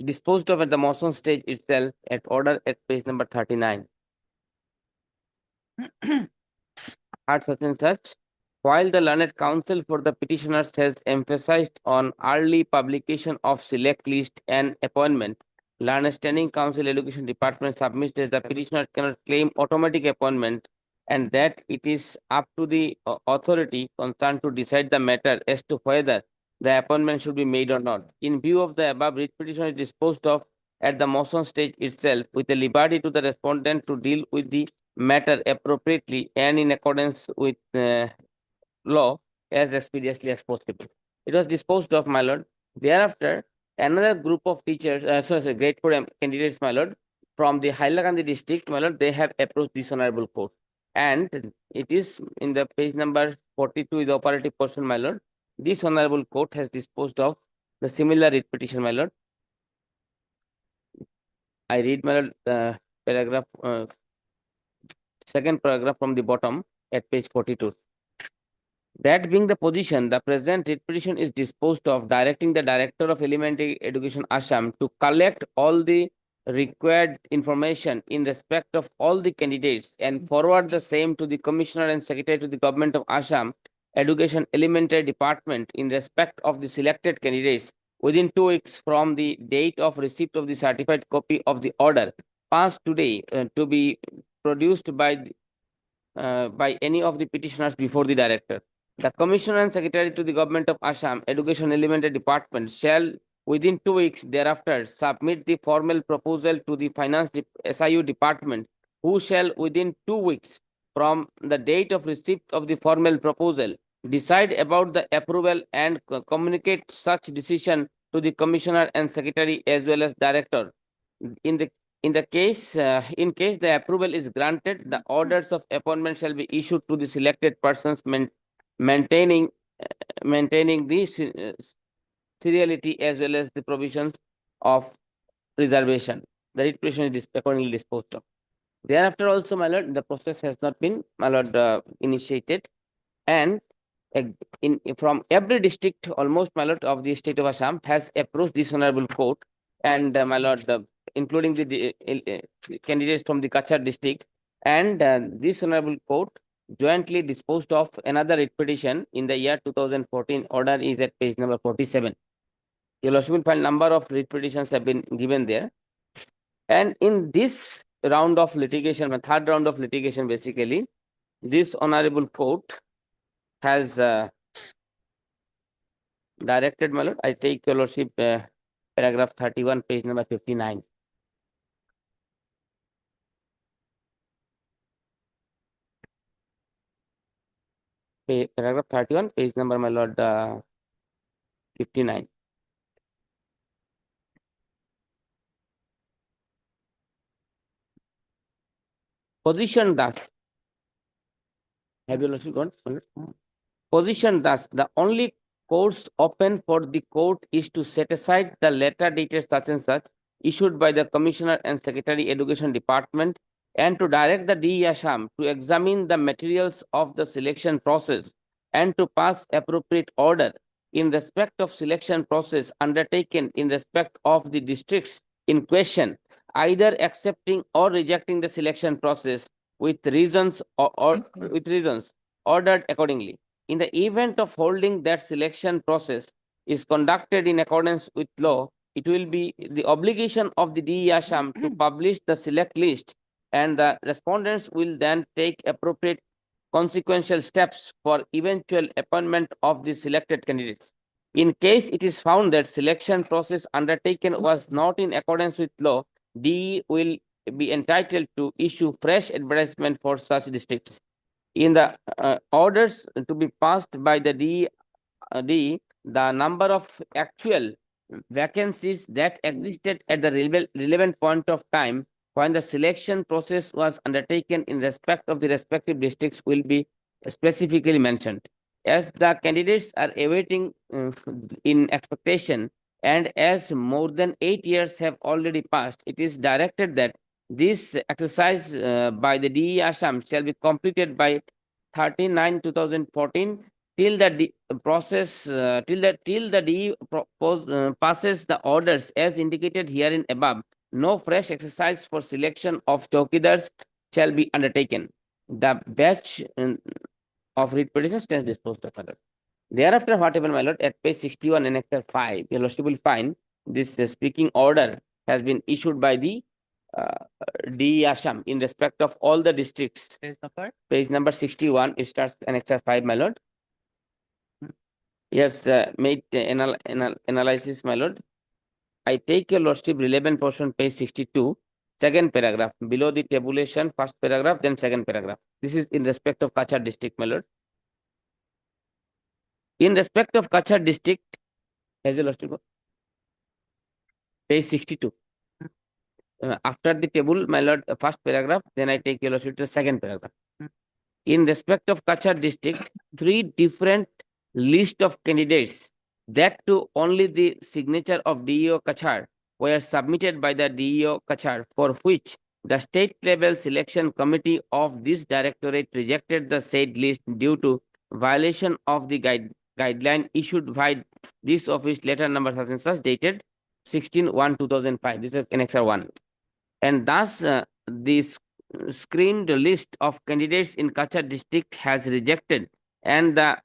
disposed of at the motion stage itself at order at page number 39. At such and such, while the learned counsel for the petitioners has emphasized on early publication of select list and appointment, Learned Standing Council Education Department submits that the petitioner cannot claim automatic appointment and that it is up to the authority concerned to decide the matter as to whether the appointment should be made or not. In view of the above, writ petition is disposed of at the motion stage itself with the liberty to the respondent to deal with the matter appropriately and in accordance with law as expeditiously as possible. It was disposed of, my lord. Thereafter, another group of teachers, grade 4 candidates, my lord, from the Hailakandi district, my lord, they have approached this honorable court. And it is in the page number 42 is the operative portion, my lord. This honorable court has disposed of the similar writ petition, my lord. I read, my lord, paragraph, second paragraph from the bottom at page 42. That being the position, the present writ petition is disposed of, directing the Director of Elementary Education Assam to collect all the required information in respect of all the candidates and forward the same to the Commissioner and Secretary to the Government of Assam Education Elementary Department in respect of the selected candidates within 2 weeks from the date of receipt of the certified copy of the order passed today to be produced by any of the petitioners before the director. The Commissioner and Secretary to the Government of Assam Education Elementary Department shall within 2 weeks thereafter submit the formal proposal to the Finance SIU Department, who shall within 2 weeks from the date of receipt of the formal proposal decide about the approval and communicate such decision to the Commissioner and Secretary as well as Director. In case the approval is granted, the orders of appointment shall be issued to the selected persons maintaining the seriality as well as the provisions of reservation. The writ petition is accordingly disposed of. Thereafter also, my lord, the process has not been, my lord, initiated, and from every district, almost, my lord, of the state of Assam has approached this honorable court, and my lord, including the candidates from the Kachar district, and this honorable court jointly disposed of another writ petition in the year 2014. Order is at page number 47. Your lordship will find number of writ petitions have been given there. And in this round of litigation, the third round of litigation, basically, this honorable court has directed, my lord, I take your lordship paragraph 31, page number 59. Paragraph 31, page number, my lord, 59. Position thus. Have you lordship gone? Position thus, the only course open for the court is to set aside the letter dated such and such issued by the Commissioner and Secretary Education Department and to direct the DE Assam to examine the materials of the selection process and to pass appropriate order in respect of selection process undertaken in respect of the districts in question, either accepting or rejecting the selection process with reasons or with reasons ordered accordingly. In the event of holding that selection process is conducted in accordance with law, it will be the obligation of the DE Assam to publish the select list, and the respondents will then take appropriate consequential steps for eventual appointment of the selected candidates. In case it is found that selection process undertaken was not in accordance with law, DE will be entitled to issue fresh advertisement for such districts. In the orders to be passed by the DE, the number of actual vacancies that existed at the relevant point of time when the selection process was undertaken in respect of the respective districts will be specifically mentioned. As the candidates are awaiting in expectation, and as more than 8 years have already passed, it is directed that this exercise by the DE Assam shall be completed by 39/2014 till the process till the DE passes the orders as indicated herein above. No fresh exercise for selection of chowkidars shall be undertaken. The batch of writ petitions stands disposed of. Thereafter, whatever, my lord, at page 61 annexure 5, your lordship will find this speaking order has been issued by the DE Assam in respect of all the districts. Page number 61, it starts annexure 5, my lord. Yes, made analysis, my lord. I take your lordship relevant portion, page 62, second paragraph, below the tabulation, first paragraph, then second paragraph. This is in respect of Kachar district, my lord. In respect of Kachar district, has your lordship got? Page 62. After the table, my lord, first paragraph, then I take your lordship to the second paragraph. In respect of Kachar district, 3 different list of candidates that to only the signature of DEO Kachar were submitted by the DEO Kachar, for which the state level selection committee of this directorate rejected the said list due to violation of the guideline issued by this office, letter number such and such, dated 16/1/2005. This is annexure 1. And thus, this screened list of candidates in Kachar district has rejected, and the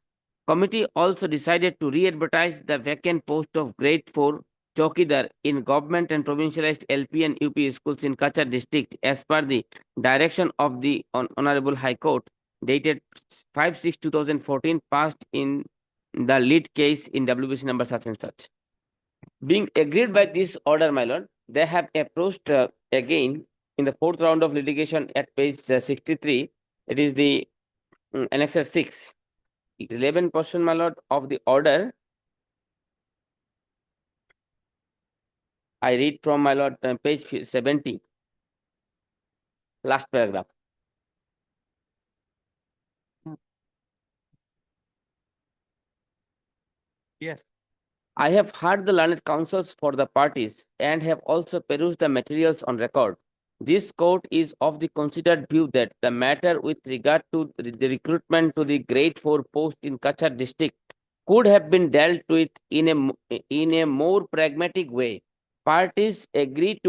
committee also decided to re-advertise the vacant post of grade 4 chowkidar in government and provincialized LP and UP schools in Kachar district as per the direction of the Honorable High Court, dated 5/6/2014, passed in the lead case in WBC number such and such. Being agreed by this order, my lord, they have approached again in the 4th round of litigation at page 63. It is the annexure 6. 11 portion, my lord, of the order. I read from, my lord, page 70, last paragraph. Yes. I have heard the learned counsels for the parties and have also perused the materials on record. This court is of the considered view that the matter with regard to the recruitment to the grade 4 post in Kachar district could have been dealt with in a more pragmatic way. Parties agree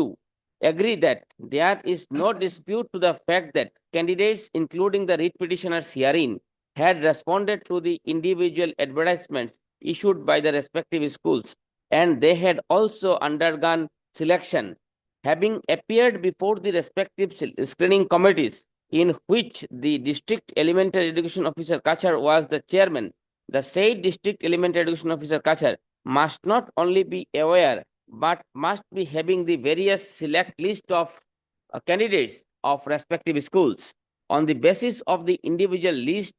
that there is no dispute to the fact that candidates, including the writ petitioners herein, had responded to the individual advertisements issued by the respective schools and they had also undergone selection, having appeared before the respective screening committees, in which the District Elementary Education Officer Kachar was the chairman. The said District Elementary Education Officer Kachar must not only be aware, but must be having the various select list of candidates of respective schools. On the basis of the individual list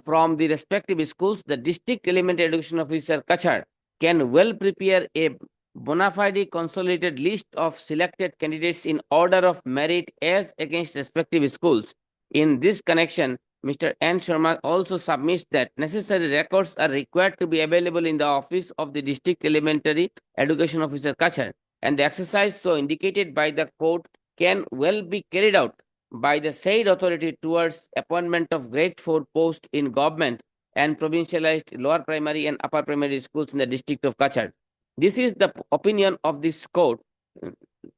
from the respective schools, the District Elementary Education Officer Kachar can well prepare a bona fide consolidated list of selected candidates in order of merit as against respective schools. In this connection, Mr. N. Sharma also submits that necessary records are required to be available in the office of the District Elementary Education Officer Kachar, and the exercise so indicated by the court can well be carried out by the said authority towards appointment of grade 4 post in government and provincialized lower primary and upper primary schools in the district of Kachar. This is the opinion of this court.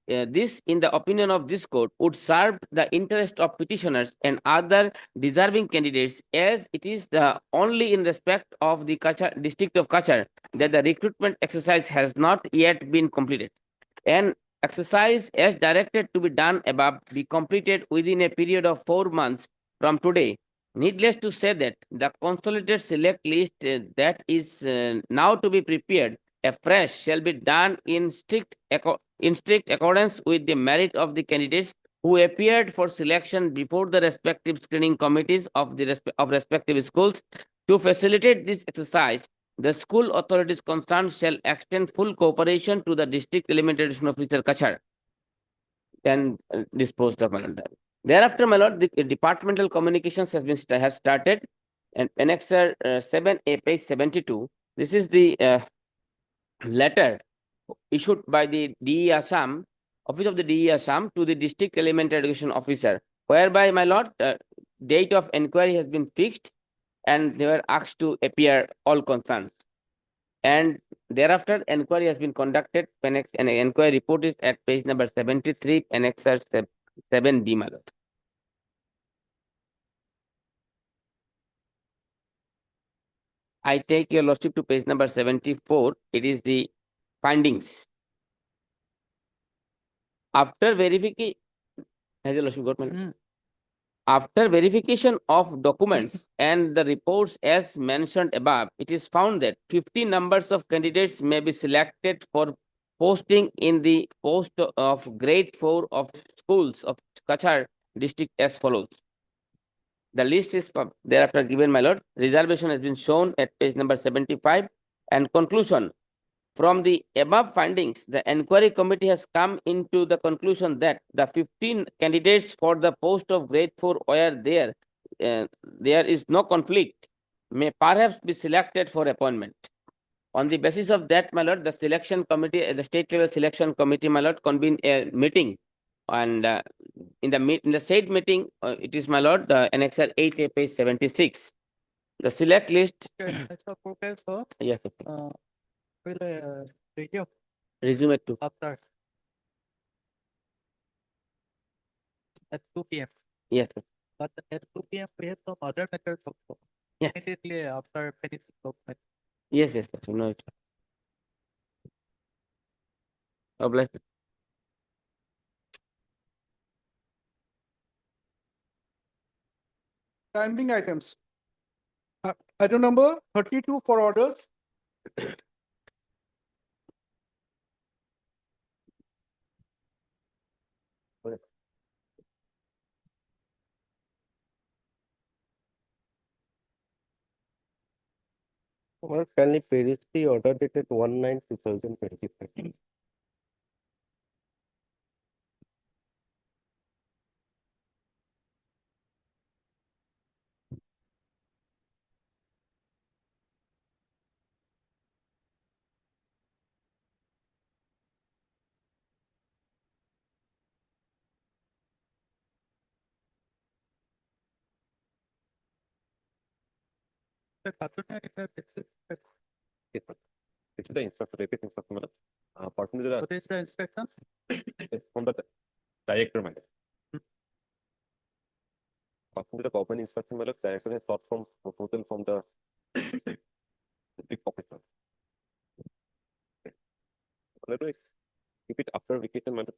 This, in the opinion of this court, would serve the interest of petitioners and other deserving candidates, as it is the only in respect of the Kachar, district of Kachar that the recruitment exercise has not yet been completed. An exercise as directed to be done above be completed within a period of 4 months from today. Needless to say that the consolidated select list that is now to be prepared afresh shall be done in strict accordance with the merit of the candidates who appeared for selection before the respective screening committees of the respective schools. To facilitate this exercise, the school authorities concerned shall extend full cooperation to the District Elementary Education Officer Kachar and disposed of. Thereafter, my lord, the departmental communications has started, and annexer 7A, page 72. This is the letter issued by the DE Assam, Office of the DE Assam, to the District Elementary Education Officer, whereby, my lord, date of inquiry has been fixed, and they were asked to appear all concerned. And thereafter, inquiry has been conducted. An inquiry report is at page number 73, annexer 7B, my lord. I take your lordship to page number 74. It is the findings. After verification, has your lordship got my lord? After verification of documents and the reports as mentioned above, it is found that 50 numbers of candidates may be selected for posting in the post of grade 4 of schools of Kachar district as follows. The list is thereafter given, my lord. Reservation has been shown at page number 75. And conclusion. From the above findings, the inquiry committee has come into the conclusion that the 15 candidates for the post of grade 4 where there is no conflict may perhaps be selected for appointment. On the basis of that, my lord, the selection committee, the state level selection committee, my lord, convened a meeting, and in the said meeting, it is, my lord, the annexer 8A, page 76. The select list. Yes. Resume it to. After at 2 p.m. Yes, sir. But at 2 p.m. we have some other matters also. Yeah. Immediately after finishing document. Yes, yes, sir. No, it. Oh, bless you. Standing items. Item number 32 for orders. Well, kindly peruse the order dated 1/9/2025. It's the instructor, repeat instructor, madam. Partly the. What is the instruction? From the director, madam. Partly the government instruction, madam, director has sought from proposal from the district officer. Let me keep it after vacation, madam.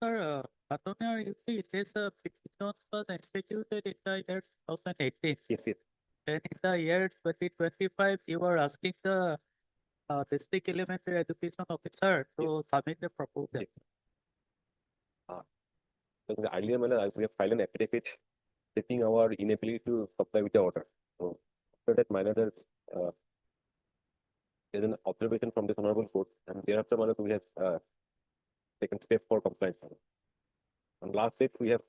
Sir, Attorney, you see, this petition was executed in the year 2018. Yes, yes. Then in the year 2025, you were asking the district elementary education officer to submit the proposal. So in the earlier manner, we have filed an affidavit stating our inability to comply with the order. So after that minor, there's an observation from this honorable court, and thereafter manner we have taken step for compliance. On last date, we have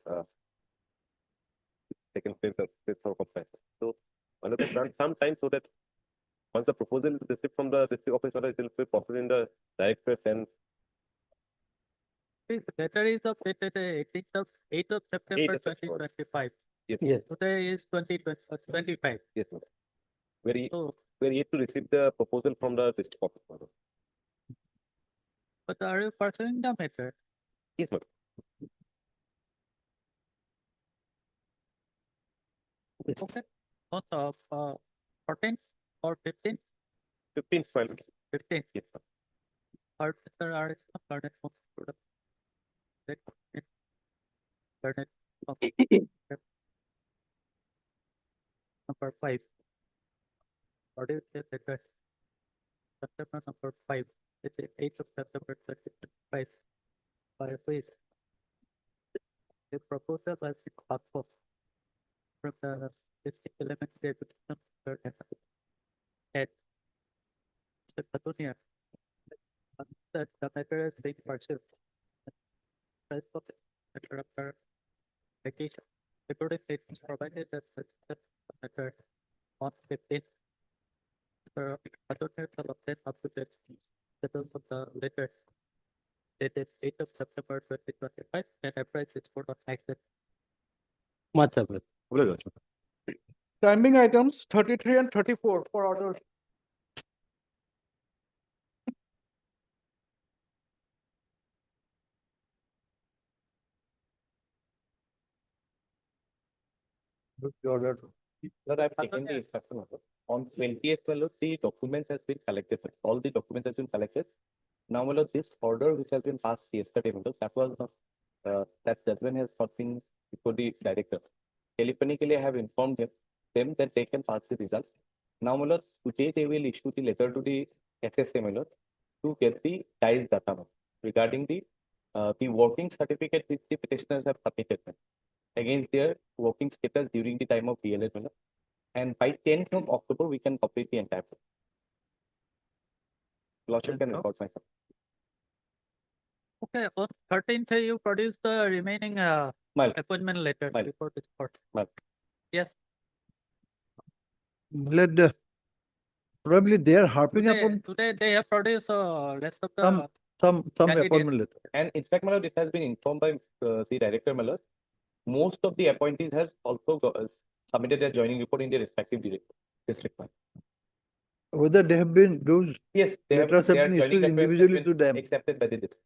taken step for compliance. So another some time so that once the proposal is received from the district officer, it will be processed in the directorate and This letter is of dated 8th of September 2025. yes, Yes. Today is 2025. yes, madam. Very So, we're yet to receive the proposal from the district office, madam. but are you pursuing the matter? Yes, madam. Okay. On the 14th or 15th? 15th, madam. 15th. Yes, madam. Or Mr. R. Learned from student. Learned from number 5. What is the letter? September number 5. It's the 8th of September 2025. By which the proposal has been called for from the district elementary education head. Mr. Patunia, that the matter is being pursued. Price of the matter of vacation. Recording statements provided that the matter on 15th. Mr. Patunia shall obtain up to date details of the letter dated 8th of September 2025 and apprise this court on next day. Much appreciated. Standing items 33 and 34 for order. Sir, I've taken the instruction order. On 20th, the documents has been collected. Sir. All the documents has been collected. Now, this order which has been passed yesterday, that was that judgment has not been before the director. Telephonically, I have informed them that they can pass the result. Now, today they will issue the letter to the SSA, to get the DICE data regarding the working certificate which the petitioners have submitted against their working status during the time of DLS. And by 10th of October, we can complete the entire process. Lordship can record myself. Okay, on 13th, you produce the remaining appointment letters before this court. Yes. Let probably they are harping upon Today they have produced rest of the some candidate. appointment letter. And in fact, it has been informed by the director, most of the appointees has also submitted their joining report in their respective district. Whether they have been those Yes, letters have been issued individually to them. Accepted by the district.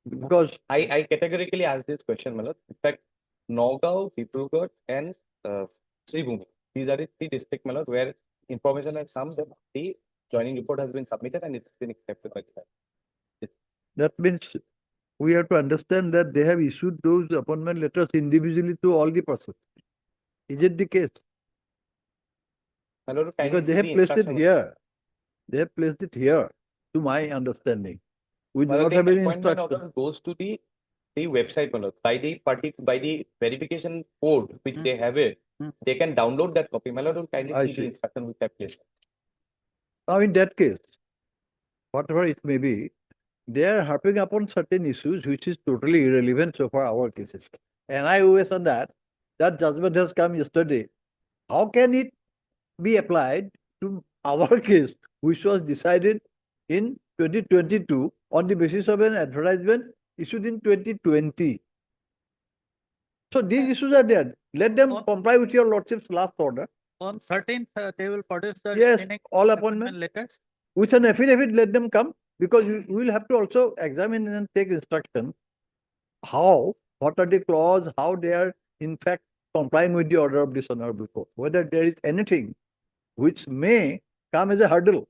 Because I categorically asked this question, In fact, Nagaon, Dibrugarh, and Sribhumi. These are the 3 districts, where information has come that the joining report has been submitted and it's been accepted by the that means we have to understand that they have issued those appointment letters individually to all the persons. Is it the case? Because they have placed it here. They have placed it here, to my understanding. We do not have any instruction. Goes to the website, by the verification code which they have it. They can download that copy. Kindly I see the see. instruction which I placed. Now, in that case, whatever it may be, they are harping upon certain issues which is totally irrelevant so far our cases. And I always on that judgment has come yesterday. How can it be applied to our case, which was decided in 2022 on the basis of an advertisement issued in 2020. So these issues are there. Let them comply with your lordship's last order. On 13th, they will produce the Yes, remaining all appointment letters. with an affidavit, let them come, because we will have to also examine and take instruction how, what are the clause, how they are in fact complying with the order of this honorable court, whether there is anything which may come as a hurdle.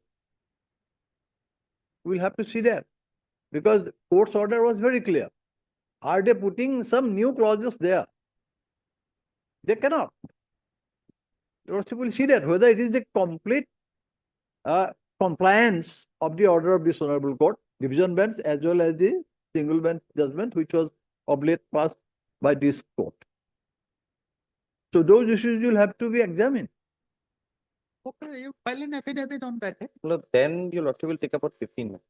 We'll have to see that, because court's order was very clear. Are they putting some new clauses there? They cannot. Lordship will see that, whether it is the complete compliance of the order of this honorable court, division bench, as well as the single bench judgment, which was of late passed by this court. So those issues will have to be examined. Okay, you file an affidavit on that. No, then your lordship will take about 15 minutes.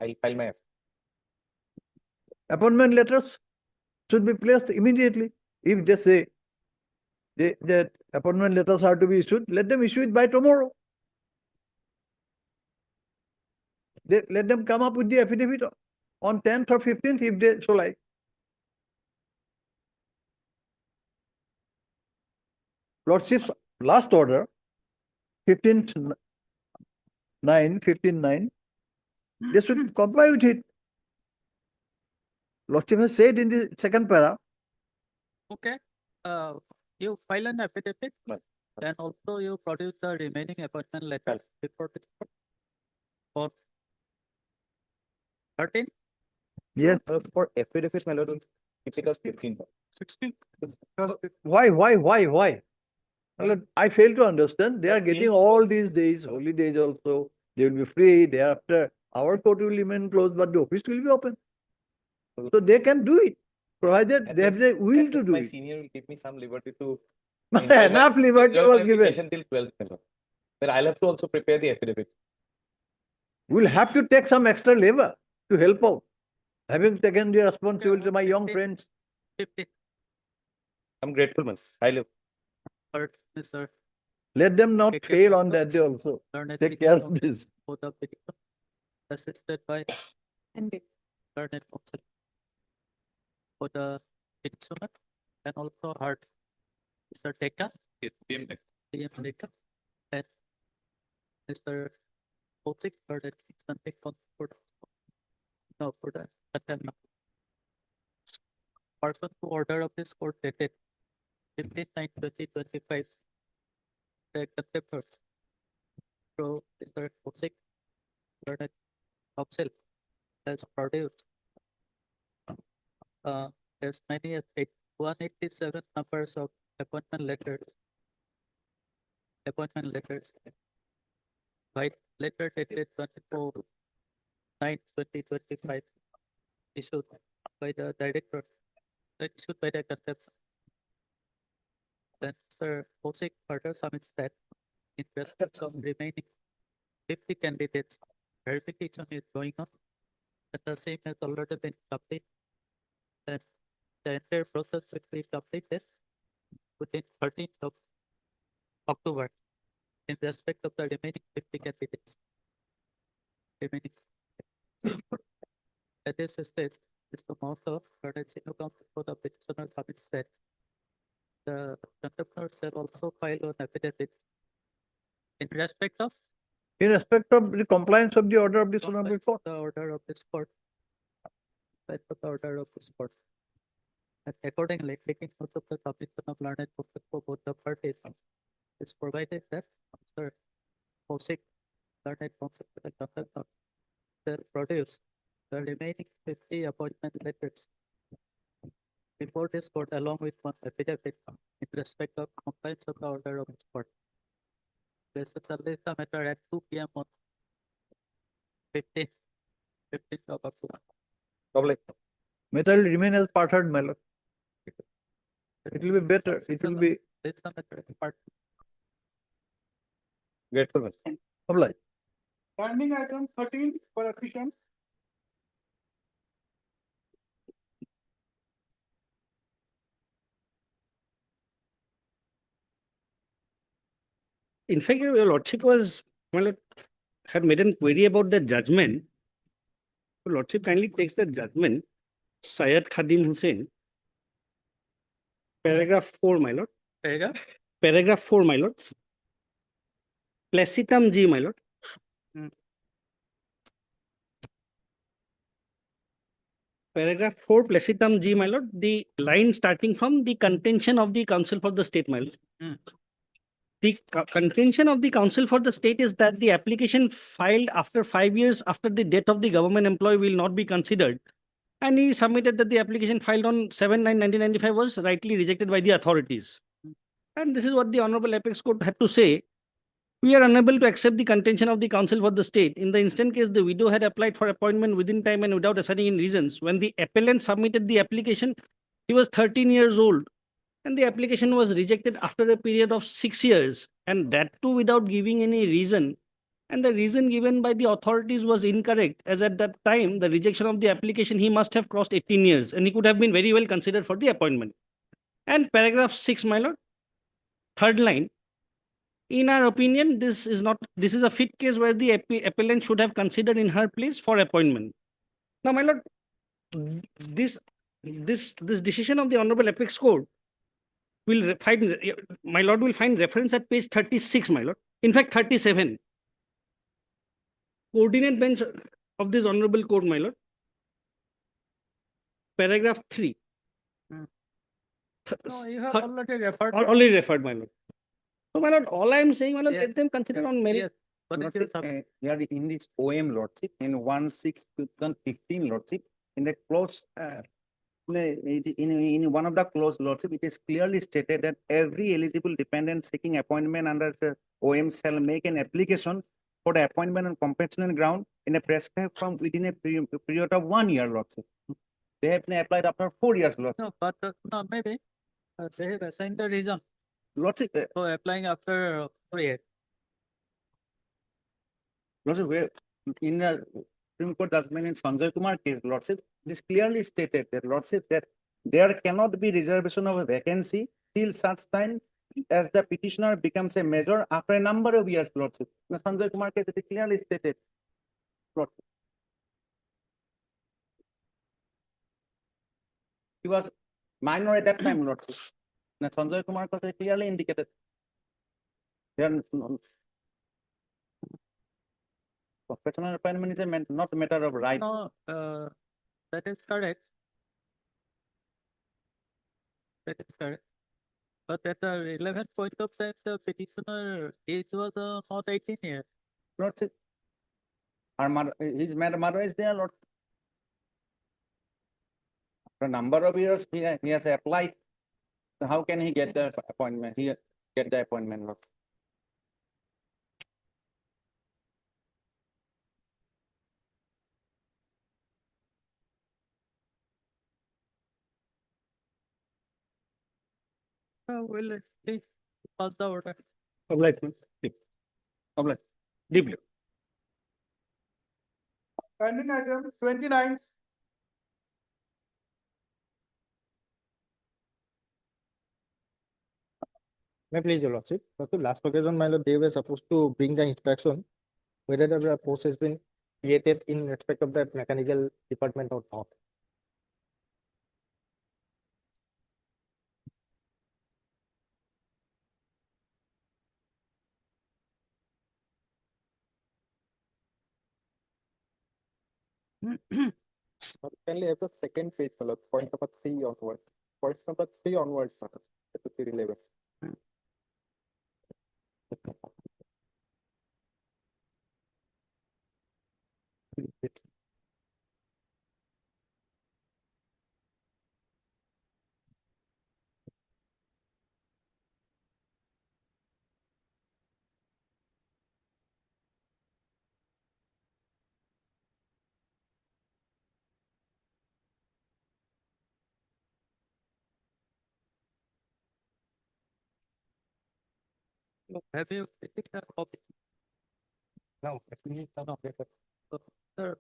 I'll file my Appointment letters should be placed immediately. If they say that appointment letters are to be issued, let them issue it by tomorrow. Let them come up with the affidavit on 10th or 15th if they so like. Lordship's last order, 15th 15/9, they should comply with it. Lordship has said in the second para. Okay, you file an affidavit, then also you produce the remaining appointment letter before this court. For 13, Yes. For affidavit, my lord, keep it as 15. 16. Why? Well, I fail to understand. They are getting all these days, holy days also. They will be free. Thereafter, our court will remain closed, but the office will be open. So they can do it, provided they have the will to do My it. senior will give me some liberty to Enough liberty was given. till 12th, my lord. But I'll have to also prepare the affidavit. We'll have to take some extra labor to help out. Having taken the responsibility, my young friends. 50. I'm grateful, man. I live. Mr. Let them not Take fail care on of that day also. Learned Take care of this. for the petition, assisted by And learned counsel for the petitioner and also heard Mr. Teka, PM Teka, and Mr. Posik for the something for the attempt. Person to order of this court dated 15/9/2025. The contempt. So Mr. Posik learned counsel has produced there's many as 187 numbers of appointment letters. By letter dated 24/9/2025 issued by the director, issued by the contempt. Then Sir Posik further submits that in respect of remaining 50 candidates, verification is going on, and the same has already been completed. And the entire process will be completed within 13th of October in respect of the remaining 50 candidates. Remaining. At this stage, Mr. Motto, currency account for the petitioner submits that the contemptor shall also file an affidavit in respect of the compliance of the order of this honorable court. the order of this court. The order of this court. And accordingly, taking note of the submission of learned counsel for both the parties, it's provided that Mr. Posik, learned counsel for the contemptor, shall produce the remaining 50 appointment letters before this court along with one affidavit in respect of compliance of the order of this court. This is the matter at 2 p.m. on 15th of October. Matter will remain as part heard, my lord. It will be better. It will be This the matter at part. Grateful, man. obliged. Standing item 13 for efficient. In fact, your lordship was, well, had made a query about the judgment. Your lordship kindly takes the judgment, Syed Khadim Hussain, paragraph 4, my lord. Paragraph 4, my lord. Placitum G, my lord. Paragraph 4, Placitum G, my lord. The line starting from the contention of the counsel for the state, my lord. The contention of the counsel for the state is that the application filed after 5 years after the death of the government employee will not be considered. And he submitted that the application filed on 7/9/1995 was rightly rejected by the authorities. And this is what the Honorable Apex Court had to say. We are unable to accept the contention of the counsel for the state. In the instant case, the widow had applied for appointment within time and without assigning any reasons. When the appellant submitted the application, he was 13 years old. And the application was rejected after a period of 6 years. And that too without giving any reason. And the reason given by the authorities was incorrect, as at that time, the rejection of the application, he must have crossed 18 years. And he could have been very well considered for the appointment. And paragraph 6, my lord, third line. In our opinion, this is a fit case where the appellant should have considered in her place for appointment. Now, my lord, this decision of the Honorable Apex Court will find, my lord will find reference at page 36, my lord. In fact, 37. Coordinate bench of this Honorable Court, my lord. Paragraph 3. No, you have already referred. Already referred, my lord. So, my lord, all I am saying, my lord, let them consider on merit. Here in this OM lordship, in 1/6/2015 lordship, in the clause, in one of the clause lordship, it is clearly stated that every eligible dependent seeking appointment under the OM shall make an application for the appointment on compensation ground in a prescribed from within a period of 1 year lordship. They have been applied after 4 years lordship. No, but no, maybe they have assigned the reason Lordship, for applying after 4 years. Lordship, where in the Supreme Court judgment in Sanjay Kumar case, Lordship, this clearly stated that Lordship that there cannot be reservation of a vacancy till such time as the petitioner becomes a major after a number of years, Lordship. In the Sanjay Kumar case, it is clearly stated. Lordship. He was minor at that time, Lordship. The Sanjay Kumar case clearly indicated. There professional appointment is not a matter of right. No, that is correct. That is correct. But at the relevant point of time, the petitioner age was not 18 years. Lordship. His mother is there, Lord. For a number of years, he has applied. So how can he get the appointment? Get the appointment, Lord. Well, please pass the order. Obligement. Obligement. Deeply. Pending item 29. May I please, your lordship. But the last occasion, my lord, they were supposed to bring the inspection whether the post has been created in respect of that mechanical department or not. Kindly have the second page, my lord, point number 3 onwards. Point number 3 onwards, my lord. That would be relevant. Have you taken a copy? No, please, no, So, sir,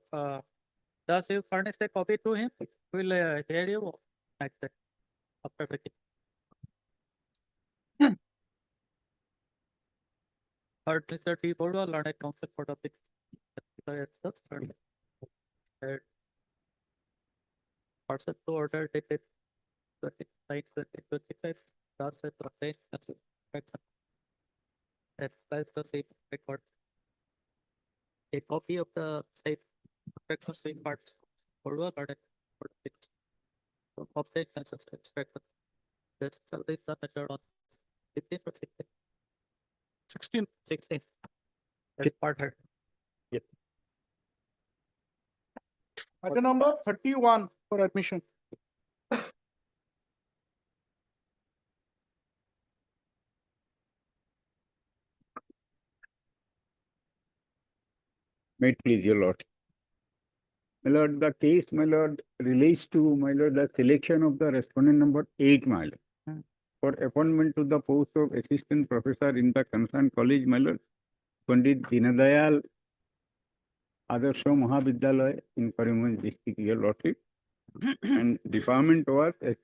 does you furnish a copy to him? Will hear you like that after taking. Third, Mr. T. Borua, learned counsel for the person to order dated 29/2025, thus it contains and applies the same record. A copy of the same breakfast parts Borua learned for the to obtain consistent record. This shall leave the matter on 15 or 16. 16. As part her. Yep. Item number 31 for admission. May it please your lord. My lord, the case, my lord, relates to, my lord, the selection of the respondent number 8, my lord, for appointment to the post of assistant professor in the concerned college, my lord, Pandit Dinadayal Adarsha Mahavidyalaya in Karimganj district, your lordship. And department was a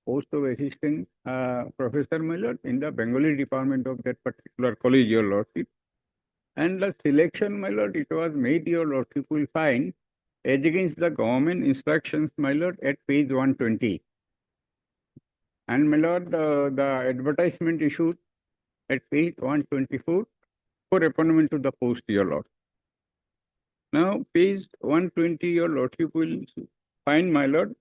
post of assistant professor, my lord, in the Bengali department of that particular college, your lordship. And the selection, my lord, it was made, your lordship will find, as against the government instructions, my lord, at page 120. And my lord, the advertisement issued at page 124 for appointment to the post, your lord. Now, page 120, your lordship will find, my lord,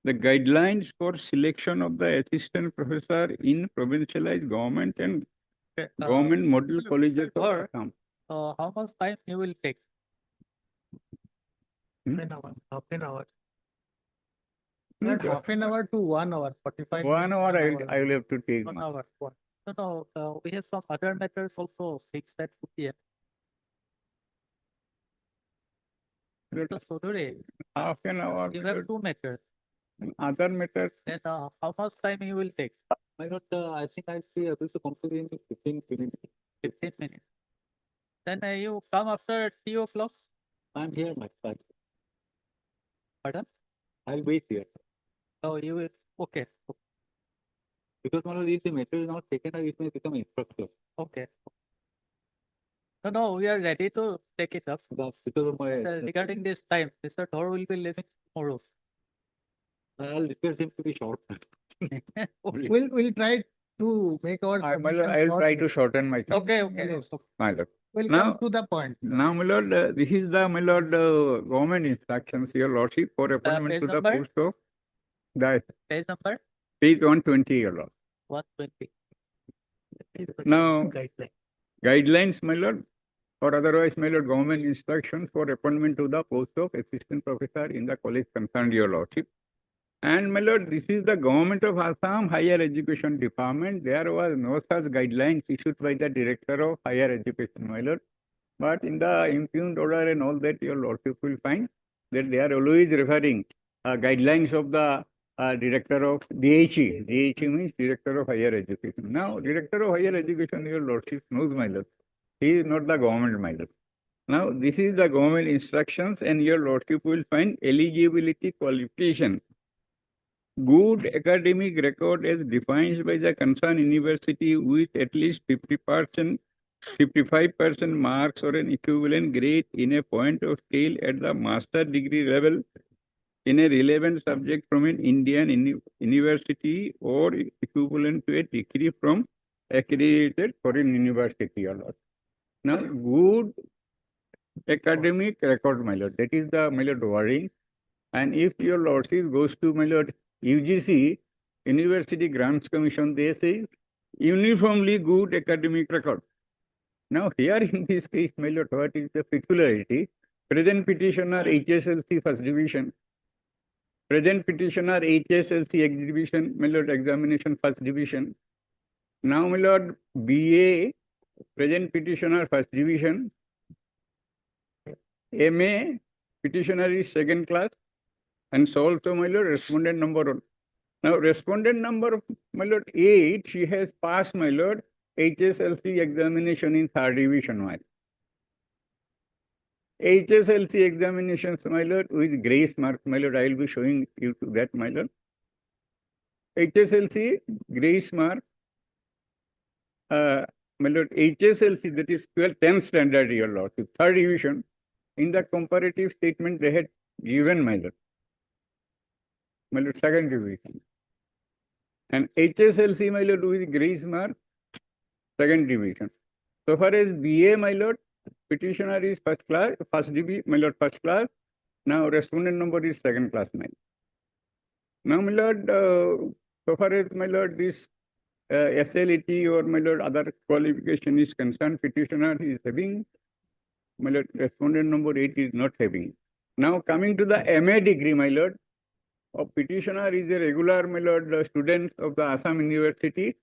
the guidelines for selection of the assistant professor in provincialized government and government model colleges of Assam. How much time you will take? Hmm? Half an hour. Hmm, Not half an hour to 1 hour, 45 1 minutes, hour, 1 I will have to take. 1 hour. No, we have some other matters also fixed at 2 p.m. So today, Half an hour. you have 2 matters. Other matters. Then how much time you will take? My lord, I think I'll be able to complete in 15 minutes. 15 minutes. Then you come after 3 o'clock. I'm here, my side. Pardon? I'll wait here. Oh, you will. Okay. Because my lord, if the matter is not taken, it may become infructuous. Okay. No, we are ready to take it up. Because of my. Regarding this time, Mr. Thor will be leaving tomorrow. I'll request him to be short. We'll try to make our. My lord, I will try to shorten my time. Okay. My lord. We'll Now- come to the point. Now, my lord, this is the, my lord, government instructions, your lordship, for appointment page to the number? post of the Page number page 120, your lord. 120. Now, guidelines, my lord, or otherwise, my lord, government instructions for appointment to the post of assistant professor in the college concerned, your lordship. And my lord, this is the government of Assam Higher Education Department. There was no such guidelines issued by the director of higher education, my lord. But in the impugned order and all that, your lordship will find that they are always referring guidelines of the director of DHE. DHE means Director of Higher Education. Now, Director of Higher Education, your lordship knows, my lord. He is not the government, my lord. Now, this is the government instructions, and your lordship will find eligibility qualification. Good academic record as defined by the concerned university with at least 50%, 55% marks or an equivalent grade in a point of scale at the master degree level in a relevant subject from an Indian university or equivalent to a degree from accredited foreign university or not. Now, good academic record, my lord, that is the, my lord, wording. And if your lordship goes to, my lord, UGC, University Grants Commission, they say uniformly good academic record. Now, here in this case, my lord, what is the peculiarity? Present petitioner HSLC first division. Present petitioner HSLC exhibition, my lord, examination first division. Now, my lord, BA, present petitioner first division. MA, petitioner is second class. And so also, my lord, respondent number 1. Now, respondent number, my lord, 8, she has passed, my lord, HSLC examination in 3rd division, my lord. HSLC examinations, my lord, with grace mark, my lord, I will be showing you to that, my lord. HSLC, grace mark, my lord, HSLC, that is 10th standard, your lordship, third division, in the comparative statement they had given, my lord, second division. And HSLC, my lord, with grace mark, second division. So far as BA, my lord, petitioner is first class, first DB, my lord, first class. Now respondent number is second class, my lord. Now, my lord, so far as, my lord, this SLET or, my lord, other qualification is concerned, petitioner is having, my lord, respondent number 8 is not having. Now, coming to the MA degree, my lord, of petitioner is a regular, my lord, student of the Assam University.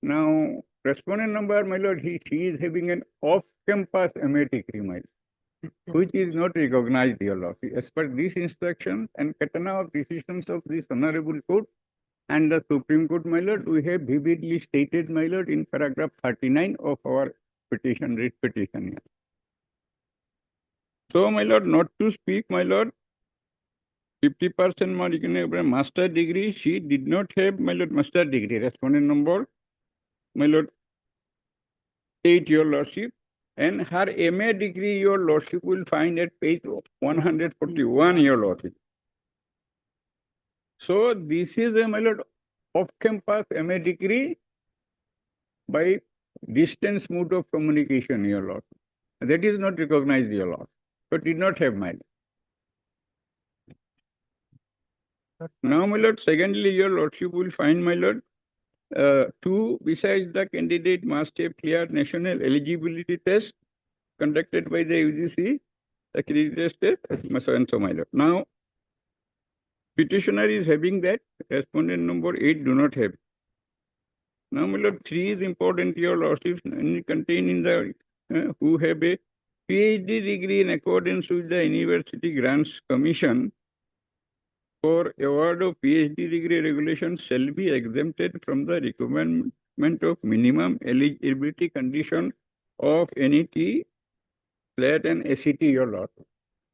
Now, respondent number, my lord, she is having an off-campus MA degree, my lord, which is not recognized, your lord. As per this instruction and katana of decisions of this honorable court and the Supreme Court, my lord, we have vividly stated, my lord, in paragraph 39 of our petition, writ petition. So, my lord, not to speak, my lord, 50% mark, master degree, she did not have, my lord, master degree. Respondent number, my lord, 8, your lordship. And her MA degree, your lordship, will find at page 141, your lordship. So, this is a, my lord, off-campus MA degree by distance mode of communication, your lord. That is not recognized, your lord. So, did not have, my lord. Now, my lord, secondly, your lordship will find, my lord, 2, besides the candidate must have cleared national eligibility test conducted by the UGC, accredited test, so and so, my lord. Now, petitioner is having that, respondent number 8 do not have. Now, my lord, 3 is important, your lordship, contained in the, who have a PhD degree in accordance with the University Grants Commission for award of PhD degree regulations shall be exempted from the requirement of minimum eligibility condition of NET, SLAT and ACT, your lord.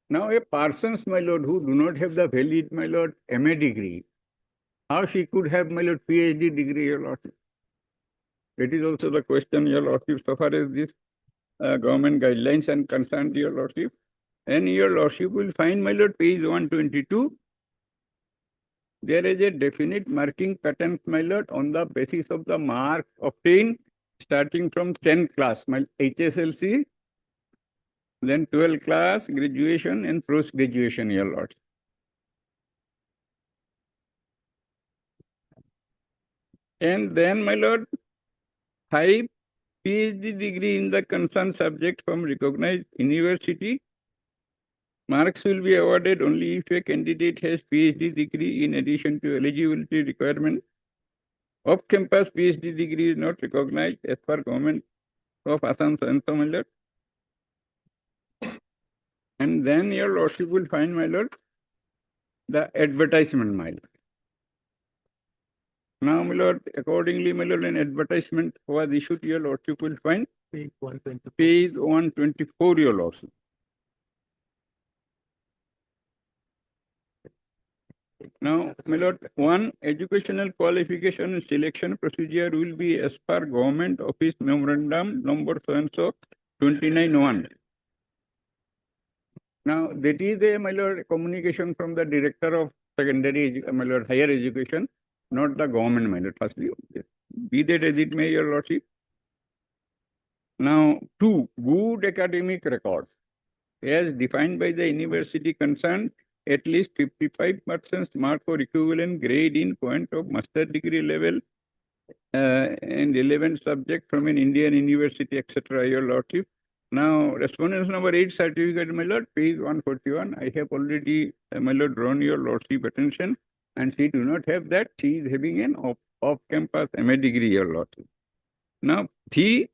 Now, a persons, my lord, who do not have the valid, my lord, MA degree, how she could have, my lord, PhD degree, your lord? That is also the question, your lordship, so far as this government guidelines and concerned, your lordship. And your lordship will find, my lord, page 122. There is a definite marking pattern, my lord, on the basis of the mark obtained starting from 10th class, my HSLC, then 12th class, graduation and post-graduation, your lord. And then, my lord, 5 PhD degree in the concerned subject from recognized university. Marks will be awarded only if a candidate has PhD degree in addition to eligibility requirement. Off-campus PhD degree is not recognized as per government of Assam and so, my lord. And then your lordship will find, my lord, the advertisement, my lord. Now, my lord, accordingly, my lord, an advertisement was issued, your lordship will find Page 124. page 124, your lordship. Now, my lord, 1, educational qualification and selection procedure will be as per government office memorandum number so and so 29(1). Now, that is a, my lord, communication from the director of secondary, my lord, higher education, not the government, my lord, firstly. Be that as it may, your lordship. Now, 2, good academic record. As defined by the university concerned, at least 55% mark for equivalent grade in point of master degree level and relevant subject from an Indian university, etc., your lordship. Now, respondents number 8 certificate, my lord, page 141. I have already, my lord, drawn your lordship attention, and she do not have that. She is having an off-campus MA degree, your lordship. Now, 3,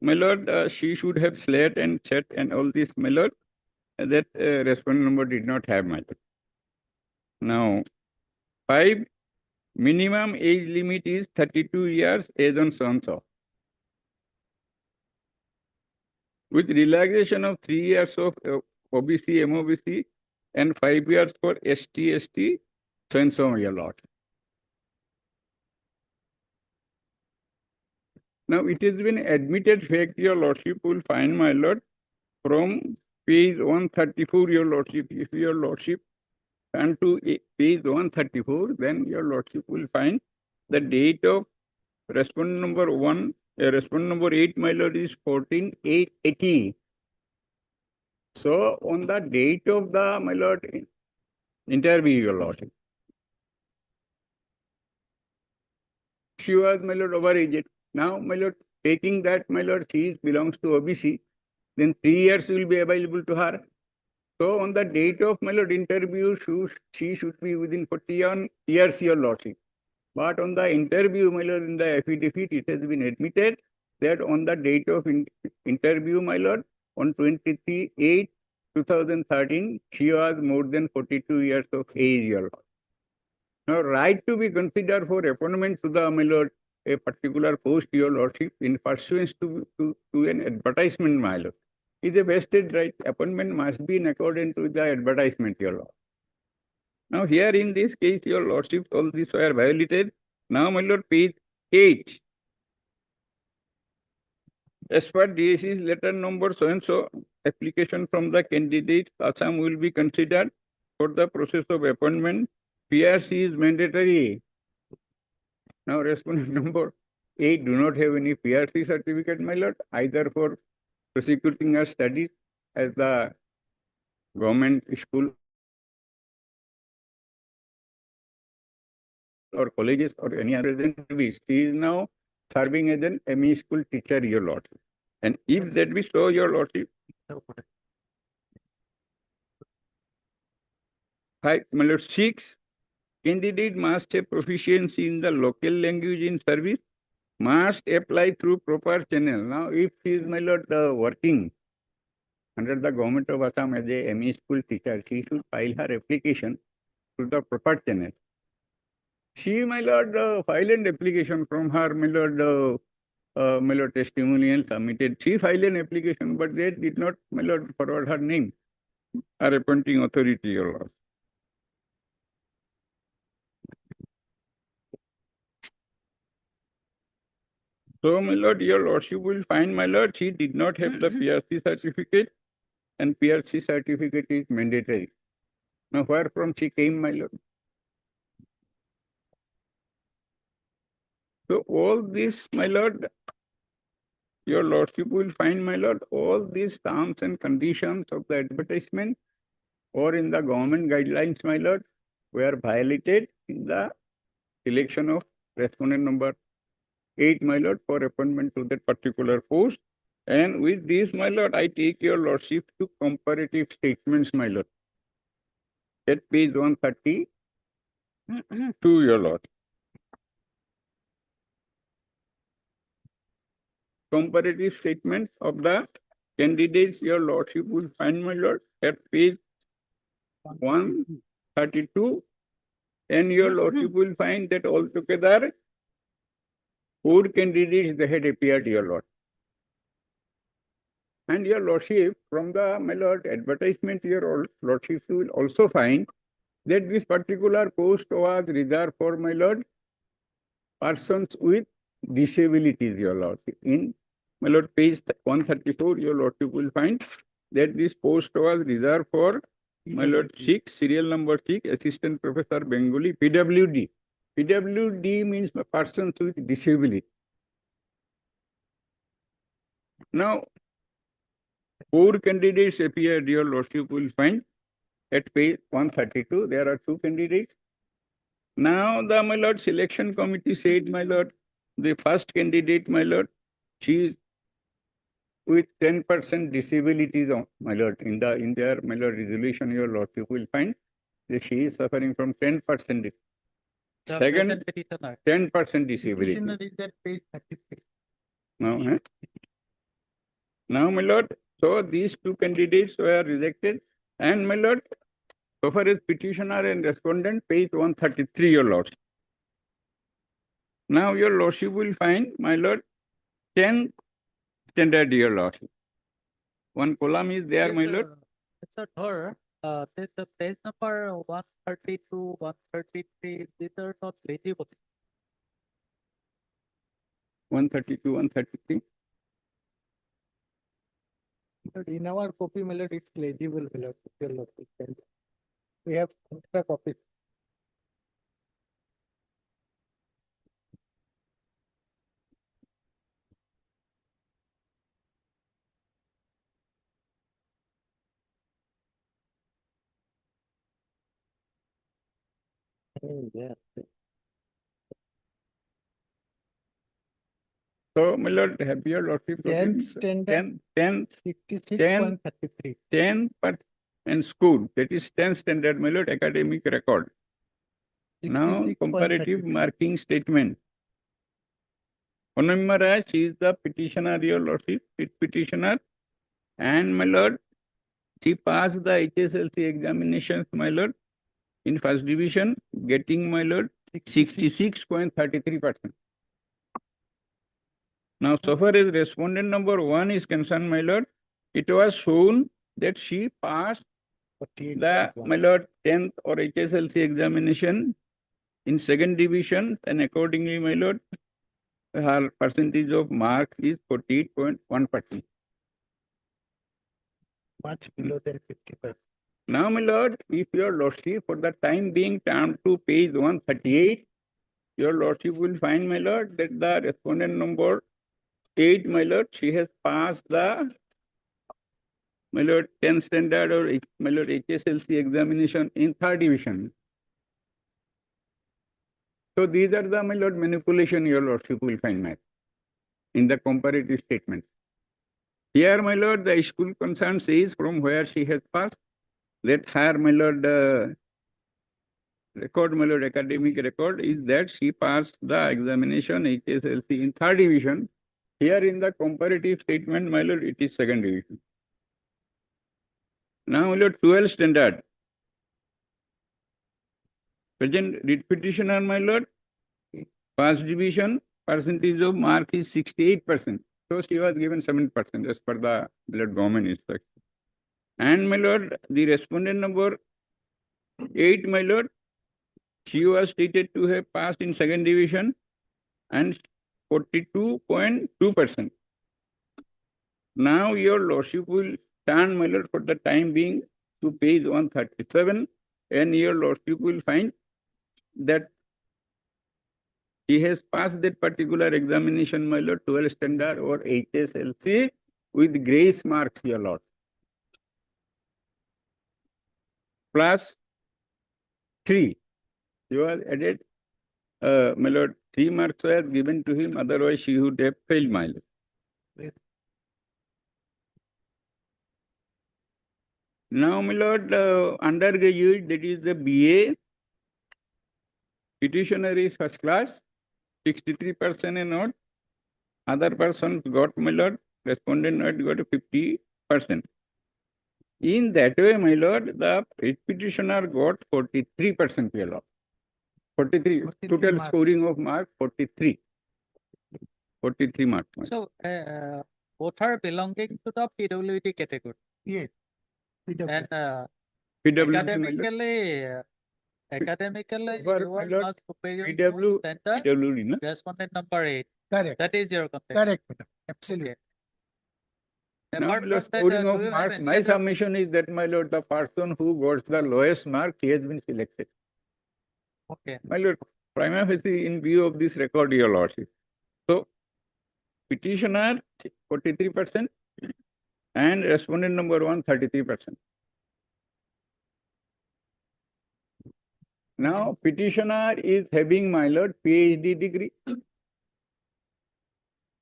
my lord, she should have SLAT and CHET and all this, my lord, that respondent number did not have, my lord. Now, 5, minimum age limit is 32 years, age on so and so. With relaxation of 3 years of OBC, MOBC, and 5 years for ST, ST, so and so, my lord. Now it has been admitted fact, your lordship will find, my lord, from page 134, your lordship. If your lordship turn to page 134, then your lordship will find the date of respondent number 1, respondent number 8, my lord, is 14/8/80. So on the date of the, my lord, interview, your lordship, she was, my lord, overaged. Now, my lord, taking that, my lord, she belongs to OBC, then 3 years will be available to her. So on the date of, my lord, interview, she should be within 41 years, your lordship. But on the interview, my lord, in the affidavit, it has been admitted that on the date of interview, my lord, on 23/8/2013, she was more than 42 years of age, your lord. Now, right to be considered for appointment to the, my lord, a particular post, your lordship, in pursuance to an advertisement, my lord, is a vested right. Appointment must be in accordance with the advertisement, your lord. Now, here in this case, your lordship, all these were violated. Now, my lord, page 8. As per DSC's letter number so and so, application from the candidate, Assam will be considered for the process of appointment. PRC is mandatory. Now, respondent number 8 do not have any PRC certificate, my lord, either for prosecuting her studies as the government school or colleges or any other service. She is now serving as an ME school teacher, your lordship. And if that be so, your lordship, 5, my lord, 6, candidate must have proficiency in the local language in service, must apply through proper channel. Now, if she is, my lord, working under the government of Assam as a ME school teacher, she should file her application through the proper channel. She, my lord, filed an application from her, my lord, testimonial submitted. She filed an application, but they did not, my lord, forward her name, her appointing authority, your lord. So, my lord, your lordship will find, my lord, she did not have the PRC certificate, and PRC certificate is mandatory. Now, where from she came, my lord? So, all this, my lord, your lordship will find, my lord, all these terms and conditions of the advertisement or in the government guidelines, my lord, were violated in the selection of respondent number 8, my lord, for appointment to that particular post. And with this, my lord, I take your lordship to comparative statements, my lord, at page 132, your lord. Comparative statements of the candidates, your lordship will find, my lord, at page 132, and your lordship will find that altogether 4 candidates they had appeared, your lord. And your lordship, from the, my lord, advertisement, your lordship will also find that this particular post was reserved for, my lord, persons with disabilities, your lordship. In, my lord, page 134, your lordship will find that this post was reserved for, my lord, 6, serial number 6, assistant professor Bengali, PWD. PWD means persons with disability. Now, 4 candidates appeared, your lordship will find at page 132. There are 2 candidates. Now, the, my lord, selection committee said, my lord, the first candidate, my lord, she is with 10% disabilities, my lord, in their, my lord, resolution, your lordship will find that she is suffering from 10%. Second, 10% disability. Now, now, my lord, so these 2 candidates were rejected, and, my lord, so far as petitioner and respondent, page 133, your lordship. Now, your lordship will find, my lord, 10 standard, your lordship. One column is there, my lord. It's a door. The page number 132, 133, these are not legible. 132, 133. But in our copy, my lord, it's legible, my lord. Your lordship. And we have extra copies. Yeah. So, my lord, have your lordship Tenth noticed standard, 10, 66.33. 10 per and school, that is 10 standard, my lord, academic record. Now, comparative 66.33. marking statement. Honorary Raj is the petitioner, your lordship, petitioner, and my lord, she passed the HSLC examinations, my lord, in first division, getting, my lord, 66.33%. Now, so far as respondent number 1 is concerned, my lord, it was shown that she passed the, my lord, 10th or HSLC examination in second division, and accordingly, my lord, her percentage of mark is 48.1%. Much below than 50%. Now, my lord, if your lordship for the time being turn to page 138, your lordship will find, my lord, that the respondent number 8, my lord, she has passed the, my lord, 10 standard or my lord, HSLC examination in third division. So these are the, my lord, manipulation your lordship will find, my in the comparative statement. Here, my lord, the school concern says from where she has passed that her, my lord, record, my lord, academic record is that she passed the examination HSLC in third division. Here in the comparative statement, my lord, it is second division. Now, my lord, 12 standard. Present read petitioner, my lord, first division, percentage of mark is 68%. So she was given 7% as per the, my lord, government instruction. And, my lord, the respondent number 8, my lord, she was stated to have passed in second division and 42.2%. Now your lordship will turn, my lord, for the time being to page 137, and your lordship will find that he has passed that particular examination, my lord, 12 standard or HSLC with grace marks, your lord. Plus 3. You have added, my lord, 3 marks were given to him, otherwise she would have failed, my lord. Now, my lord, undergraduate, that is the BA, petitioner is first class, 63% and not. Other persons got, my lord, respondent not got 50%. In that way, my lord, the petitioner got 43%, my lord. 43, total marks. scoring of mark 43. 43 marks. my lord. So, both are belonging to the PWD category. Yes. And PWD, my lord. academically, For, you my are lord, not superior PW, than the PWD, no? respondent number 8. Correct. That is your content. Correct, madam. Absolutely. Okay. Now, Apart my lord, from that, scoring do of you have marks, any my other- submission is that, my lord, the person who got the lowest mark, he has been selected. Okay. My lord, prima facie in view of this record, your lordship. So, petitioner 43% and respondent number 1 33%. Now, petitioner is having, my lord, PhD degree.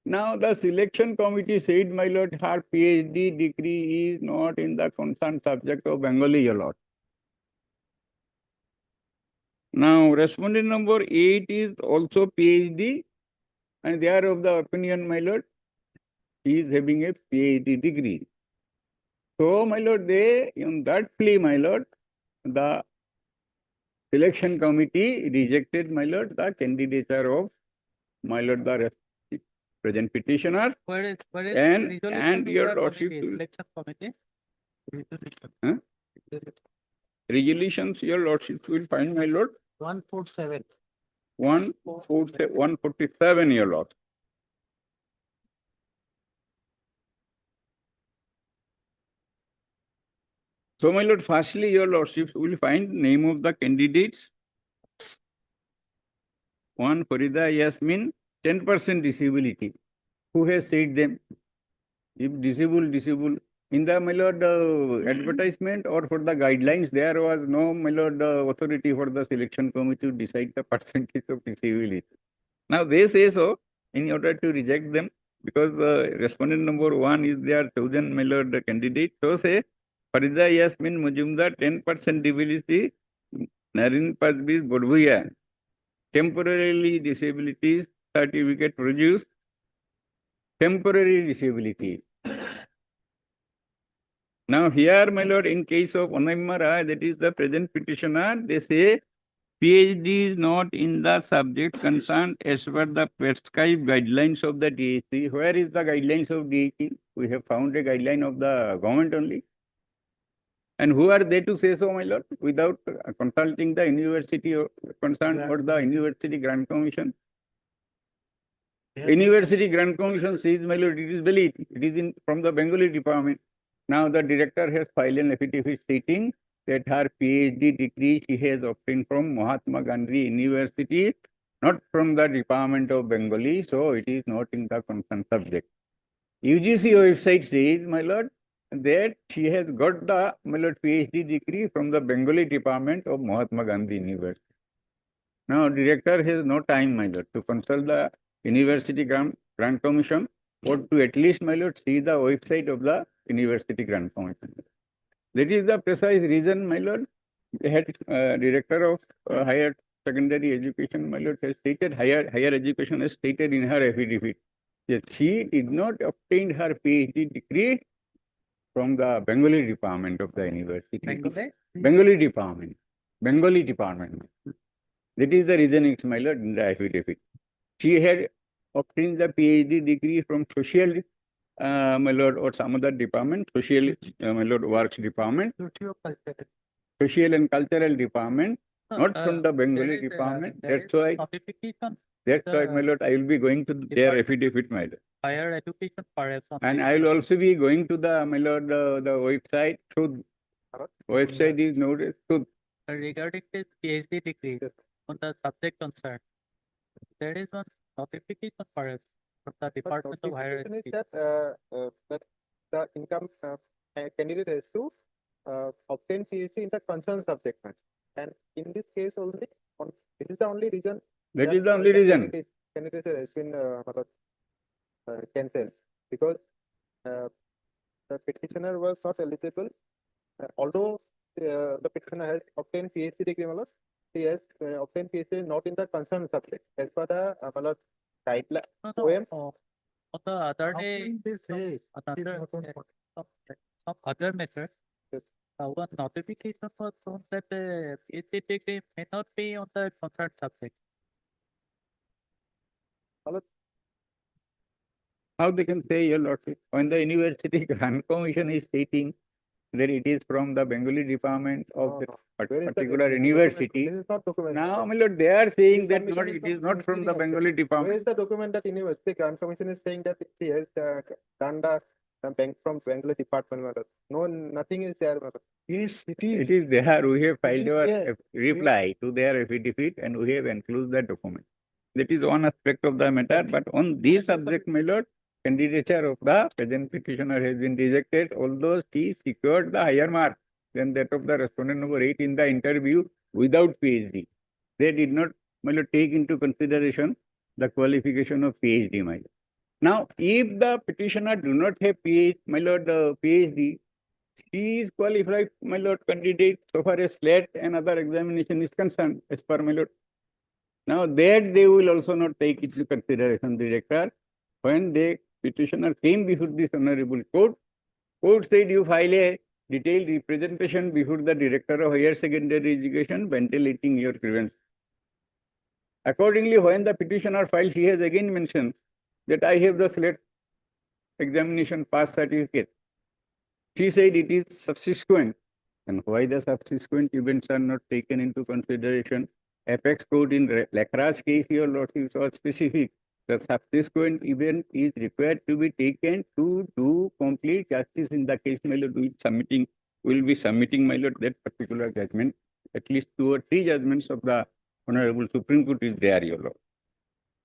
Now, the selection committee said, my lord, her PhD degree is not in the concerned subject of Bengali, your lord. Now, respondent number 8 is also PhD, and they are of the opinion, my lord, he is having a PhD degree. So, my lord, they, in that plea, my lord, the selection committee rejected, my lord, the candidature of, my lord, the present petitioner. Where is And resolution your of the lordship committee, will- selection committee? Resolution. Huh? Resolutions, your lordship will find, my lord, 147. 147, your lord. So, my lord, firstly, your lordships will find name of the candidates. One, Farida Yasmin, 10% disability. Who has said them? If disabled. In the, my lord, advertisement or for the guidelines, there was no, my lord, authority for the selection committee to decide the percentage of disability. Now, they say so in order to reject them, because respondent number 1 is their chosen, my lord, the candidate. So say, Farida Yasmin Majumdar, 10% disability, Narin Pazbiz Bodhuya, temporarily disabilities, certificate produced, temporary disability. Now here, my lord, in case of Onaimara, that is the present petitioner, they say PhD is not in the subject concerned as per the prescribed guidelines of the DHC. Where is the guidelines of DHC? We have found a guideline of the government only. And who are they to say so, my lord, without consulting the university concerned or the University Grant Commission? University Grant Commission says, my lord, it is valid. It is in from the Bengali department. Now the director has filed an affidavit stating that her PhD degree she has obtained from Mahatma Gandhi University, not from the Department of Bengali, so it is not in the concerned subject. UGC website says, my lord, that she has got the, my lord, PhD degree from the Bengali Department of Mahatma Gandhi University. Now, director has no time, my lord, to consult the University Grant Commission or to at least, my lord, see the website of the University Grant Commission. That is the precise reason, my lord. The head director of higher secondary education, my lord, has stated, higher education has stated in her affidavit that she did not obtain her PhD degree from the Bengali department of the university. Bengali department. Bengali department. That is the reason, my lord, in the affidavit. She had obtained the PhD degree from social, my lord, or some other department, social, my lord, works department, social and cultural department, not from the Bengali department. That's why, my lord, I will be going to their affidavit, my lord. Higher education for And I will also be going to the, my lord, the website. So, website is noted. So, regarding this PhD degree on the subject concerned. There is one notification for us from the Department of Higher Notification Education. is that the income candidate has to obtain PhD in the concerned subject matter. And in this case only, this is the only reason. That is the only reason. Candidate has been cancelled because the petitioner was not eligible. Although the petitioner has obtained PhD degree, he has obtained PhD not in the concerned subject as per the guideline. On the other day, some other method, one notification was shown that the PhD degree may not be on the concerned subject. How they can say, your lordship, when the University Grant Commission is stating that it is from the Bengali department of the particular university. This is not documented. Now, my lord, they are saying that not, it is not from the Bengali Where department. is the document that University Grant Commission is saying that she has done the bank from Bengali department? No, nothing is there. Yes, it is there. We have filed our reply to their affidavit and we have enclosed the document. That is one aspect of the matter. But on this subject, my lord, candidature of the present petitioner has been rejected, although she secured the higher mark than that of the respondent number 8 in the interview without PhD. They did not, my lord, take into consideration the qualification of PhD, my lord. Now, if the petitioner do not have PhD, my lord, PhD, she is qualified, my lord, candidate so far as SLAT and other examination is concerned, as per my lord. Now, that they will also not take into consideration, director. When the petitioner came before this honorable court, court said you file a detailed representation before the director of higher secondary education ventilating your grievance. Accordingly, when the petitioner filed, she has again mentioned that I have the SLAT examination pass certificate. She said it is subsequent. And why the subsequent events are not taken into consideration? Apex court in Lacra's case, your lordship was specific. The subsequent event is required to be taken to do complete justice in the case, my lord, with submitting will be submitting, my lord, that particular judgment. At least 2 or 3 judgments of the Honorable Supreme Court is there, your lord.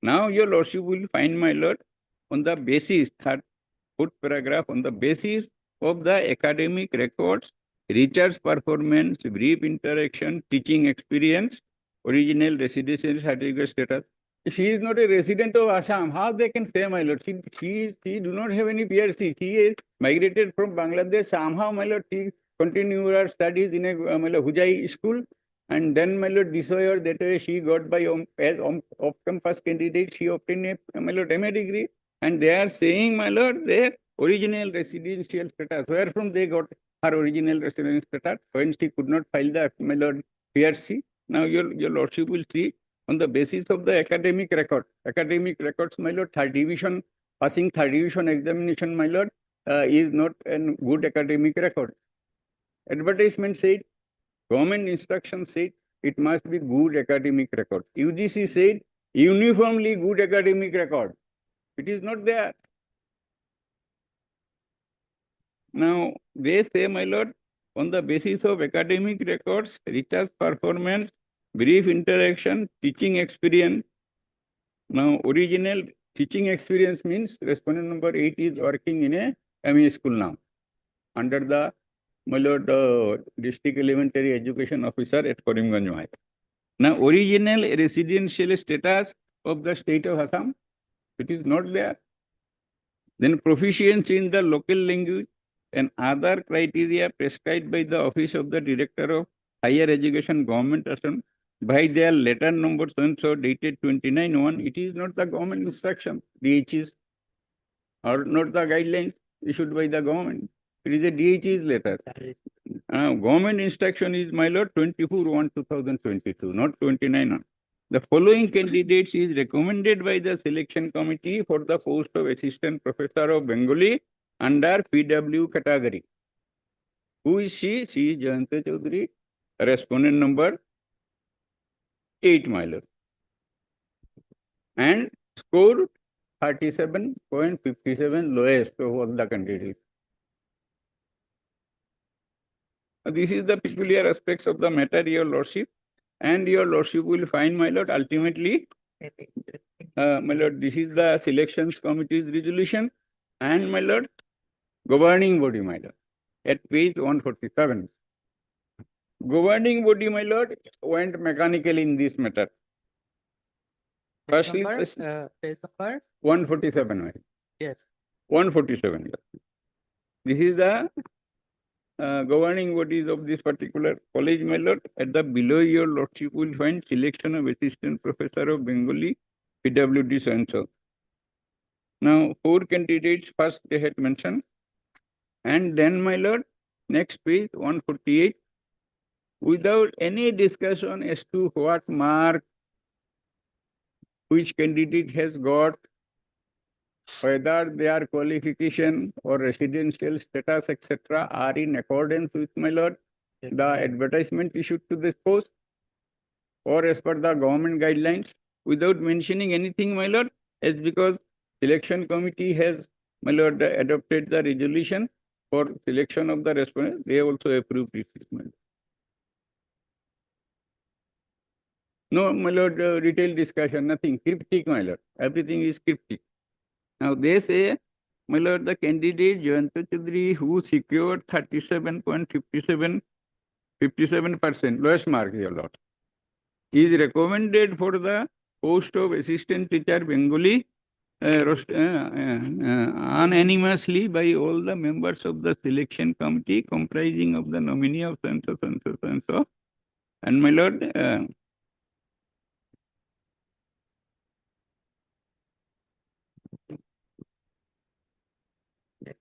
Now, your lordship will find, my lord, on the basis, fourth paragraph, on the basis of the academic records, research performance, brief interaction, teaching experience, original residential certificate status. She is not a resident of Assam. How they can say, my lord? She do not have any PRC. She is migrated from Bangladesh. Somehow, my lord, she continue her studies in a my lord, Hujai school. And then, my lord, this way or that way, she got by as off-campus candidate, she obtained a, my lord, MA degree. And they are saying, my lord, their original residential status. Where from they got her original residential status? When she could not file the, my lord, PRC. Now, your lordship will see on the basis of the academic record. Academic records, my lord, third division, passing third division examination, my lord, is not a good academic record. Advertisement said, government instruction said, it must be good academic record. UGC said, uniformly good academic record. It is not there. Now, they say, my lord, on the basis of academic records, research performance, brief interaction, teaching experience. Now, original teaching experience means respondent number 8 is working in a MA school now, under the, my lord, district elementary education officer at Karimganj Mahal. Now, original residential status of the state of Assam, it is not there. Then proficiency in the local language and other criteria prescribed by the Office of the Director of Higher Education, Government Assam, by their letter number so dated 29/1, it is not the government instruction. DH's or not the guidelines issued by the government. It is a DH's letter. Government instruction is, my lord, 24/1/2022, not 29/1. The following candidates is recommended by the selection committee for the post of Assistant Professor of Bengali under PW category. Who is she? She is Jayanta Chaudhary, respondent number 8, my lord. And score 37.57, lowest of all the candidates. This is the peculiar aspects of the matter, your lordship. And your lordship will find, my lord, ultimately, my lord, this is the selections committee's resolution. And, my lord, governing body, my lord, at page 147. Governing body, my lord, went mechanical in this matter. Firstly, page number 147. My lord. Yes. 147. This is the governing bodies of this particular college, my lord. At the below, your lordship will find selection of Assistant Professor of Bengali, PWD so and so. Now, 4 candidates first they had mentioned. And then, my lord, next page 148, without any discussion as to what mark which candidate has got, whether their qualification or residential status, etc., are in accordance with, my lord, the advertisement issued to this post, or as per the government guidelines, without mentioning anything, my lord, as because selection committee has, my lord, adopted the resolution for selection of the respondent, they also approved it, my lord. No, my lord, detailed discussion, nothing, cryptic, my lord, everything is cryptic. Now, they say, my lord, the candidate Jayanta Chaudhary, who secured 57.57%, lowest mark, your lord, is recommended for the post of Assistant Teacher Bengali unanimously by all the members of the selection committee comprising of the nominee of so and so. And, my lord,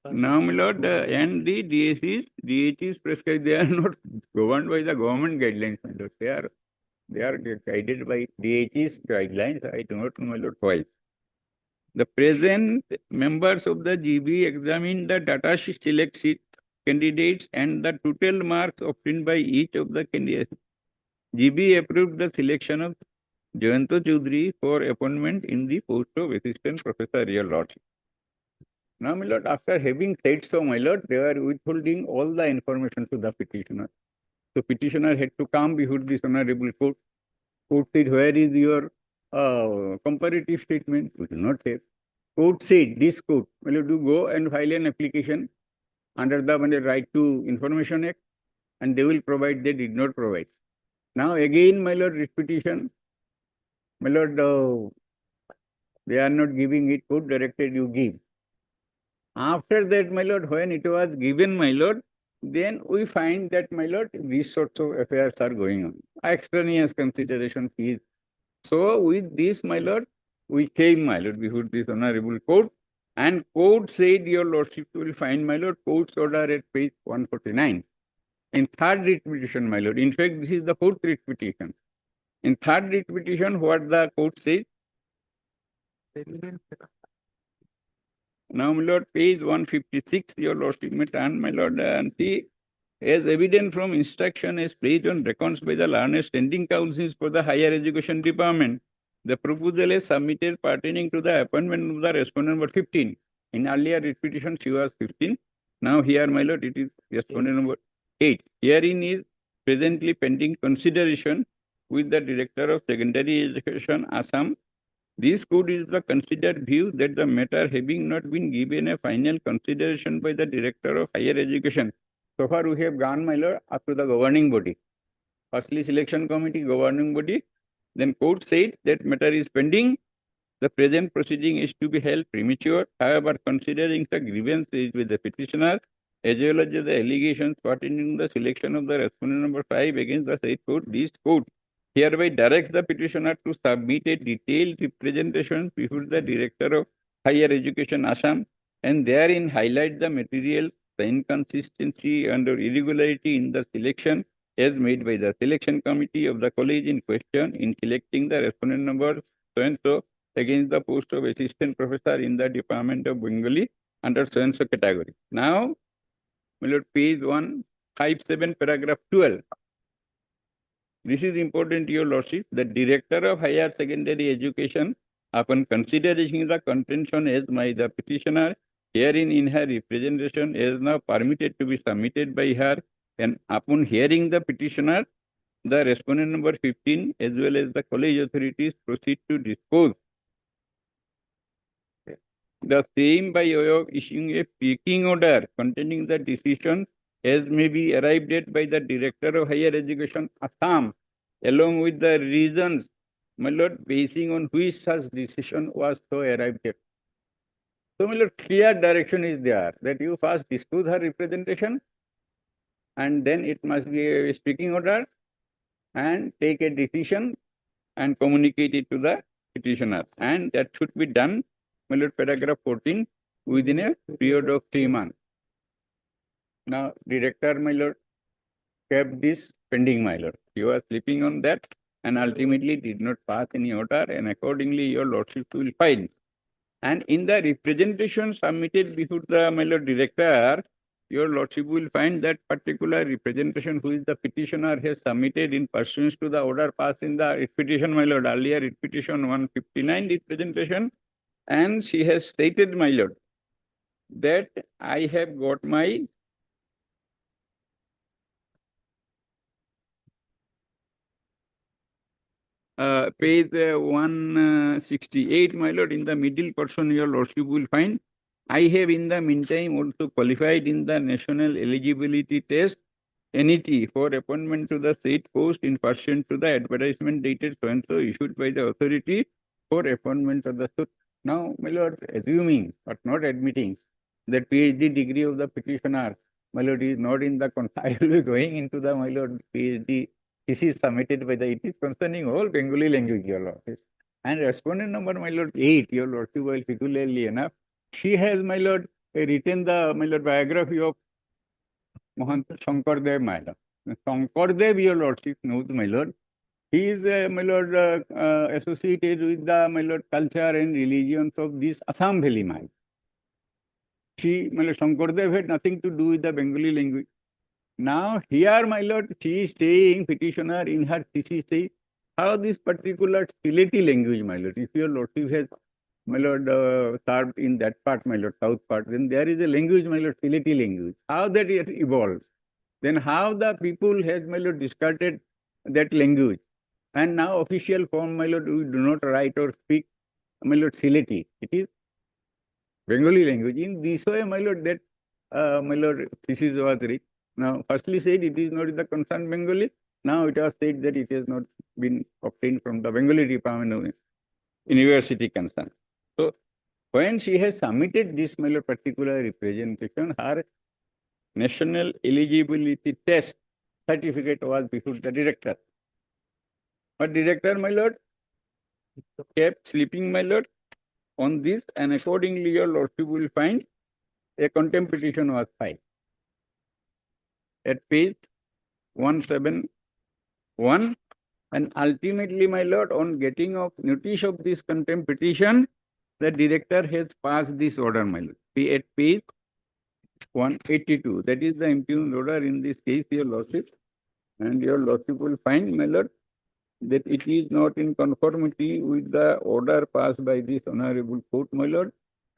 now, my lord, and the DHs prescribed, they are not governed by the government guidelines, my lord. They are guided by DHs guidelines. I do not know, my lord, why. The present members of the GB examine the data sheet, select sheet candidates and the total marks obtained by each of the candidates. GB approved the selection of Jayanta Chaudhary for appointment in the post of Assistant Professor, your lordship. Now, my lord, after having said so, my lord, they were withholding all the information to the petitioner. So petitioner had to come before this honorable court. Court said, where is your comparative statement? We do not have. Court said, this court, my lord, you go and file an application under the Right to Information Act, and they will provide. They did not provide. Now again, my lord, petition, my lord, they are not giving it. Court directed you give. After that, my lord, when it was given, my lord, then we find that, my lord, these sorts of affairs are going on. Extraneous consideration fees. So with this, my lord, we came, my lord, before this honorable court, and court said, your lordship will find, my lord, court's order at page 149. In third writ petition, my lord, in fact, this is the fourth writ petition. In third writ petition, what the court says? Now, my lord, page 156, your lordship may turn, my lord, and see, as evident from instruction as placed on records by the learned standing councils for the higher education department, the proposal is submitted pertaining to the appointment of the respondent number 15. In earlier repetition, she was 15. Now here, my lord, it is respondent number 8. Herein is presently pending consideration with the Director of Secondary Education, Assam. This could is the considered view that the matter having not been given a final consideration by the Director of Higher Education. So far we have gone, my lord, up to the governing body. Firstly, selection committee, governing body. Then court said that matter is pending. The present proceeding is to be held premature. However, considering the grievance raised with the petitioner, as well as the allegations pertaining to the selection of the respondent number 5 against the said court, this court hereby directs the petitioner to submit a detailed representation before the Director of Higher Education, Assam, and therein highlight the material, the inconsistency and irregularity in the selection as made by the selection committee of the college in question in selecting the respondent number so and so against the post of assistant professor in the Department of Bengali under so and so category. Now, my lord, page 157, paragraph 12. This is important, your lordship. The Director of Higher Secondary Education, upon considering the contention as by the petitioner, herein in her representation is now permitted to be submitted by her, and upon hearing the petitioner, the respondent number 15 as well as the college authorities proceed to dispose the same by way of issuing a pecking order containing the decision as may be arrived at by the Director of Higher Education, Assam, along with the reasons, my lord, basing on which such decision was so arrived at. So, my lord, clear direction is there that you first dispose her representation, and then it must be a speaking order, and take a decision and communicate it to the petitioner. And that should be done, my lord, paragraph 14, within a period of 3 months. Now, Director, my lord, kept this pending, my lord. You was sleeping on that and ultimately did not pass any order, and accordingly your lordship will find. And in the representation submitted before the, my lord, Director, your lordship will find that particular representation which the petitioner has submitted in pursuance to the order passed in the petition, my lord, earlier petition 159 representation, and she has stated, my lord, that I have got my page 168, my lord, in the middle portion, your lordship will find, I have in the meantime also qualified in the national eligibility test, NET, for appointment to the state post in pursuant to the advertisement dated so and so issued by the authority for appointment of the suit. Now, my lord, assuming but not admitting that PhD degree of the petitioner, my lord, is not in the, I will be going into the, my lord, PhD thesis submitted by the, it is concerning all Bengali language, your lord. And respondent number, my lord, 8, your lordship, while peculiarly enough, she has, my lord, written the, my lord, biography of Mahant Shankardev, my lord. Shankardev, your lordship knows, my lord. He is, my lord, associated with the, my lord, culture and religions of this Assam Valley, my lord. She, my lord, Shankardev had nothing to do with the Bengali language. Now, here, my lord, she is saying, petitioner in her thesis, say, how this particular Sylheti language, my lord, if your lordship has my lord, served in that part, my lord, south part, then there is a language, my lord, Sylheti language. How that it evolved? Then how the people has, my lord, discarded that language? And now official form, my lord, we do not write or speak, my lord, Sylheti. It is Bengali language. In this way, my lord, that, my lord, thesis was written. Now, firstly said it is not in the concerned Bengali. Now it was said that it has not been obtained from the Bengali Department University concerned. So, when she has submitted this, my lord, particular representation, her national eligibility test certificate was before the director. But director, my lord, kept sleeping, my lord, on this, and accordingly, your lordship will find a contempt petition was filed. At page 171, and ultimately, my lord, on getting of notice of this contempt petition, the director has passed this order, my lord. At page 182, that is the impugned order in this case, your lordship, and your lordship will find, my lord, that it is not in conformity with the order passed by this honorable court, my lord.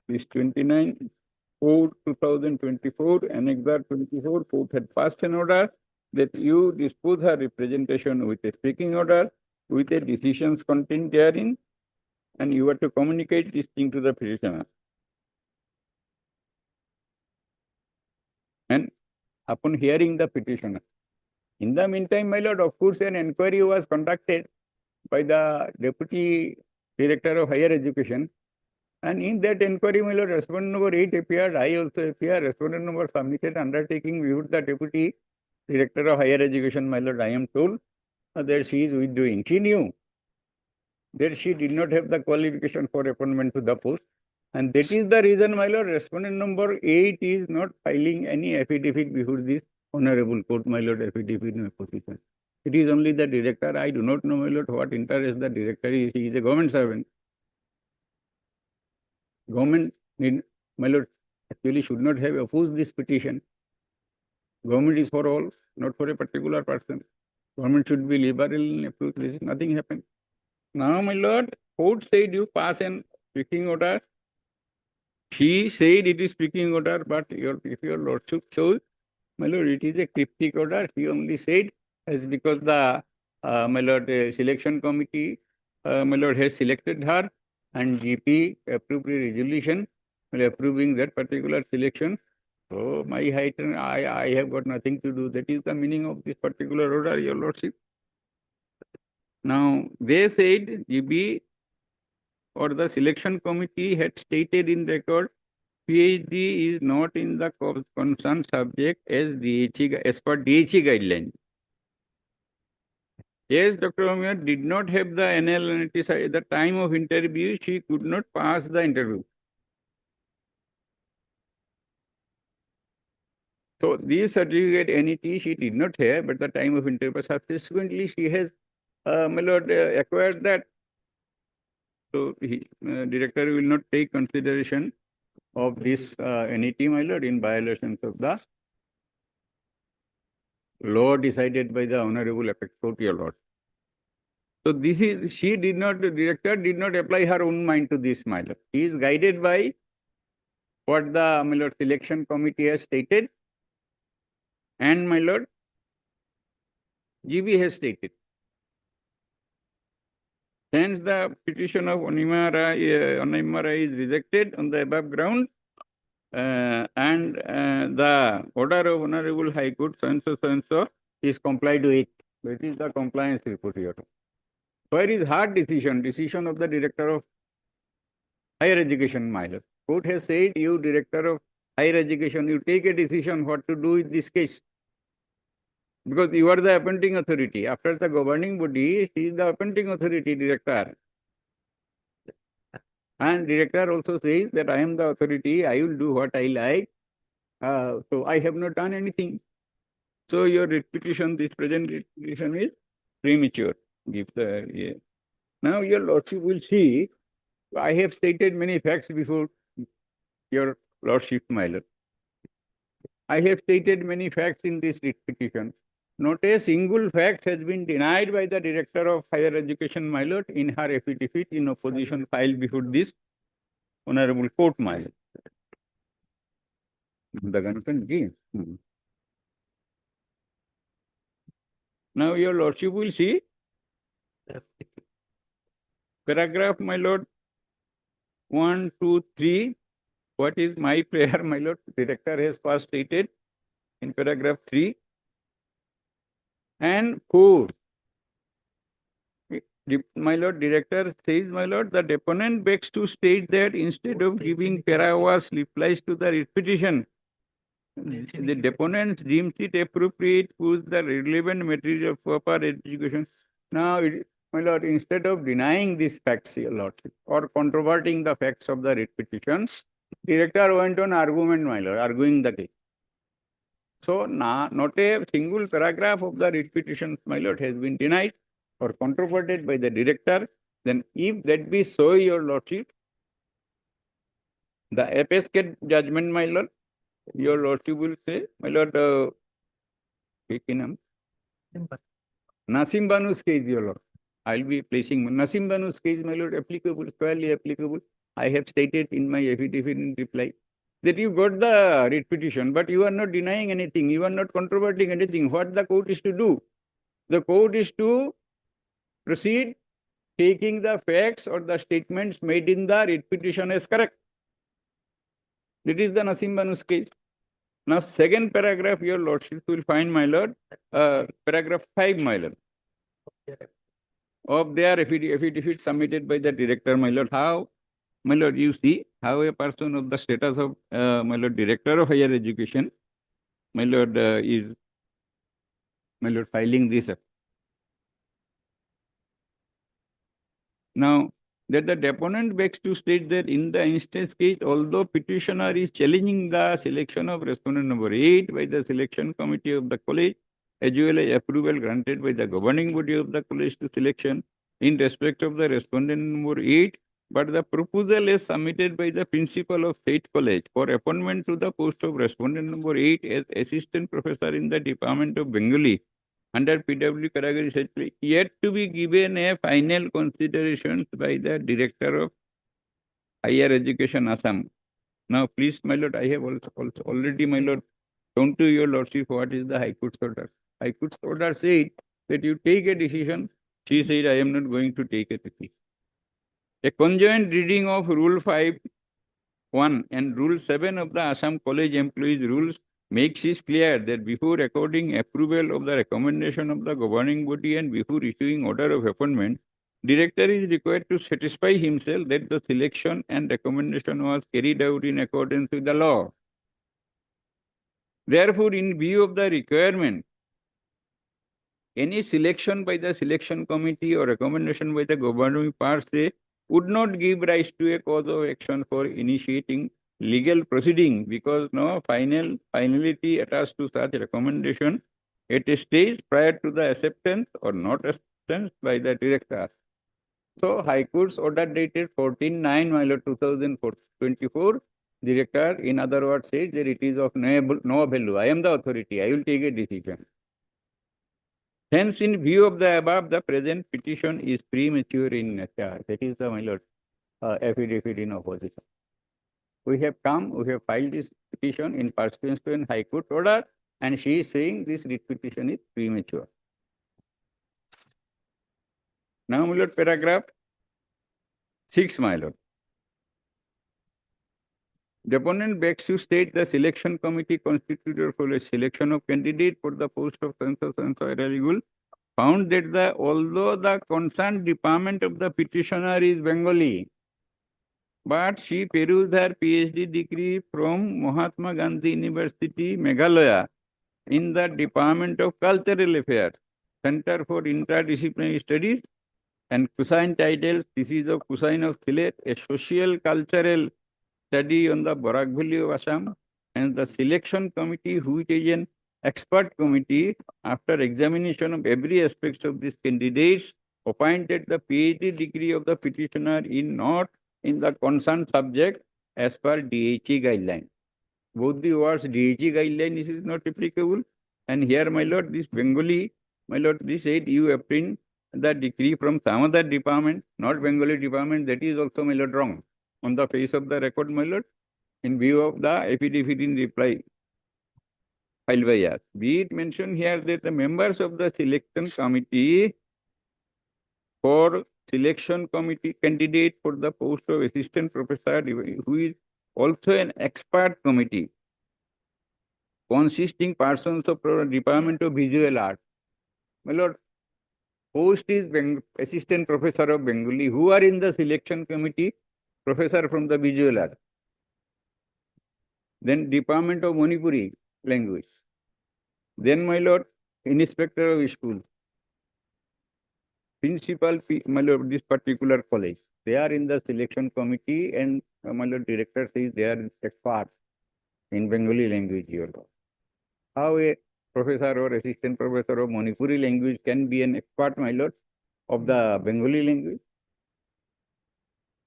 This 29/4/2024, Annexure 24, court had passed an order that you dispose her representation with a speaking order, with a decisions contained therein, and you are to communicate this thing to the petitioner. And upon hearing the petitioner, in the meantime, my lord, of course, an inquiry was conducted by the Deputy Director of Higher Education. And in that inquiry, my lord, respondent number 8 appeared, I also appeared, respondent number submitted undertaking with the Deputy Director of Higher Education, my lord, I am told that she is withdrawing. She knew that she did not have the qualification for appointment to the post. And that is the reason, my lord, respondent number 8 is not filing any affidavit before this honorable court, my lord, affidavit in opposition. It is only the director. I do not know, my lord, what interest the director is. He is a government servant. Government, my lord, actually should not have opposed this petition. Government is for all, not for a particular person. Government should be liberal in approach. Nothing happened. Now, my lord, court said you pass an speaking order. She said it is speaking order, but if your lordship shows, my lord, it is a cryptic order. He only said as because the my lord selection committee, my lord, has selected her, and GP approved a resolution approving that particular selection. So my height, and I have got nothing to do. That is the meaning of this particular order, your lordship. Now they said GB or the selection committee had stated in record PhD is not in the concerned subject as per DHE guideline. Yes, Dr. Omir did not have the analysis at the time of interview. She could not pass the interview. So this certificate NET she did not have at the time of interview. Subsequently, she has, my lord, acquired that. So director will not take consideration of this NET, my lord, in violations of the law decided by the honorable apex court, your lord. So this is, she did not, the director did not apply her own mind to this, my lord. He is guided by what the, my lord, selection committee has stated, and, my lord, GB has stated. Hence, the petition of Onimara is rejected on the above ground, and the order of Honorable High Court, so and so, is complied with. That is the compliance report here. Where is hard decision of the Director of Higher Education, my lord? Court has said, you Director of Higher Education, you take a decision what to do with this case. Because you are the appointing authority. After the governing body, she is the appointing authority, director. And director also says that I am the authority, I will do what I like. So I have not done anything. So your petition, this present petition is premature. Give the, yeah. Now your lordship will see, I have stated many facts before your lordship, my lord. I have stated many facts in this petition. Not a single fact has been denied by the Director of Higher Education, my lord, in her affidavit in opposition filed before this Honorable Court, my lord. The consent gives. Now your lordship will see paragraph, my lord, 1, 2, 3. What is my prayer, my lord? Director has first stated in paragraph 3 and 4. My lord, director says, my lord, the deponent begs to state that instead of giving paragraphs replies to the writ petition, the deponent deems it appropriate to the relevant material for proper education. Now, my lord, instead of denying these facts, your lordship, or controverting the facts of the writ petition, director went on argument, my lord, arguing the case. So, not a single paragraph of the writ petition, my lord, has been denied or controverted by the director. Then, if that be so, your lordship, the FSK judgment, my lord, your lordship will say, my lord, Nasim Banu's case, your lord. I'll be placing Nasim Banu's case, my lord, applicable, squarely applicable. I have stated in my affidavit in reply that you got the writ petition, but you are not denying anything. You are not controverting anything. What the court is to do? The court is to proceed taking the facts or the statements made in the writ petition as correct. That is the Nasim Banu's case. Now, second paragraph, your lordship will find, my lord, paragraph 5, my lord, of their affidavit submitted by the director, my lord. How, my lord, you see how a person of the status of, my lord, director of higher education, my lord, is, my lord, filing this. Now, that the deponent begs to state that in the instance case, although petitioner is challenging the selection of respondent number 8 by the selection committee of the college, as well as approval granted by the governing body of the college to selection in respect of the respondent number 8, but the proposal is submitted by the principal of State College for appointment to the post of respondent number 8 as assistant professor in the Department of Bengali under PW category essentially yet to be given a final consideration by the Director of Higher Education Assam. Now, please, my lord, I have also already, my lord, shown to your lordship what is the High Court's order. High Court's order said that you take a decision. She said, I am not going to take a decision. A conjoint reading of Rule 5(1) and Rule 7 of the Assam College Employees Rules makes it clear that before according approval of the recommendation of the governing body and before issuing order of appointment, director is required to satisfy himself that the selection and recommendation was carried out in accordance with the law. Therefore, in view of the requirement, any selection by the selection committee or recommendation by the governing per se would not give rise to a cause of action for initiating legal proceeding because no finality attached to such recommendation at a stage prior to the acceptance or not acceptance by the director. So, High Court's order dated 14/9/2024, director, in other words, says that it is of no value. I am the authority. I will take a decision. Hence, in view of the above, the present petition is premature in nature. That is the, my lord, affidavit in opposition. We have filed this petition in pursuance to an High Court order, and she is saying this writ petition is premature. Now, my lord, paragraph 6, my lord. Deponent begs to state the selection committee constituted for a selection of candidate for the post of census eligible found that although the concerned department of the petitioner is Bengali, but she perused her PhD degree from Mahatma Gandhi University, Meghalaya, in the Department of Cultural Affairs, Center for Interdisciplinary Studies, and cuisine titles, Thesis of Cuisine of Sylhet, a social cultural study on the Barak Valley of Assam, and the selection committee, which is an expert committee, after examination of every aspect of these candidates, appointed the PhD degree of the petitioner not in the concerned subject as per DHE guideline. Both the words DHE guideline is not applicable. And here, my lord, this Bengali, my lord, this said you obtained the degree from some other department, not Bengali department. That is also, my lord, wrong. on the face of the record, my lord, in view of the affidavit in reply filed by us. Be it mentioned here that the members of the selection committee for selection committee candidate for the post of assistant professor, who is also an expert committee consisting persons of Department of Visual Art. My lord, post is assistant professor of Bengali, who are in the selection committee, professor from the visual art. Then Department of Manipuri language. Then, my lord, inspector of schools. Principal, my lord, this particular college. They are in the selection committee, and my lord, director says they are expert in Bengali language, your lord. How a professor or assistant professor of Manipuri language can be an expert, my lord, of the Bengali language?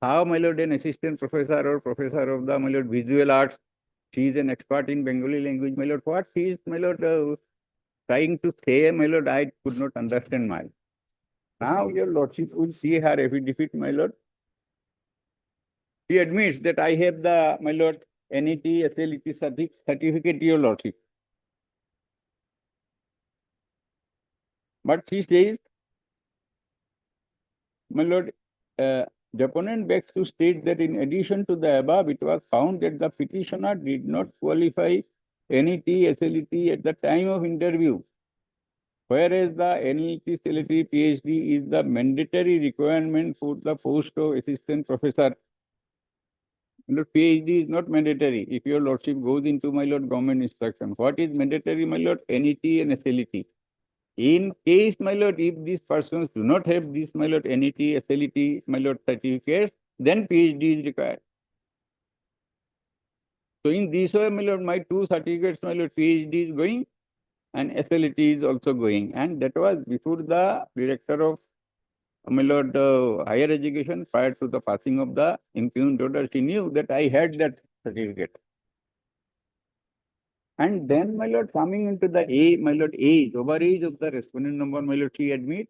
How, my lord, an assistant professor or professor of the, my lord, visual arts, she is an expert in Bengali language, my lord? What she is, my lord, trying to say, my lord, I could not understand, my. Now, your lordship will see her affidavit, my lord. She admits that I have the, my lord, NET, SLET certificate, your lordship. But she says, my lord, the opponent begs to state that in addition to the above, it was found that the petitioner did not qualify NET, SLET at the time of interview, whereas the NET, SLET, PhD is the mandatory requirement for the post of assistant professor. My lord, PhD is not mandatory. If your lordship goes into, my lord, government instruction, what is mandatory, my lord? NET and SLET. In case, my lord, if these persons do not have this, my lord, NET, SLET, my lord, certificate, then PhD is required. So in this way, my lord, my two certificates, my lord, PhD is going and SLET is also going. And that was before the director of, my lord, higher education, prior to the passing of the impugned order. She knew that I had that certificate. And then, my lord, coming into the age, my lord, overage of the respondent number, my lord, she admits,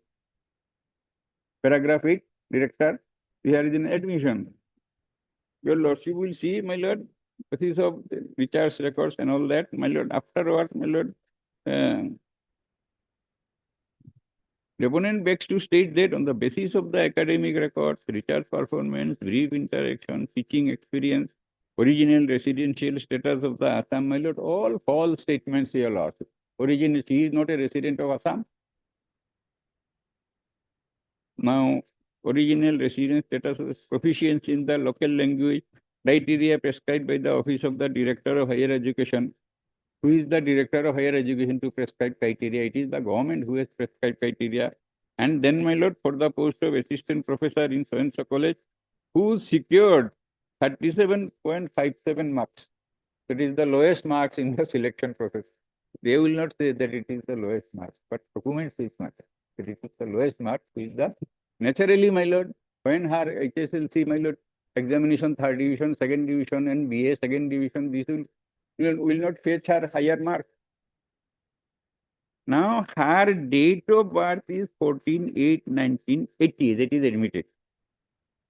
paragraph 8, director, here is an admission. Your lordship will see, my lord, basis of Richard's records and all that, my lord, afterward, my lord, the opponent begs to state that on the basis of the academic records, Richard's performance, brief interaction, teaching experience, original residential status of the Assam, my lord, all false statements, your lordship. Origin, he is not a resident of Assam. Now, original residence status of proficiency in the local language, criteria prescribed by the Office of the Director of Higher Education. Who is the Director of Higher Education to prescribe criteria? It is the government who has prescribed criteria. And then, my lord, for the post of assistant professor in so-and-so college, who secured 37.57 marks. That is the lowest marks in the selection process. They will not say that it is the lowest marks, but documents is matter. That it is the lowest mark is the naturally, my lord, when her HSLC, my lord, examination 3rd division, 2nd division, and BA 2nd division, this will not fetch her higher mark. Now, her date of birth is 14/8/1980, that is admitted.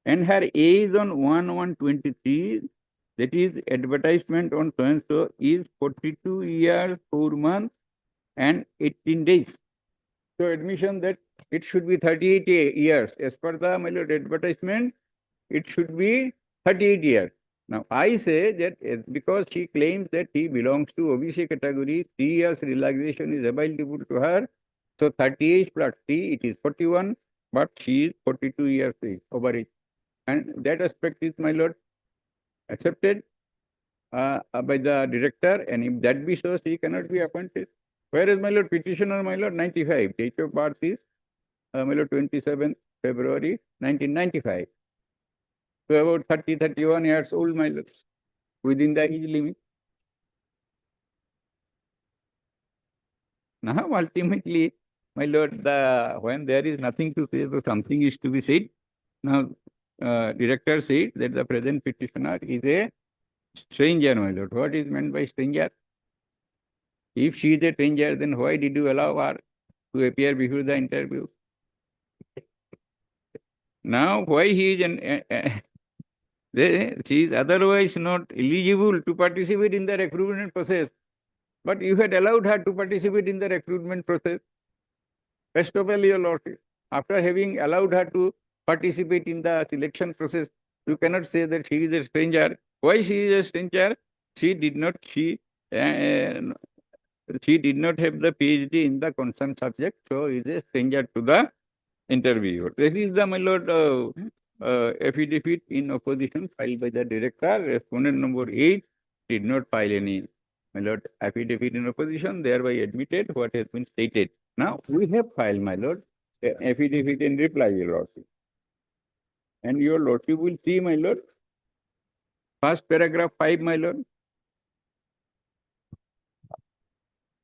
And her age on 1/1/23, that is advertisement on so-and-so, is 42 years, 4 months, and 18 days. So admission that it should be 38 years. As per the, my lord, advertisement, it should be 38 years. Now, I say that because she claims that he belongs to OBC category, 3 years relaxation is available to her. So 38 plus 3, it is 41, but she is 42 years over age. And that aspect is, my lord, accepted by the director. And if that be so, she cannot be appointed. Whereas, my lord, petitioner, my lord, 95. Date of birth is, my lord, 27 February 1995. So about 30, 31 years old, my lord, within the age limit. Now, ultimately, my lord, when there is nothing to say, so something is to be said. Now, director said that the present petitioner is a stranger, my lord. What is meant by stranger? If she is a stranger, then why did you allow her to appear before the interview? Now, why he is She is otherwise not eligible to participate in the recruitment process. But you had allowed her to participate in the recruitment process. First of all, your lordship, after having allowed her to participate in the selection process, you cannot say that she is a stranger. Why she is a stranger? She did not have the PhD in the concerned subject, so is a stranger to the interviewer. That is the, my lord, affidavit in opposition filed by the director. Respondent number 8 did not file any, my lord, affidavit in opposition, thereby admitted what has been stated. Now we have filed, my lord, affidavit in reply, your lordship. And your lordship will see, my lord, first paragraph 5, my lord.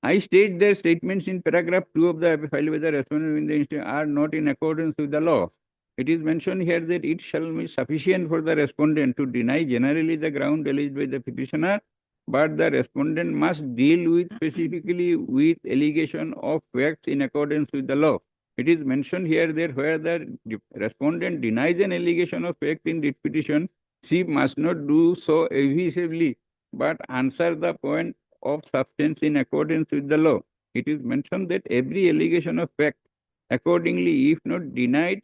I state that statements in paragraph 2 of the file by the respondent in the instance are not in accordance with the law. It is mentioned here that it shall be sufficient for the respondent to deny generally the ground alleged by the petitioner, but the respondent must deal with specifically with allegation of facts in accordance with the law. It is mentioned here that where the respondent denies an allegation of fact in the petition, she must not do so evasively, but answer the point of substance in accordance with the law. It is mentioned that every allegation of fact, accordingly, if not denied,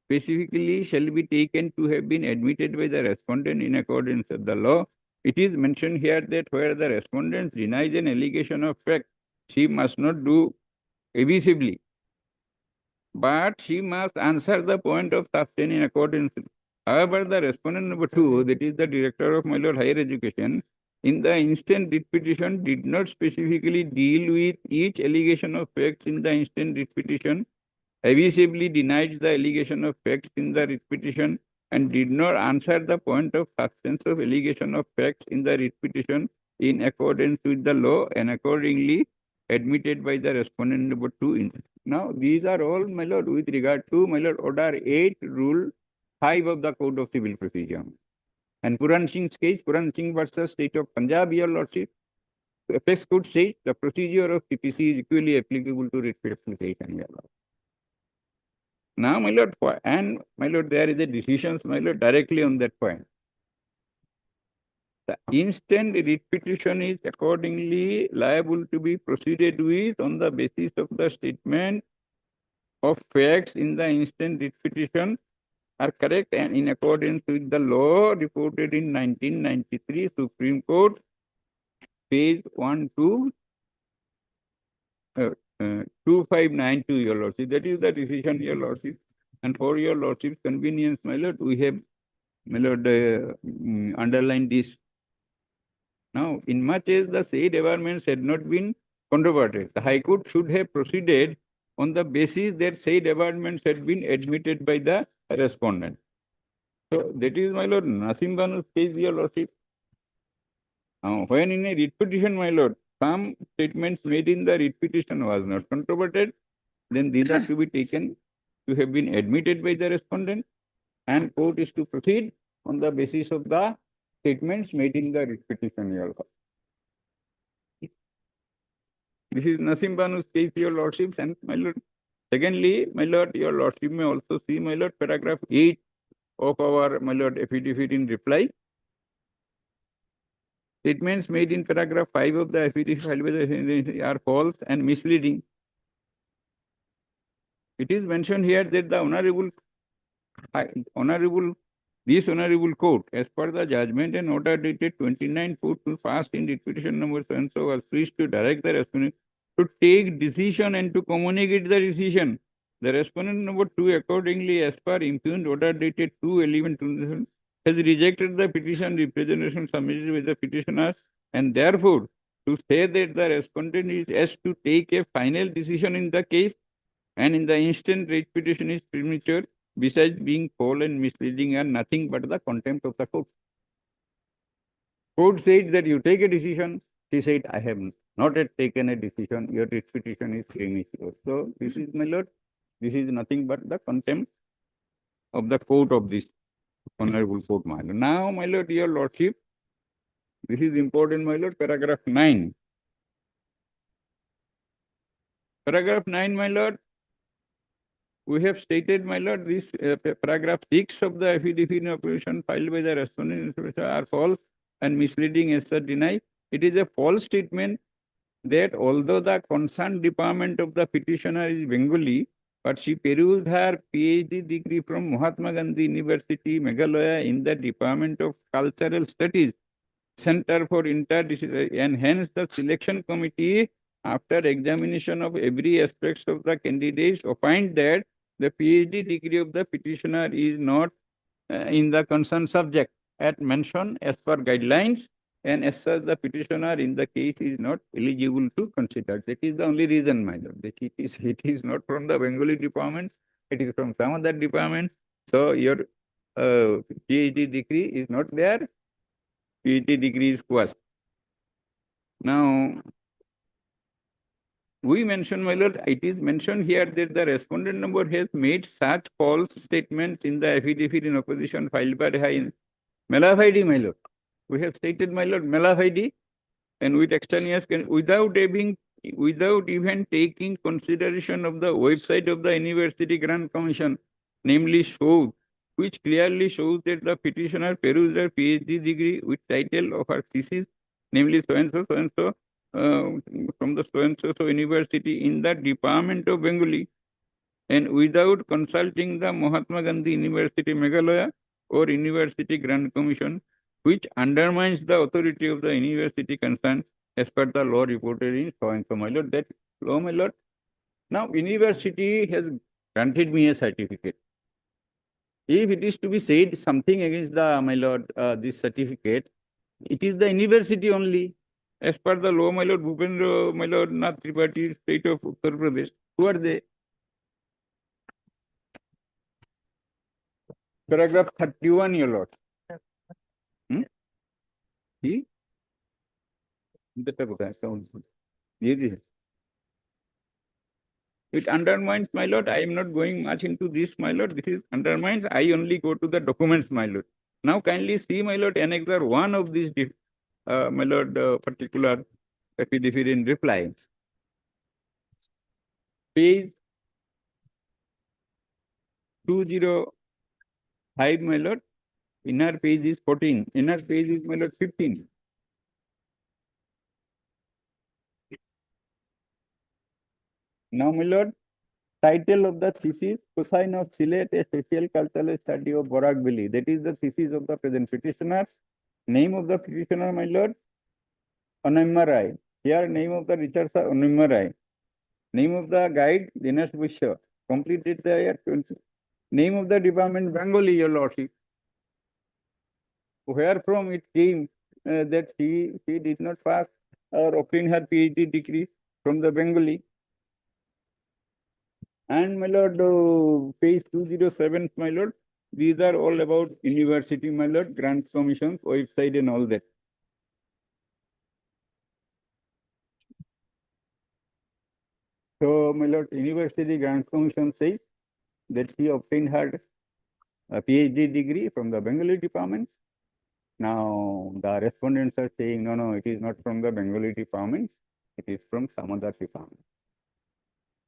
specifically shall be taken to have been admitted by the respondent in accordance with the law. It is mentioned here that where the respondent denies an allegation of fact, she must not do evasively, but she must answer the point of substance in accordance. However, the respondent number 2, that is the director of my lord higher education, in the instant writ petition did not specifically deal with each allegation of facts in the instant writ petition, evasively denied the allegation of facts in the writ petition, and did not answer the point of substance of allegation of facts in the writ petition in accordance with the law, and accordingly admitted by the respondent number 2. Now, these are all, my lord, with regard to, my lord, Order 8, Rule 5 of the Code of Civil Procedure. And Puran Singh's case, Puran Singh versus State of Punjab, your lordship, Apex could say the procedure of CPC is equally applicable to writ application, your lord. Now, my lord, and my lord, there is a decision, my lord, directly on that point. The instant writ petition is accordingly liable to be proceeded with on the basis of the statement of facts in the instant writ petition are correct and in accordance with the law reported in 1993 Supreme Court, page 2592, your lordship. That is the decision, your lordship. And for your lordship's convenience, my lord, we have, my lord, underlined this. Now, in much as the said averments had not been controverted, the High Court should have proceeded on the basis that said averments had been admitted by the respondent. So that is, my lord, Nasim Banu's case, your lordship. Now, when in a writ petition, my lord, some statements made in the writ petition was not controverted, then these are to be taken to have been admitted by the respondent, and court is to proceed on the basis of the statements made in the writ petition, your lord. This is Nasim Banu's case, your lordships, and my lord. Secondly, my lord, your lordship may also see, my lord, paragraph 8 of our, my lord, affidavit in reply. Statements made in paragraph 5 of the affidavit filed by the are false and misleading. It is mentioned here that the this honorable court, as per the judgment and order dated 29/4 passed in writ petition number so and so, was pleased to direct the respondent to take decision and to communicate the decision. The respondent number 2, accordingly, as per impugned order dated 2/11/2000, has rejected the petition representation submitted by the petitioner, and therefore, to say that the respondent is asked to take a final decision in the case, and in the instant writ petition is premature, besides being false and misleading, and nothing but the contempt of the court. Court said that you take a decision. She said, I have not yet taken a decision. Your writ petition is premature. So this is, my lord, this is nothing but the contempt of the court of this honorable court, my lord. Now, my lord, your lordship, this is important, my lord, paragraph 9. Paragraph 9, my lord, we have stated, my lord, this paragraph 6 of the affidavit in opposition filed by the respondent are false and misleading as such denied. It is a false statement that although the concerned department of the petitioner is Bengali, but she perused her PhD degree from Mahatma Gandhi University, Meghalaya, in the Department of Cultural Studies, Center for Interdisciplinary, and hence the selection committee, after examination of every aspect of the candidates, opined that the PhD degree of the petitioner is not in the concerned subject at mentioned as per guidelines, and as such the petitioner in the case is not eligible to consider. That is the only reason, my lord. That it is not from the Bengali department, it is from some other department. So your PhD degree is not there. PhD degree is quashed. Now, we mentioned, my lord, it is mentioned here that the respondent number has made such false statements in the affidavit in opposition filed by her Malafide, my lord. We have stated, my lord, Malafide, and with extraneous, without even taking consideration of the website of the University Grant Commission, namely shows, which clearly shows that the petitioner perused her PhD degree with title of her thesis, namely so and so, from the so university in the Department of Bengali, and without consulting the Mahatma Gandhi University, Meghalaya, or University Grant Commission, which undermines the authority of the university concerned as per the law reported in so and so, my lord. That law, my lord. Now, university has granted me a certificate. If it is to be said something against the, my lord, this certificate, it is the university only. As per the law, my lord, Bhupendra, my lord, Nath Tripathi, state of Uttar Pradesh. Who are they? Paragraph 31, your lord. See? It undermines, my lord. I am not going much into this, my lord. This is undermines. I only go to the documents, my lord. Now, kindly see, my lord, annexure 1 of this, my lord, particular affidavit in reply. Page 205, my lord. Inner page is 14. Inner page is, my lord, 15. Now, my lord, title of the thesis, Cosine of Sylhet, a social cultural study of Borak Valley. That is the thesis of the present petitioner. Name of the petitioner, my lord, Anamya Rai. Here, name of the researcher, Anamya Rai. Name of the guide, Dinesh Vishwa. Completed the year 20. Name of the department, Bengali, your lordship. Where from it came that she did not pass or obtain her PhD degree from the Bengali. And, my lord, page 207, my lord, these are all about university, my lord, grants commissions, website and all that. So, my lord, University Grants Commission says that she obtained her PhD degree from the Bengali department. Now, the respondents are saying, no, it is not from the Bengali department, it is from some other department.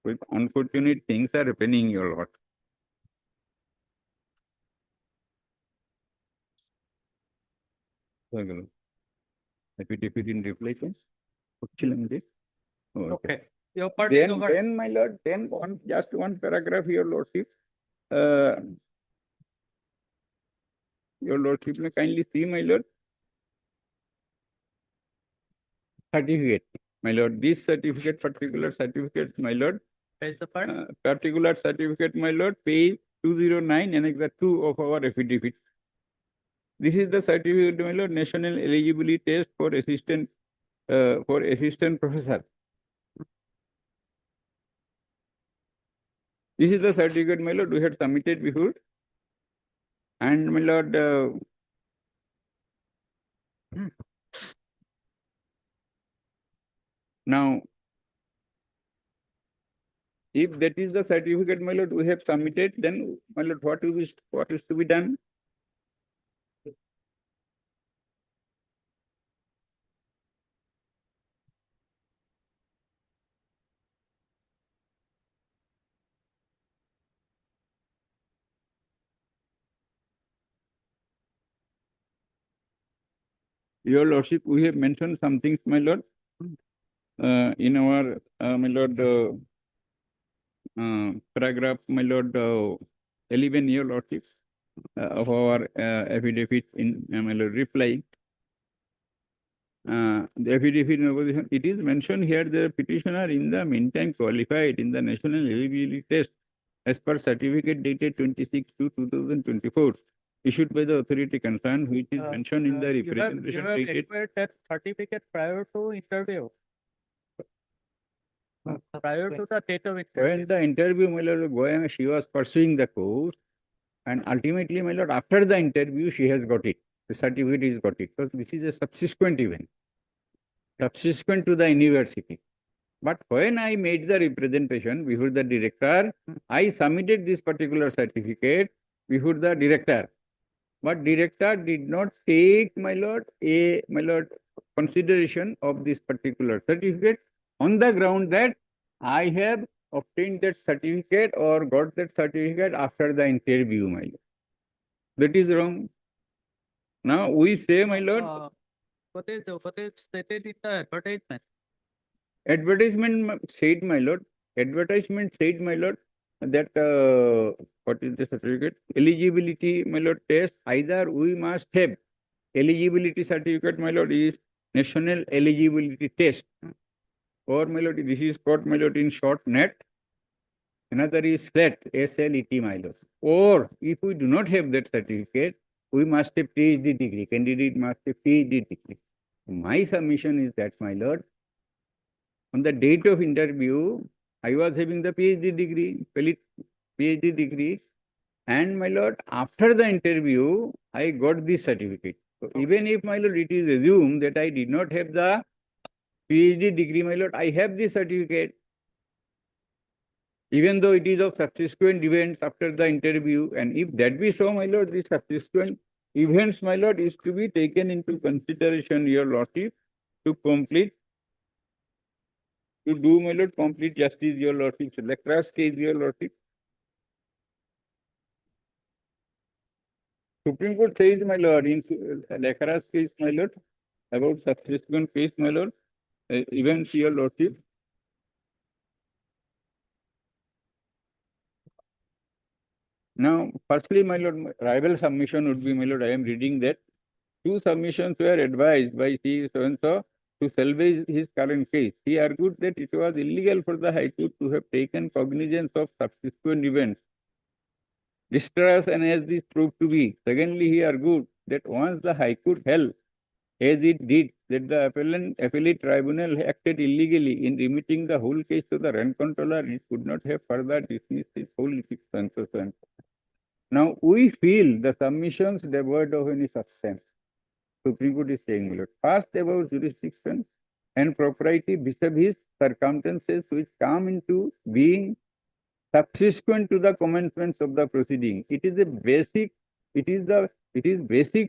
With unfortunate things are happening, your lord. Affidavit in reply, please. Okay. Your part is over. Then, my lord, then just one paragraph, your lordship. Your lordship, may kindly see, my lord. Certificate, my lord. This certificate, particular certificate, my lord. Particular certificate, my lord, page 209, annexure 2 of our affidavit. This is the certificate, my lord, National Eligibility Test for assistant professor. This is the certificate, my lord, we had submitted before. And, my lord, now, if that is the certificate, my lord, we have submitted, then, my lord, what is to be done? Your Lordship, we have mentioned some things, my Lord, in our, my Lord, paragraph, my Lord, 11, Your Lordship, of our affidavit in, my Lord, reply. The affidavit in opposition, it is mentioned here the petitioner in the meantime qualified in the national eligibility test as per certificate dated 26/2/2024 issued by the authority concerned, which is mentioned in the representation You have dated. acquired that certificate prior to interview. Prior to the date of interview. When the interview, my Lord, going, she was pursuing the course, and ultimately, my Lord, after the interview, she has got it. The certificate is got it. Because this is a subsequent event, subsequent to the university. But when I made the representation before the director, I submitted this particular certificate before the director. But director did not take, my Lord, consideration of this particular certificate on the ground that I have obtained that certificate or got that certificate after the interview, my Lord. That is wrong. Now we say, my Lord, What is stated in the advertisement? advertisement said, my Lord, that what is the certificate? Eligibility, my Lord, test. Either we must have eligibility certificate, my Lord, is national eligibility test. Or, my Lord, this is called, my Lord, in short, NET. Another is SLET, SLET, my Lord. Or if we do not have that certificate, we must have PhD degree. Candidate must have PhD degree. My submission is that, my Lord, on the date of interview, I was having the PhD degree, and, my Lord, after the interview, I got this certificate. So even if, my Lord, it is assumed that I did not have the PhD degree, my Lord, I have this certificate. Even though it is of subsequent events after the interview, and if that be so, my Lord, these subsequent events, my Lord, is to be taken into consideration, Your Lordship, to complete, to do, my Lord, complete justice, Your Lordship. So, Leclerc's case, Your Lordship. Supreme Court says, my Lord, in Leclerc's case, my Lord, about subsequent case, my Lord, events, Your Lordship. Now, firstly, my Lord, my rival submission would be, my Lord, I am reading that 2 submissions were advised by C. So-and-so to salvage his current case. He argued that it was illegal for the High Court to have taken cognizance of subsequent events, distress, and as this proved to be. Secondly, he argued that once the High Court held, as it did, that the appellate tribunal acted illegally in remitting the whole case to the rent controller, it could not have further dismissed its whole litigation. Now, we feel the submissions devoid of any substance. Supreme Court is saying, my Lord, first about jurisdiction and propriety vis-a-vis circumstances which come into being subsequent to the commencement of the proceeding. It is basic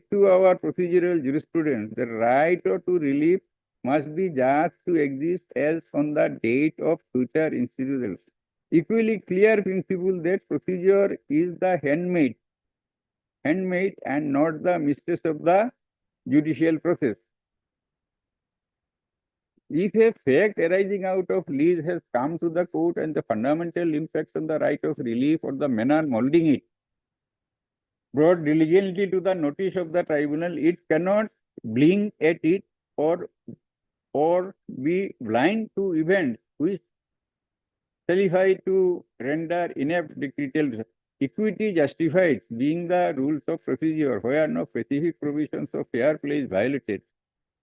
to our procedural jurisprudence. The right to relief must be just to exist as on the date of future institutions. Equally clear principle that procedure is the handmaid and not the mistress of the judicial process. If a fact arising out of lease has come to the court and the fundamental impact on the right of relief or the manner molding it brought diligently to the notice of the tribunal, it cannot blink at it or be blind to events which qualify to render inept detailed. Equity justified being the rules of procedure where no specific provisions of fair play is violated.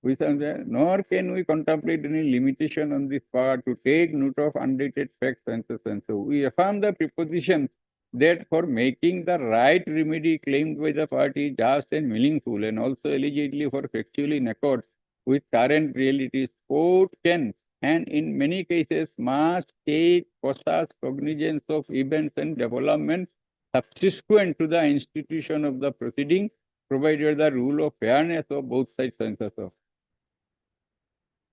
Nor can we contemplate any limitation on this power to take note of undated facts and so and so. We affirm the proposition that for making the right remedy claimed by the party just and meaningful and also allegedly for factually in accord with current realities, court can and in many cases must take cautious cognizance of events and developments subsequent to the institution of the proceeding, provided the rule of fairness of both sides and so on.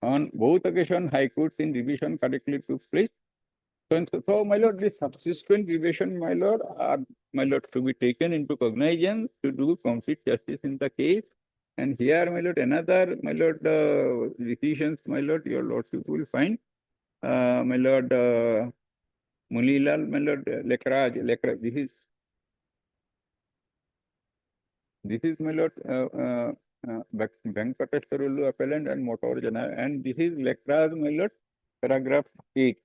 On both occasions, High Courts in revision correctly took place. So, my Lord, this subsequent revision, my Lord, to be taken into cognizance to do complete justice in the case. And here, my lord, another, my lord, decisions, my lord, your lordship will find, my lord, Mulilal, my lord, Lekraj, this is my lord, Venkateswarulu appellant and motor general, and this is Lekraj, my lord, paragraph 8.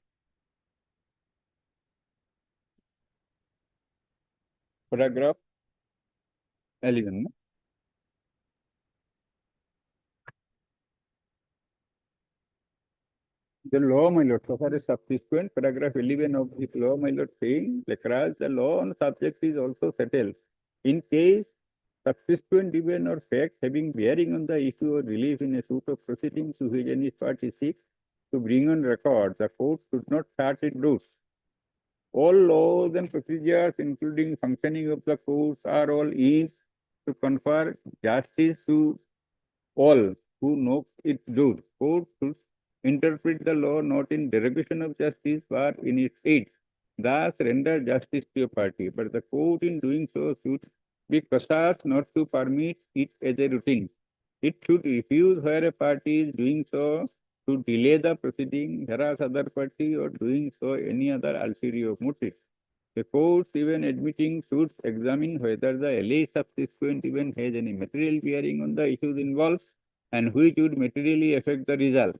Paragraph 11. No? The law, my lord, so far as subsequent paragraph 11 of this law, my lord, saying, Lekraj, the law on subject is also settled. In case subsequent event or fact having bearing on the issue or relief in a suit of proceedings to which any party seeks to bring on record, the court should not start its routes. All laws and procedures, including functioning of the courts, are all aimed to confer justice to all who know its due. Court should interpret the law not in derogation of justice, but in its aid. Thus render justice to a party. But the court in doing so should be cautious not to permit it as a routine. It should refuse where a party is doing so to delay the proceeding, harass other party, or doing so any other ulterior motive. The courts, even admitting suits, examine whether the alleged subsequent event has any material bearing on the issues involved and which would materially affect the result.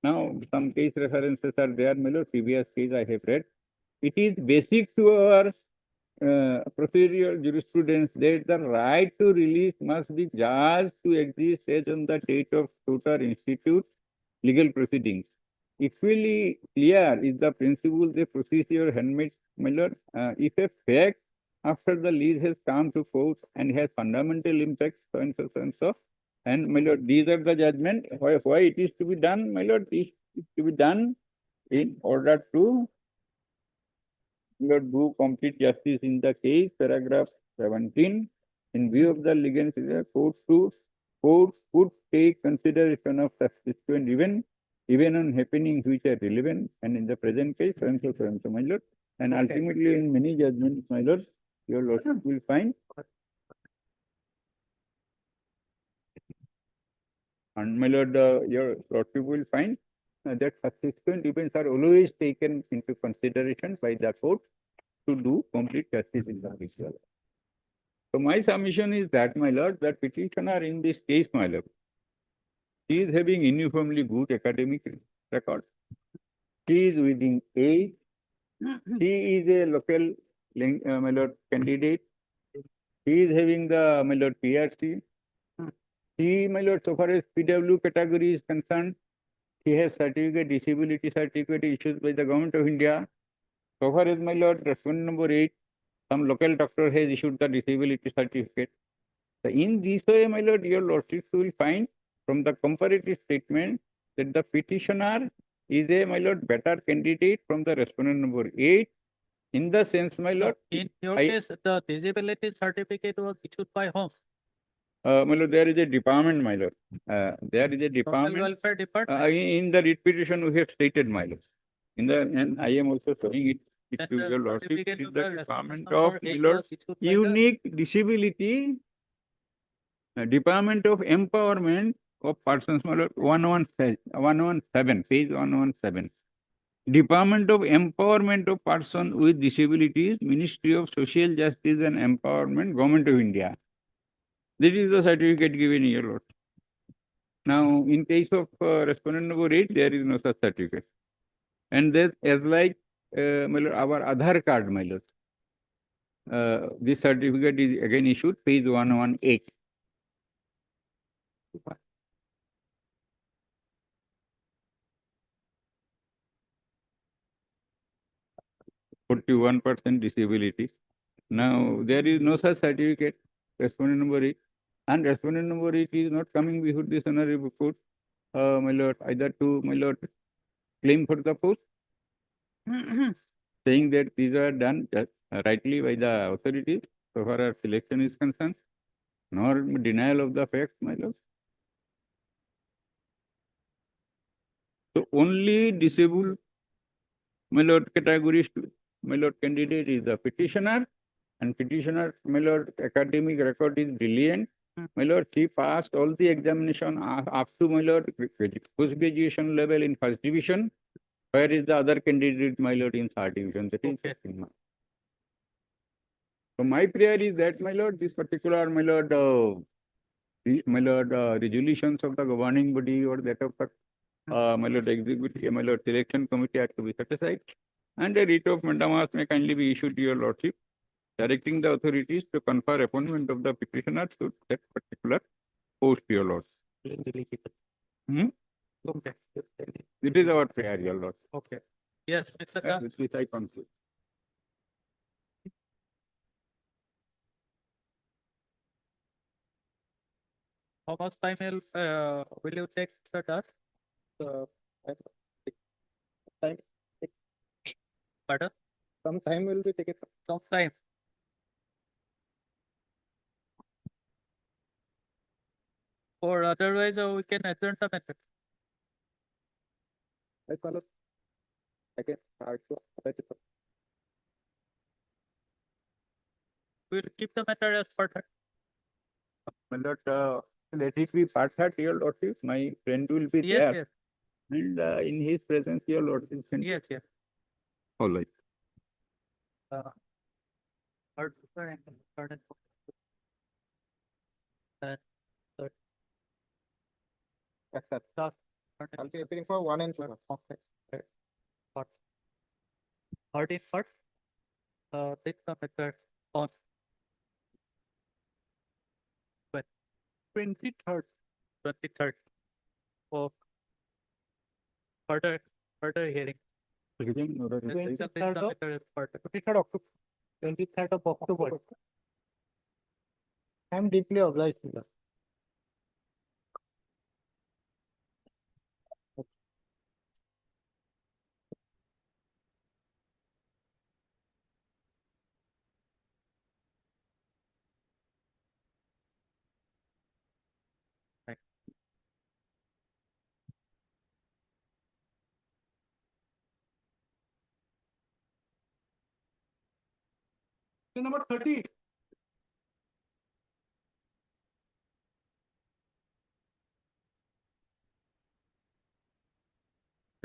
Now, some case references are there, my lord, previous case I have read. It is basic to our procedural jurisprudence that the right to release must be judged to exist as on the date of suit or institute legal proceedings. Equally clear is the principle that procedure handmade, my lord, if a fact after the lease has come to court and has fundamental impacts, so and so, so and so, and my lord, these are the judgment, why it is to be done, my lord, it is to be done in order to do complete justice in the case, paragraph 17. In view of the legality, court could take consideration of subsequent event, even on happening which are relevant, and in the present case, so and so, my lord. And ultimately, in many judgments, my lord, your lordship will find. And my lord, your lordship will find that subsequent events are always taken into consideration by the court to do complete justice in the case. So my submission is that, my lord, that petitioner in this case, my lord, he is having uniformly good academic record. He is within age. He is a local, my lord, candidate. He is having the, my lord, PRC. He, my lord, so far as PW category is concerned, he has certificate, disability certificate issued by the government of India. So far as, my lord, respondent number 8, some local doctor has issued the disability certificate. So in this way, my lord, your lordship will find from the comparative statement that the petitioner is a, my lord, better candidate from the respondent number 8. In the sense, my lord, In your case, the disability certificate was issued by whom? my lord, there is a department, my lord. There is a Social department. welfare department. In the writ petition, we have stated, my lord. In the, and I am also showing it. That To the your lordship, certificate is of the the department number of, my 8 lord, was issued by the- unique disability, Department of Empowerment of Persons, my lord, 117, page 117. Department of Empowerment of Persons with Disabilities, Ministry of Social Justice and Empowerment, Government of India. This is the certificate given here, Lord. Now, in case of respondent number 8, there is no such certificate. And that, as like my lord, our Aadhaar card, my lord, this certificate is again issued, page 118. %41 disability. Now, there is no such certificate, respondent number 8. And respondent number 8 is not coming before this honorable court, my lord, either to, my lord, claim for the post, saying that these are done rightly by the authorities, so far as selection is concerned, nor denial of the facts, my lord. So only disabled, my lord, categories, my lord, candidate is the petitioner, and petitioner, my lord, academic record is brilliant, My lord, she passed all the examination up to, my lord, post-graduation level in first division. Where is the other candidate, my lord, in third division? That is second mark. So my prayer is that, my lord, this particular, my lord, resolutions of the governing body or that of the, my lord, executive, my lord, selection committee are to be set aside. And a writ of mandamus may kindly be issued to your lordship, directing the authorities to confer appointment of the petitioner to that particular post, your lords. Hmm? Okay. It is our prayer, your lord. Okay. Yes, Mr. Khan. With which I conclude. How much time will you take, Mr. Das? Time. Pardon? Some time will be taken. Some time. Or otherwise, we can adjourn the matter. I call it. Again, we'll keep the matter as part. My lord, let it be part third, your lordship. My friend will be Yes, there. yes. And in his presence, your lordship can. Yes, yes. All right. Third, third, third, and third. Yes, sir. Last. I'll be appearing for 1 and 2. Okay. Third. Third is first. Take the matter on 23rd. 23rd of further hearing. 23rd October. 23rd of October. I am deeply obliged to you. Number 30.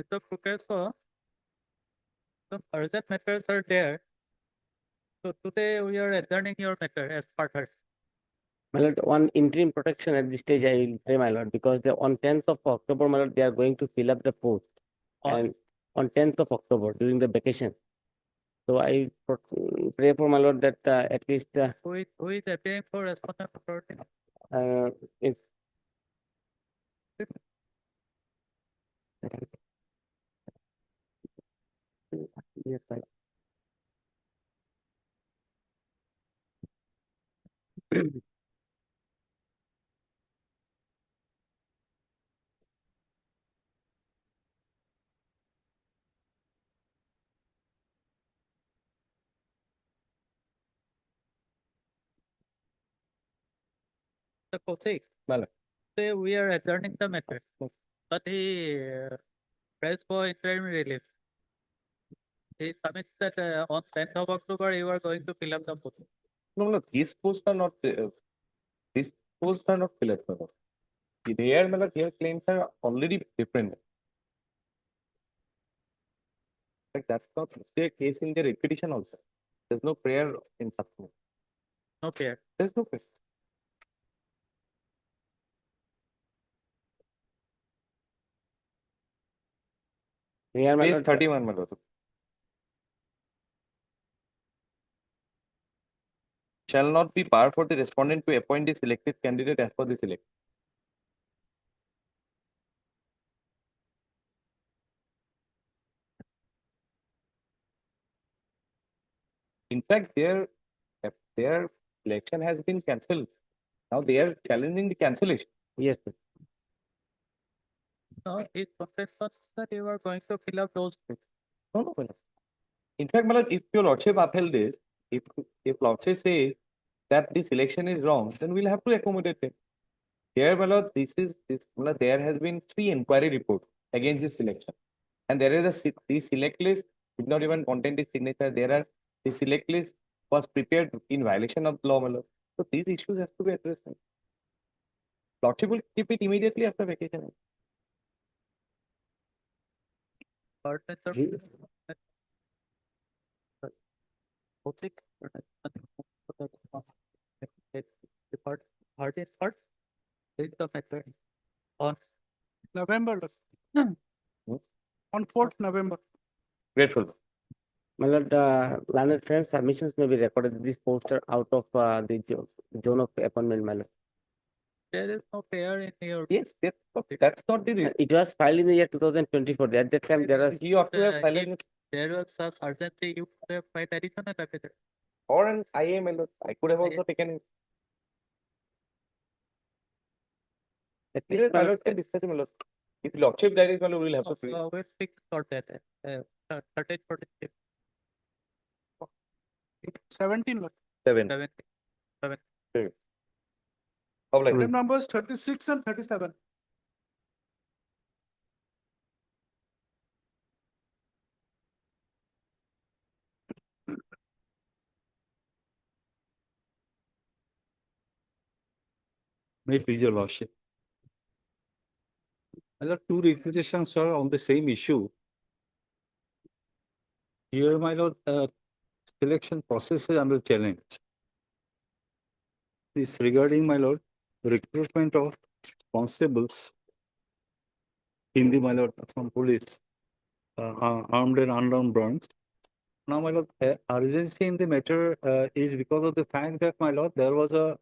Mr. Professor, some urgent matters are there. So today we are adjourning your matter as part of. My lord, one interim protection at this stage, I will pray, my lord, because on 10th of October, my lord, they are going to fill up the post. And on 10th of October, during the vacation. So I pray for, my lord, that at least Who is appearing for respondent authority? if yes, sir. The proceed. Say we are adjourning the matter. But he prays for interim relief. He submits that on 10th of October you are going to fill up the post. No, these posts are not, these posts are not filled, my lord. Their claims are already different. Like that's not the case in their petition also. There's no prayer in supplement. No prayer. There's no prayer. Here, my Page lord, 31, my lord. Shall not be par for the respondent to appoint the selected candidate as per the select. In fact, their election has been cancelled. Now they are challenging the cancellation. Yes, sir. No, it contains that you are going to fill up those. No, my lord. In fact, my lord, if your lordship upheld this, if lordship say that this election is wrong, then we'll have to accommodate it. Here, my lord, my lord, there has been 3 inquiry reports against this election. And there is the select list did not even contain the signature. The select list was prepared in violation of the law, my lord. So these issues have to be addressed. Lordship will keep it immediately after vacation. Third method. Toxic. Depart. Hardest part. Is the method on November, Hmm? on 4th November. Grateful. My lord, learned friends, submissions may be recorded. This poster out of the zone of appointment, my lord. there is no pair in here. Yes, that's not the. It was filed in the year 2024. At that time, there was You have to have If filed there was such urgency, you could have filed additional affidavit. or an IA, my lord. I could have also taken it. at Yes, least, my my lord can discuss it, my lord. If Lordship dies, my lord, we will have to free. We'll fix for that. 13, 46. 17, Lord. 7. 7. How like Item numbers 36 and 37. May it please your lordship. I lord, two requisitions are on the same issue. Here, my lord, selection process is under challenge. This regarding, my lord, recruitment of constables in the, my lord, some police, armed and unarmed branch. Now, my lord, urgency in the matter is because of the fact that, my lord, there was a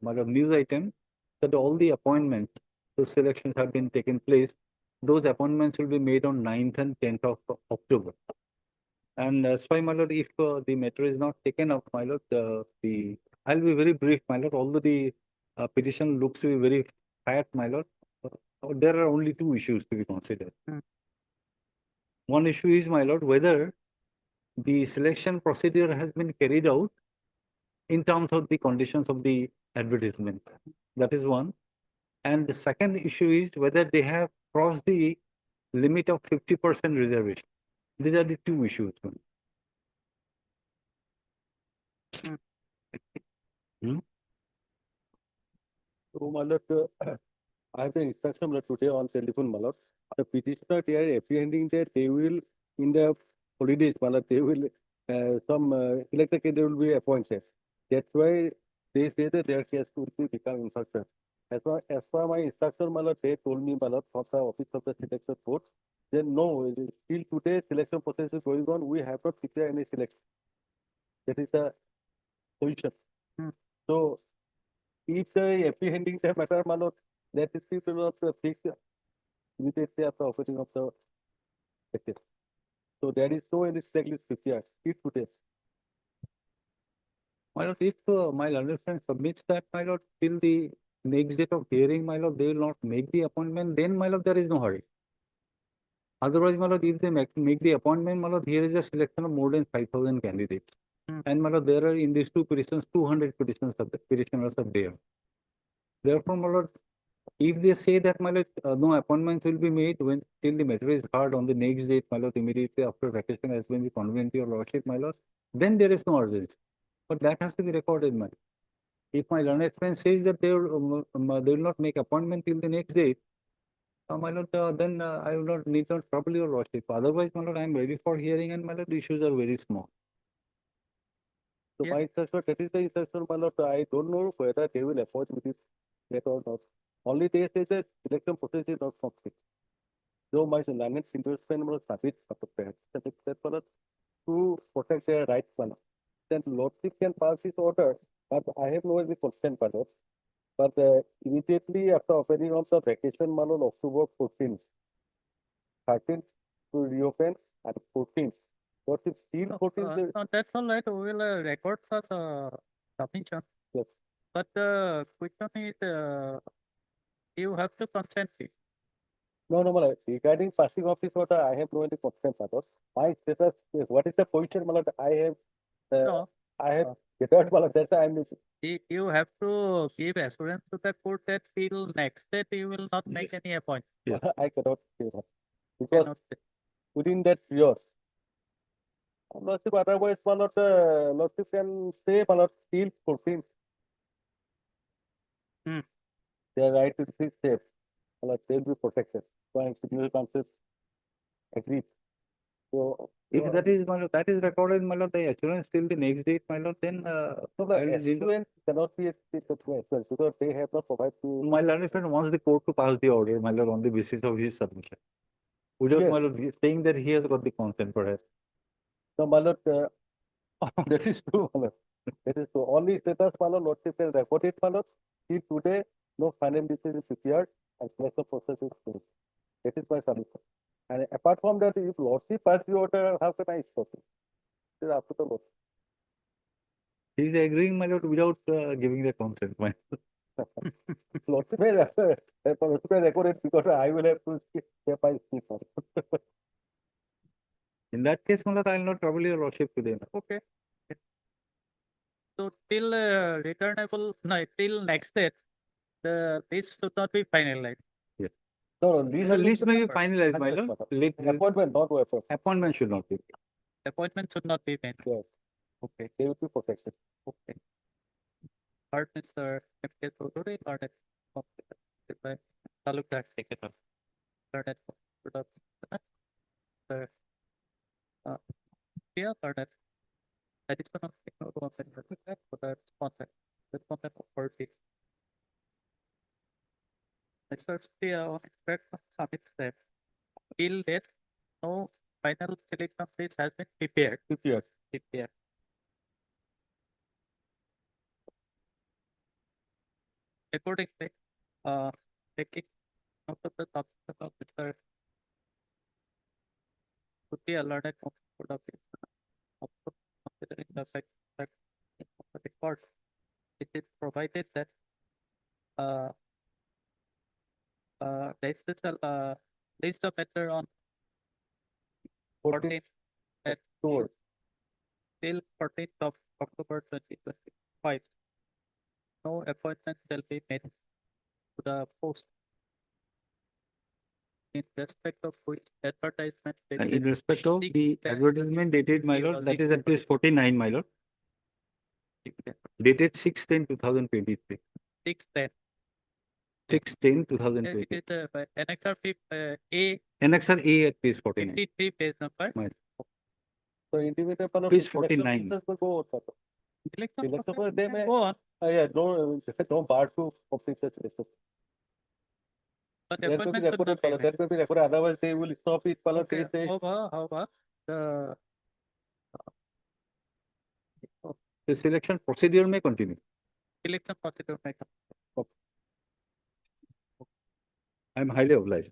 my lord, news item that all the appointments, those selections have been taken place. Those appointments will be made on 9th and 10th of October. And that's why, my lord, if the matter is not taken up, my lord, I'll be very brief, my lord, although the petition looks to be very fat, my lord, there are only two issues to be considered. One issue is, my lord, whether the selection procedure has been carried out in terms of the conditions of the advertisement. That is one. And the second issue is whether they have crossed the limit of 50% reservation. These are the two issues. So, my lord, I have the instruction today on telephone, my lord. The petitioner, they are apprehending that they will, in the holidays, my lord, they will, some selected candidate will be appointed. That's why they say that their case will be become infrastructure. As per my instruction, my lord, they told me, my lord, from the office of the selection court, then no, till today selection process is going on, we have not declared any selection. That is the position. So, if the apprehending the matter, my lord, that is still not fixed immediately after opening of the case. So there is no any checklist 50 hours. If today. My lord, if my learned friend submits that, my lord, till the next date of hearing, my lord, they will not make the appointment, then, my lord, there is no hurry. Otherwise, my lord, if they make the appointment, my lord, here is a selection of more than 5,000 candidates. And, my lord, there are in these two petitions, 200 petitioners are there. Therefore, my lord, if they say that, my lord, no appointments will be made when till the matter is heard on the next date, my lord, immediately after vacation has been convened to your lordship, my lord, then there is no urgency. But that has to be recorded, my lord. If my learned friend says that they will not make appointment till the next date, my lord, then I will not need not trouble your lordship. Otherwise, my lord, I am ready for hearing, and my lord, the issues are very small. So my instruction, that is the instruction, my lord. I don't know whether they will appoint with it yet or not. Only they say that selection process is not complete. So my learned investment was submit that for to protect their rights, my lord. Then lordship can pass this order, but I have no any consent, my lord. But immediately after opening of the vacation, my lord, October 14th, 13th to reopen and 14th. What if still 14th? No, that's all right. We will record such submission. Yes. But the question is, you have to consent it. No, my lord. Regarding passing of this order, I have no any consent, my lord. My status is, what is the position, my lord? I have, No. I have without, my lord, that's why I'm You have to give assurance to the court that till next date you will not make any appointment. Yeah. I cannot say that. Because within that year, lordship, otherwise, my lord, lordship can say, my lord, till 14th. their right to be safe, they'll be protected. When circumstances agree. So If that is, my lord, that is recorded, my lord, the assurance till the next date, my lord, then, so the assurance cannot be a as well, because they have not provided to. my lord, if it wants the court to pass the order, my lord, on the basis of his submission. Without, Yes. my lord, saying that he has got the consent perhaps. So, my lord, that is true, my lord. That is true. Only status, my lord, lordship can record it, my lord. Till today, no final decision is prepared and place of process is finished. That is my submission. And apart from that, if lordship pass the order, how can I stop it? It is up to the lord. He is agreeing, my lord, without giving the consent, my lord. Lordship may record it because I will have to step by step. In that case, my lord, I will not trouble your lordship today. Okay. So till returnable, no, till next date, the list should not be finalized. Yes. No, The list may be finalized, my lord. Appointment, not weapon. Appointment should not be. Appointment should not be made. Yes. Okay. They will be protected. Okay. Part Mr. MK Chaudhary, part by Talukdar Secretary. Part Sir. Yeah, part additional technical for the response authority. Next, the expert submit that till date, no final selection list has been prepared. Prepared. Accordingly, taking note of the topic of Mr. could be alerted of considering the fact that of the record, it is provided that there is this list of matter on 14th at till 14th of October 2025. No appointment shall be made to the post in respect of which advertisement. In respect of the advertisement dated, my lord, that is at least 49, my lord. Dated 6/10/2023. 6/10. 6/10/2020. It is annexure A. Annexure A at page 49. 53 page number. So intimated Page 49. will go on. Election Election they may go on. yeah, no bar to complete the selection. But That will be appointment should not recorded, be made. that will be recorded, otherwise they will stop it. Okay, They however, The selection procedure may continue. election procedure may come. I am highly obliged.